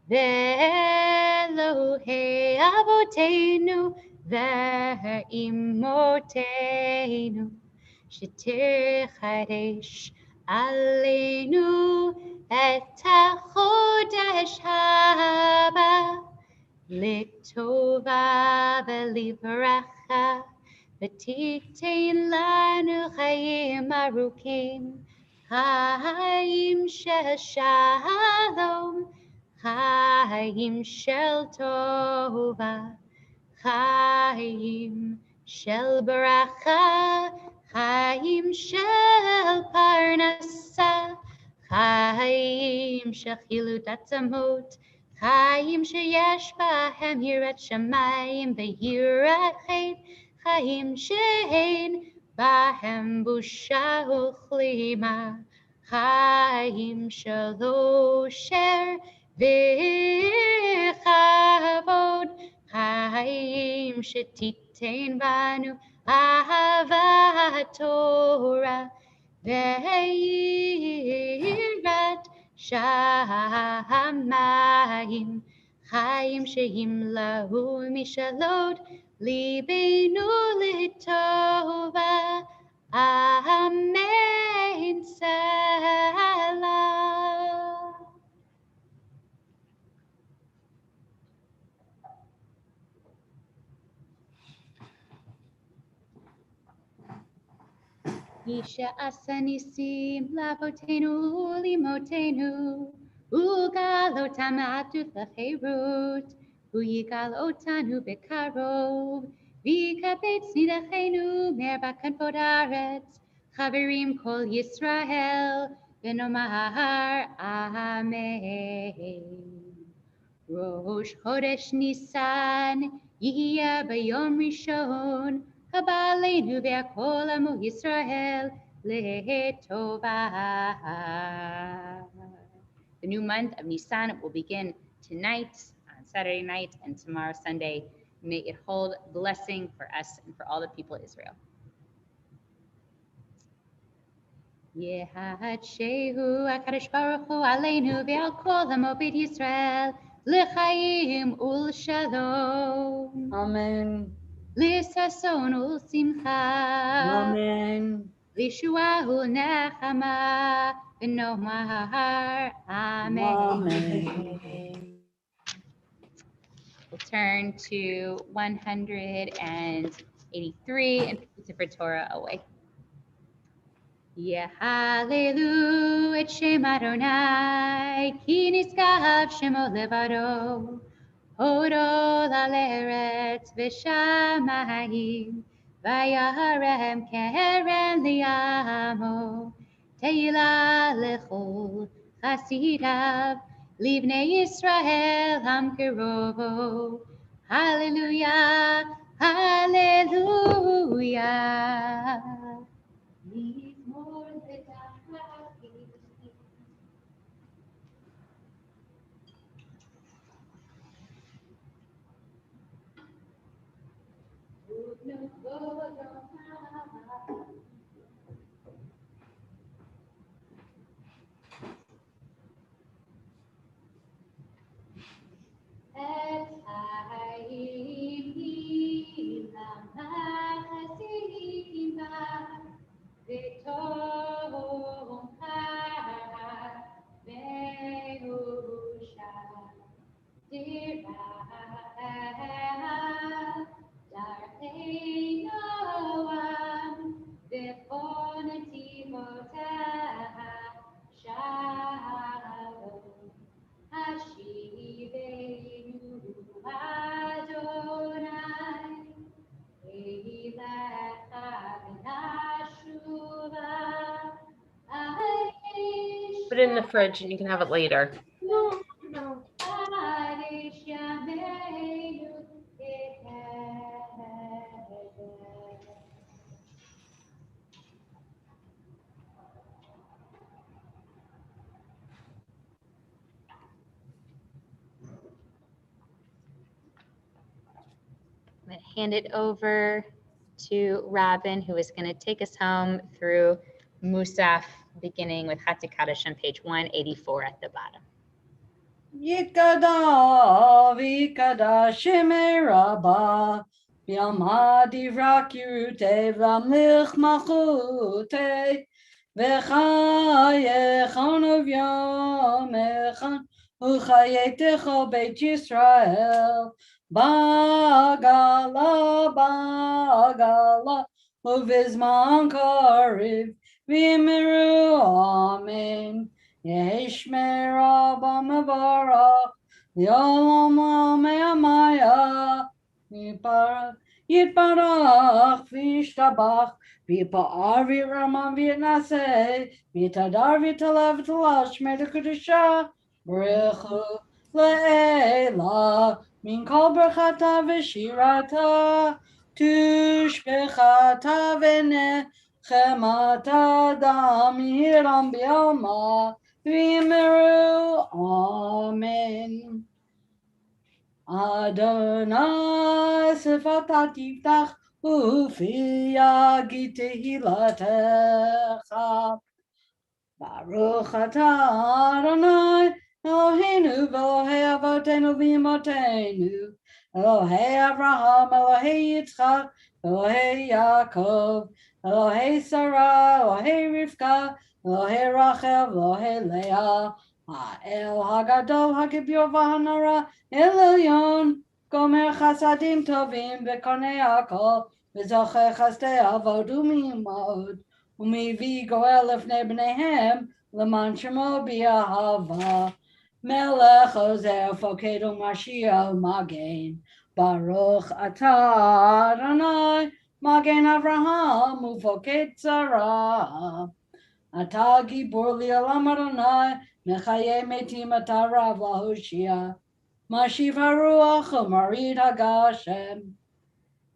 ve'Elohei Avoteinu ve'imotenu shetechadesh aleinu et hachodesh haba liktova ve'livracha v'titein lanu chayim arukim Chaim shel shalom, Chaim shel tova, Chaim shel baracha, Chaim shel parnasa, Chaim shechilut atzamot, Chaim sheyesh bahem yirat shamayim veyirat chet, Chaim she'ein bahem busha uchlima, Chaim shelo sher v'chavod, Chaim shetitein banu Ahavat Torah ve'yirat shamayim, Chaim she'im lahu mishalot libeinu litova. Amen. Selah. Yisha asanisim lavotenu limotenu, ugalotam atuf lacherut, uyigalotanu bekarov, vikabetz nidachenu merbakan podaretz, chaverim kol Yisrael, benomahar amen. Rosh Chodesh Nisan, Yihya Bayom Rishon, Kabaleinu ve'akol amo Yisrael le'tova. The new month of Nisan will begin tonight, on Saturday night, and tomorrow, Sunday. May it hold blessing for us and for all the people of Israel. Yehadshehu HaKadosh Baruch Hu Aleinu ve'al kol amo Beit Yisrael l'chaim u'l'shalom. Amen. L'sason u'l'simcha. Amen. L'yeshua u'l'nechama v'nomar amen. Amen. We'll turn to 183 and put the Sefer Torah away. Yehalelu et Shem Adonai, ki niskav shemo levado, hodo la'eretz v'shamayim, vayaharem keren li'amo, teila lechol chasidav, livnei Yisrael hamkerovo. Hallelujah, hallelujah. Put it in the fridge and you can have it later. No. I'm going to hand it over to Robin, who is going to take us home through Musaf, beginning with Hatikadash on page 184 at the bottom. Yitkada vikada shemei rabba v'yama divrak yirute v'amlich machute v'chayechan uvyamechan uchayetecho beit Yisrael bagala uvizman kariv v'yimiru amen. Yeshmei Rabba Mevarach Yom Amaya Yiparach יתברך וישתבח, ויפאר וירמם ויתנשא, ויתהדר ויתעלה ותלשמר לקדושה, ברכו לעילה, מן כל ברכתה ושירתה, תשבחתה ונחמתה דם ירם בעלמה, ויאמרו אמן. אדוני שפתה תפתח ופי יגיד תהילתך. ברוך אתה אדוני אלוהינו ואלוהי אבותינו ואמותינו, אלוהי אברהם, אלוהי יצחק, אלוהי יעקב, אלוהי שרה, אלוהי רבקה, אלוהי רחל, אלוהי לאה, האל הגדול, הגיבור והנורא, אל עליון, גומר חסדים טובים וקונה הכל, וזוכה חסדי אבות ומאמהות, ומביא גואל לפני בניהם, למען שמו באהבה. מלך עוזר פוקד ומשיח ומגן, ברוך אתה אדוני, מגן אברהם ופוקד שרה. אתה גיבור לעולם אדוני, מחיי מתים אתה רב להושיע, משיב הרוח ומוריד הגשם,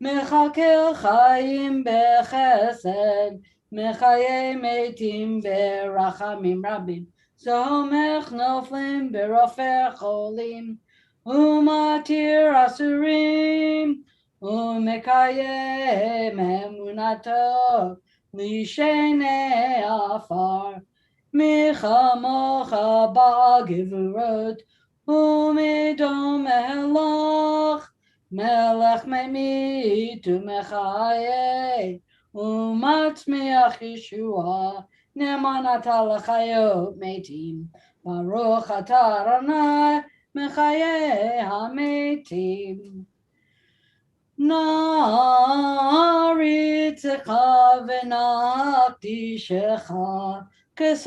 מכלכל חיים בחסד, מחיי מתים ברחמים רבים, סומך נופלים ברופא חולים, ומתיר אסורים, ומקיים אמונתו לשני עפר. מי כמוך בעל גבורות ומדומה לך, מלך ממית ומחיה ומצמיח ישועה, נאמן אתה לחיות מתים, ברוך אתה אדוני מחיי המתים. נעריצך ונקדישך כסוציע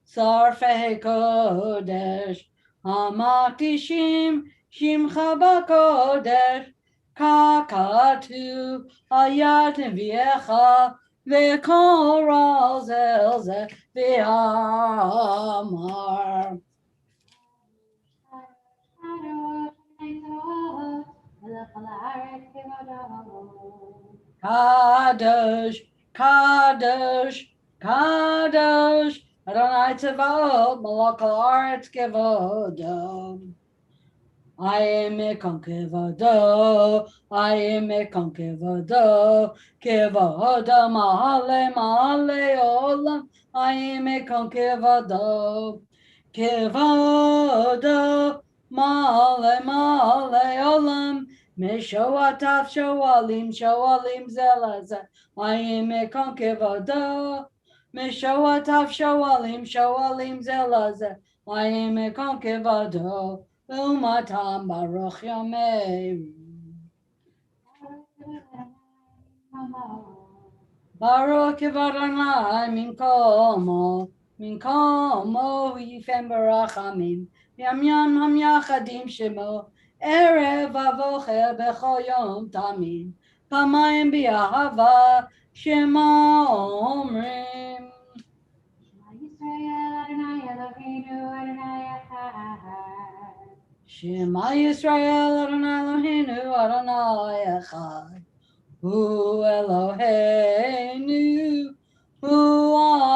שרפי קודש, המקדישים שמך בקודש, ככתוב על יד נביאך, וקורא זה אל זה ואמר. קדוש, קדוש, קדוש, אדוני צבאות, מלך הארץ כבודו. I am a conqueror, I am a conqueror, kevoda mahale mahale olam, I am a conqueror, kevoda mahale mahale olam, meshoatav shoalim shoalim zelaza, I am a conqueror, meshoatav shoalim shoalim zelaza, I am a conqueror. Umatam Baruch Yameru. Baruch Adonai Minkomo Yifem Barachamim Yam Yam Ham Yachadim Shemo Erev Avocher Bechol Yom Tamim Pamayim B'Ahava Shema Omrim Shema Yisrael Adonai Eloheinu Adonai Echad Hu Eloheinu Hu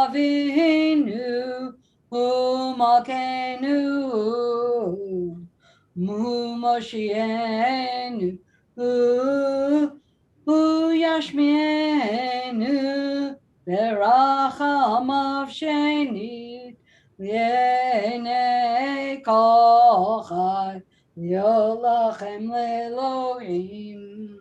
Avinu Hu Malkeinu Mu Moshienu Hu Yashmienu Berachamav Sheni Lienei Kol Chai Yolachem Le'Elohim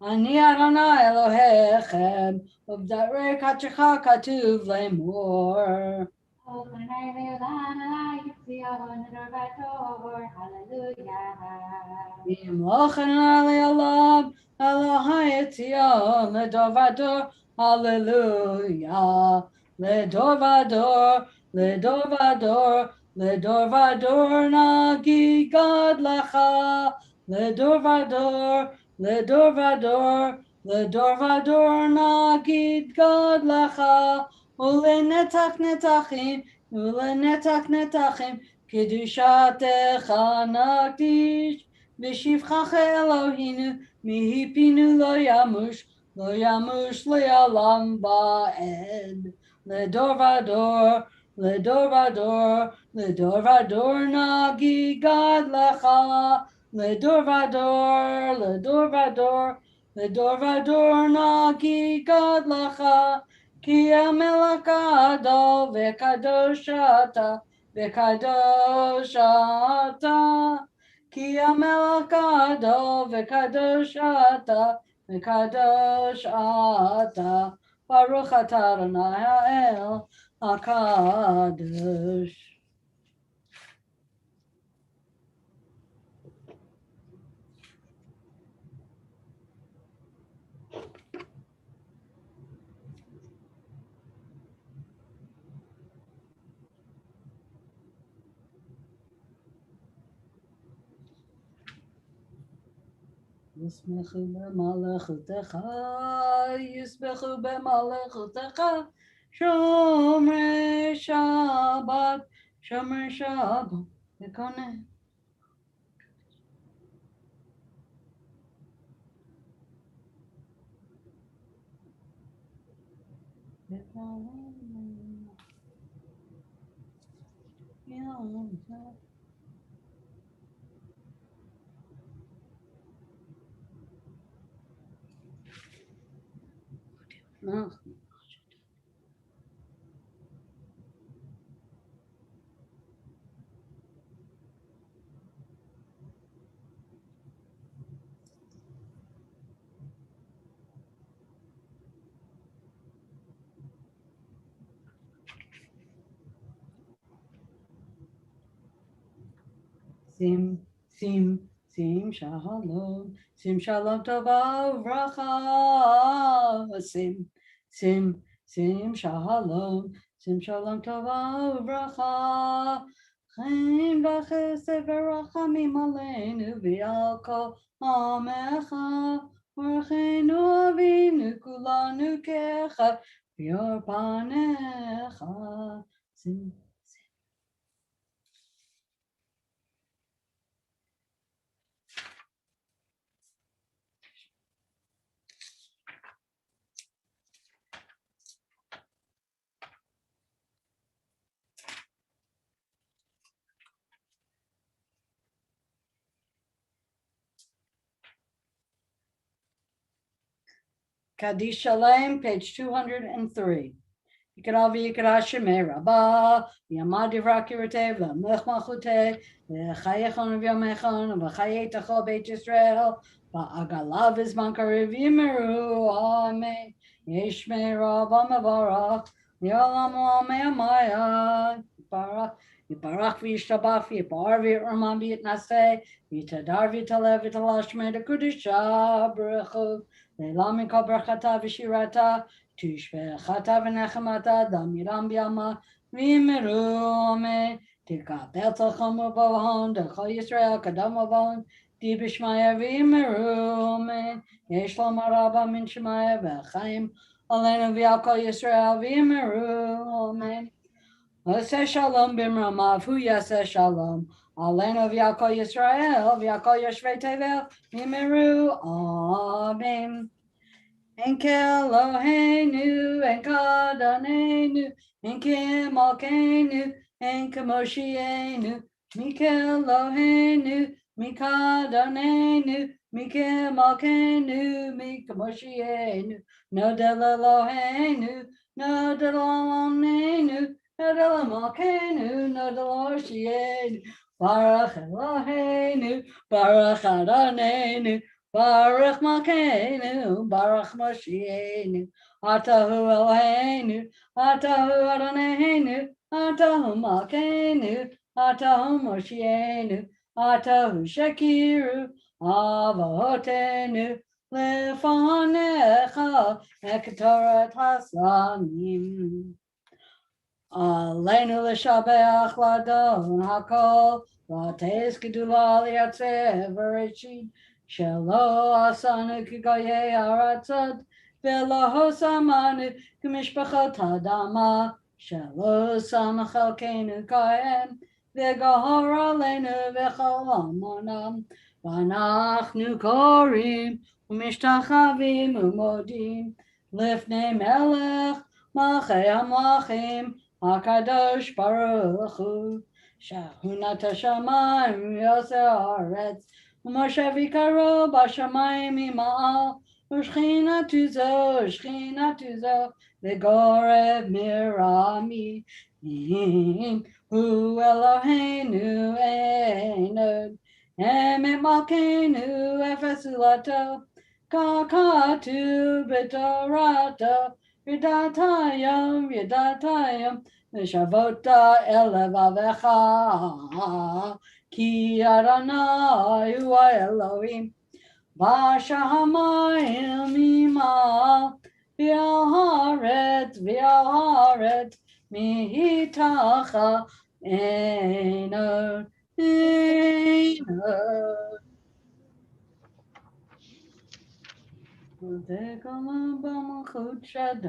Ani Adonai Elohechem Ubdarei Kachecha Katuv Lemor Yimlochen Le'Olam Elohai Etzion Ledovador Hallelujah, Ledor Vador, Ledor Vador, לדור ודור נגיד לך, לדור ודור, לדור ודור, לדור ודור נגיד לך, ולנצח נצחים, ולנצח נצחים, קדושתך נקדיש, בשבחך אלוהינו, מהפינו לא ימוש, לא ימוש לעולם ועד. לדור ודור, לדור ודור, לדור ודור נגיד לך, לדור ודור, לדור ודור, לדור ודור נגיד לך, כי המלך גדול וקדוש אתה, וקדוש אתה, כי המלך גדול וקדוש אתה, וקדוש אתה, ברוך אתה אדוני האל הקדוש. ישמחו במלאכותך, ישמחו במלאכותך, שומרי שבת, שומרי שבת, וקונה. No. Sim shalom, sim shalom tova uvracha, sim shalom, sim shalom tova uvracha, chaim v'chesed v'rachamim aleinu v'al kol amecha, v'orcheinu avinu kulanu kecha v'yor panecha. Sim. Kaddish Shalem, page 203. Yikra v'yikra shemei Rabbah, v'yamad yivrak yiratev, v'amlech malchuteh, v'chayechon v'yamechon, v'chayetecho Beit Yisrael, v'agalav v'zman karev yimeru, amen. Yishmei Rabbah mevarach, v'yolam amei amaya, Yiparach v'yishtabach, v'yipar v'yirman v'yitnaseh, v'yitadar v'yitalev v'yitalashmei d'kudisha b'rechu, Leila mikol berachata v'shirata, Tishbechata v'nechamata, dam yiram b'yama, v'yimeru amen. Tikabel tzalchom u'bavon, d'chol Yisrael kadam avon, di b'shmaya v'yimeru amen. Yesh lom haraba min shemaya v'chaim, aleinu v'yal kol Yisrael v'yimeru amen. Yaseh shalom b'mramav, hu yaseh shalom. Aleinu v'yal kol Yisrael, v'yal kol yoshvei tevel, v'yimeru amen. Enke Eloheinu, enke Adonenu, enke Malkeinu, enke Moshienu, Mike Eloheinu, Mike Adonenu, Mike Malkeinu, Mike Moshienu, Nodel Eloheinu, Nodel Alonenu, Nodel Malkeinu, Nodel Moshienu, Baruch Eloheinu, Baruch Adonenu, Baruch Malkeinu, Baruch Moshienu, Atahu Eloheinu, Atahu Adonenu, Atahu Malkeinu, Atahu Moshienu, Atahu Shekiru, Avotenu, Lefanecha, Ektorat Hasanim. עלינו לשבח לאדון הכל, ותעש גדולה לייצב בראשית, שלא עשנו כגויי ארצות, ולא שמנו כמשפחות האדמה, שלא שם חלקנו כהן, וגהר עלינו בכל עמונם, ואנחנו קוראים ומשתחווים ומודים לפני מלך מלכי המלכים, הקדוש ברוך הוא, שהונת השמיים ויוצר הארץ, ומשה ויקרו בשמיים ממעל, ושכינתו זו וגורב מרמים, הוא אלוהינו אין עוד, אמת מלכנו אפס זולתו, ככתוב בתורתו, ידעת היום ושבת אל לבבך, כי אדוני הוא האלוהים, בשמיים ממעל, ועל הארץ מתחת, אין עוד. ותקום במלכות שדי.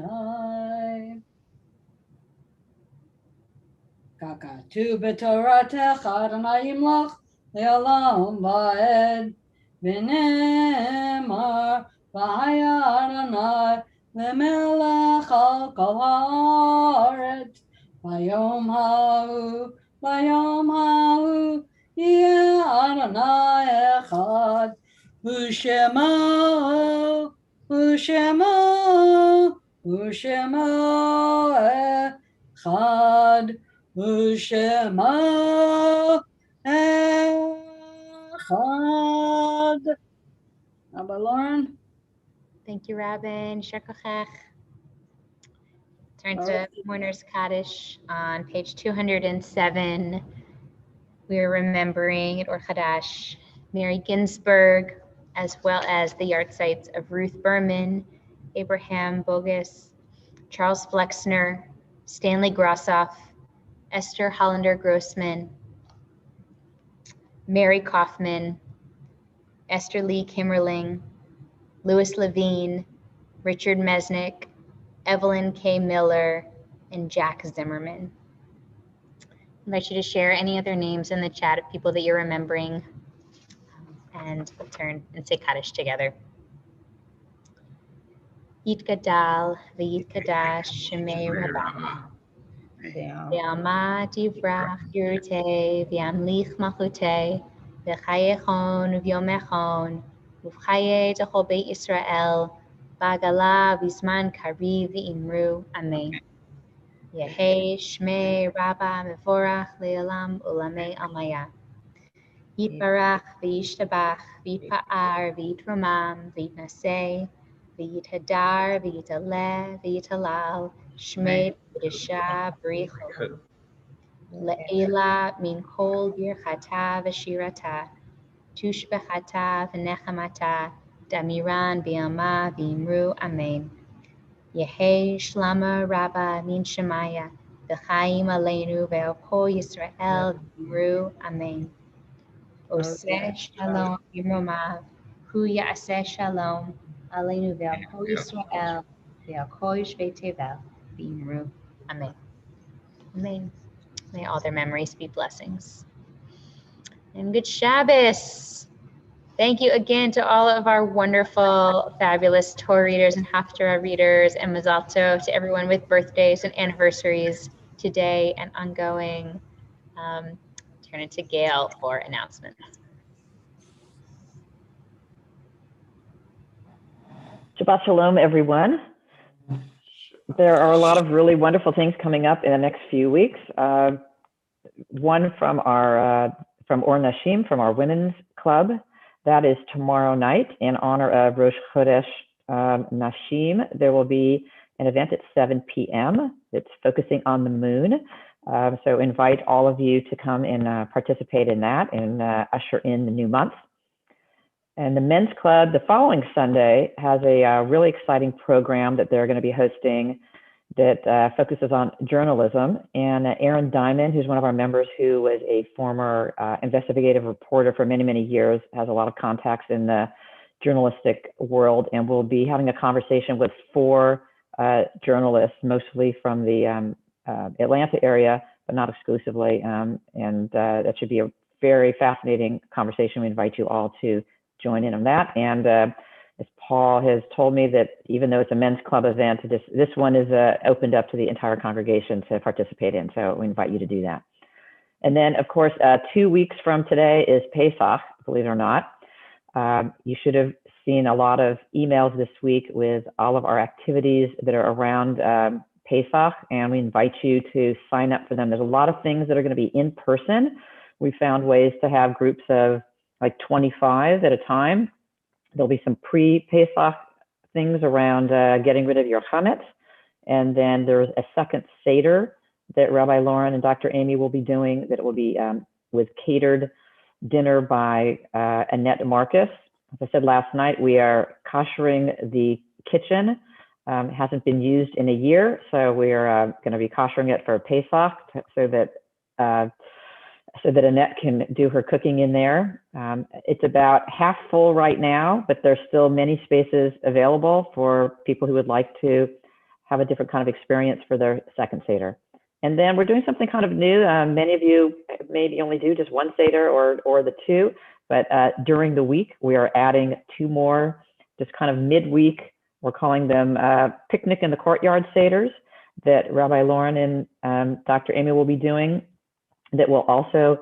ככתוב בתורתך, אדוני ימלוך לעולם ועד, ונאמר, והיה אדוני למלך על כל הארץ, ביום ההוא יהיה אדוני אחד, ושמו אחד, ושמו אחד. Rabbi Lauren. Thank you, Robin. Shekachech. Turn to Mourner's Kaddish on page 207. We are remembering at Or Chadash Mary Ginsburg, as well as the yahrzeits of Ruth Berman, Abraham Bogus, Charles Flexner, Stanley Grossoff, Esther Hollander Grossman, Mary Kaufman, Esther Lee Kimmerling, Louis Levine, Richard Mesnick, Evelyn K. Miller, and Jack Zimmerman. I invite you to share any other names in the chat of people that you're remembering, and we'll turn and say Kaddish together. Yitgadal v'yitkadash shemei Rabbah. V'yama divrach yurtei v'yamlich malchutei v'chayechon v'yomechon v'chaye d'chol beit Yisrael v'agala v'zman kariv v'imru. Amen. Yehei shmei Rabbah mevorach le'olam ulamei amaya. Yitbarach v'yishtabach v'yitpa'ar v'yitromam v'yitnaseh v'yithadar v'yitaleh v'yitalal shmei b'disha b'richo le'ela min kol birchata v'shirata tushbechata v'nechamata damiran v'yama v'imru. Amen. Yehei shlama Rabbah min shemaya v'chaim aleinu ve'al kol Yisrael v'imru. Amen. Oseh shalom b'romav hu ya'aseh shalom aleinu ve'al kol Yisrael ve'al kol yoshvei tevel v'imru. Amen. Amen. May all their memories be blessings. And good Shabbos. Thank you again to all of our wonderful, fabulous Torah readers and Haftarah readers, and Mazal Tov to everyone with birthdays and anniversaries today and ongoing. Turn it to Gail for announcements. Shabbat Shalom, everyone. There are a lot of really wonderful things coming up in the next few weeks. One from Or Nashim, from our women's club. That is tomorrow night in honor of Rosh Chodesh Nashim. There will be an event at 7 p.m. It's focusing on the moon. So invite all of you to come and participate in that and usher in the new month. And the men's club the following Sunday has a really exciting program that they're going to be hosting. that focuses on journalism. And Aaron Diamond, who's one of our members who was a former investigative reporter for many, many years, has a lot of contacts in the journalistic world, and we'll be having a conversation with 4 journalists, mostly from the Atlanta area, but not exclusively. And that should be a very fascinating conversation. We invite you all to join in on that. And as Paul has told me, that even though it's a men's club event, this one is opened up to the entire congregation to participate in. So we invite you to do that. And then, of course, 2 weeks from today is Pesach, believe it or not. You should have seen a lot of emails this week with all of our activities that are around Pesach, and we invite you to sign up for them. There's a lot of things that are going to be in person. We found ways to have groups of like 25 at a time. There'll be some pre-Pesach things around getting rid of your chametz. And then there's a second Seder that Rabbi Lauren and Dr. Amy will be doing, that will be with catered dinner by Annette Marcus. As I said last night, we are koshering the kitchen. It hasn't been used in a year, so we're going to be koshering it for Pesach so that Annette can do her cooking in there. It's about half full right now, but there's still many spaces available for people who would like to have a different kind of experience for their second Seder. And then we're doing something kind of new. Many of you maybe only do just one Seder or the 2, but during the week, we are adding 2 more, just kind of midweek. We're calling them Picnic in the Courtyard Seders that Rabbi Lauren and Dr. Amy will be doing, that will also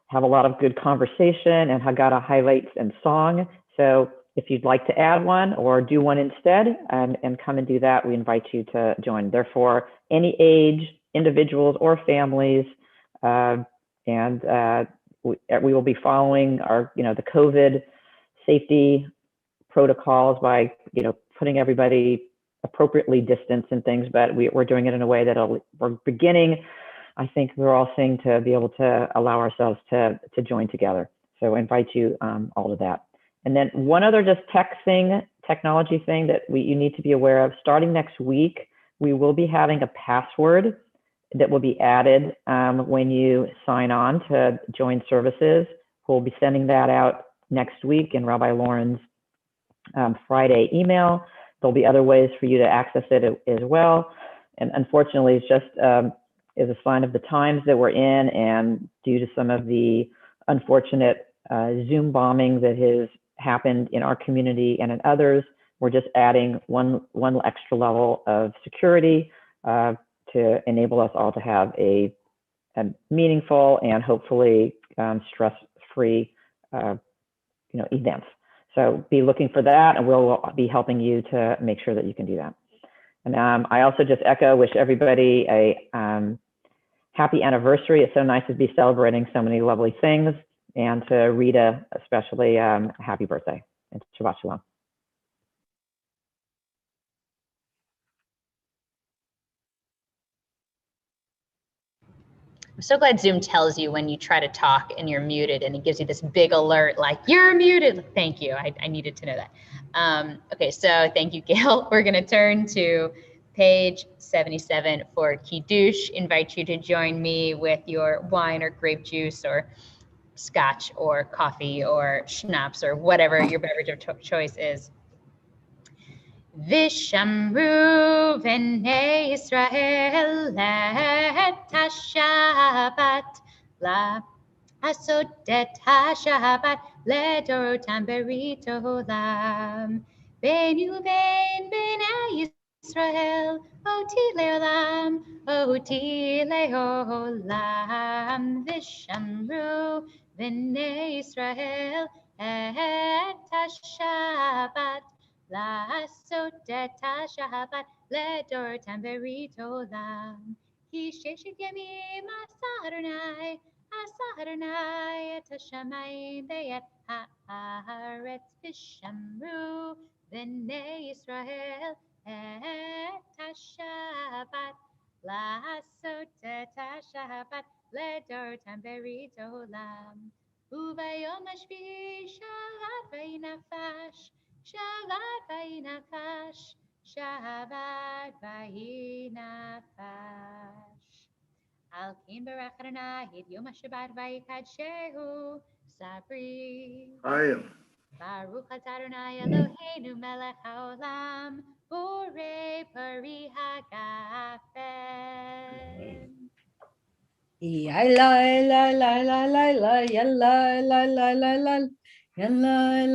have a lot of good conversation and Haggadah highlights and song. So if you'd like to add one or do one instead and come and do that, we invite you to join. Therefore, any age, individuals or families, and we will be following our, the COVID safety protocols by, putting everybody appropriately distanced and things, but we're doing it in a way that we're beginning, I think we're all seeing, to be able to allow ourselves to join together. So I invite you all to that. And then one other just technology thing that you need to be aware of. Starting next week, we will be having a password that will be added when you sign on to join services. We'll be sending that out next week in Rabbi Lauren's Friday email. There'll be other ways for you to access it as well. And unfortunately, it's just is a sign of the times that we're in, and due to some of the unfortunate Zoom bombing that has happened in our community and in others, we're just adding one extra level of security to enable us all to have a meaningful and hopefully stress-free events. So be looking for that, and we'll be helping you to make sure that you can do that. And I also just wish everybody a happy anniversary. It's so nice to be celebrating so many lovely things, and to Rita especially, happy birthday and Shabbat Shalom. I'm so glad Zoom tells you when you try to talk and you're muted, and it gives you this big alert like you're muted. Thank you. I needed to know that. Okay, so thank you, Gail. We're going to turn to page 77 for Kiddush. Invite you to join me with your wine or grape juice or scotch or coffee or schnapps or whatever your beverage of choice is. Vishamru v'nei Yisrael et ha-Shabbat la asot et ha-Shabbat ledorotam berit olam beinu b'nei Yisrael oti leolam Vishamru v'nei Yisrael et ha-Shabbat לעשות את השבת לדורתם ברית עולם. כי ששת ימים עשה אדוני את השמיים ואת הארץ ושמרו בני ישראל את השבת. לעשות את השבת לדורתם ברית עולם. וביום השביעי שבת וינפש. שבת וינקש, Shabbat v'hi nafash. Al kim barach Adonai et yom HaShabbat v'yikadshehu sabri. Baruch atah Adonai Eloheinu melech haolam borei pari hagafen. Yalla, la, la, la, la, la, yalla, la, la, la, la, yalla,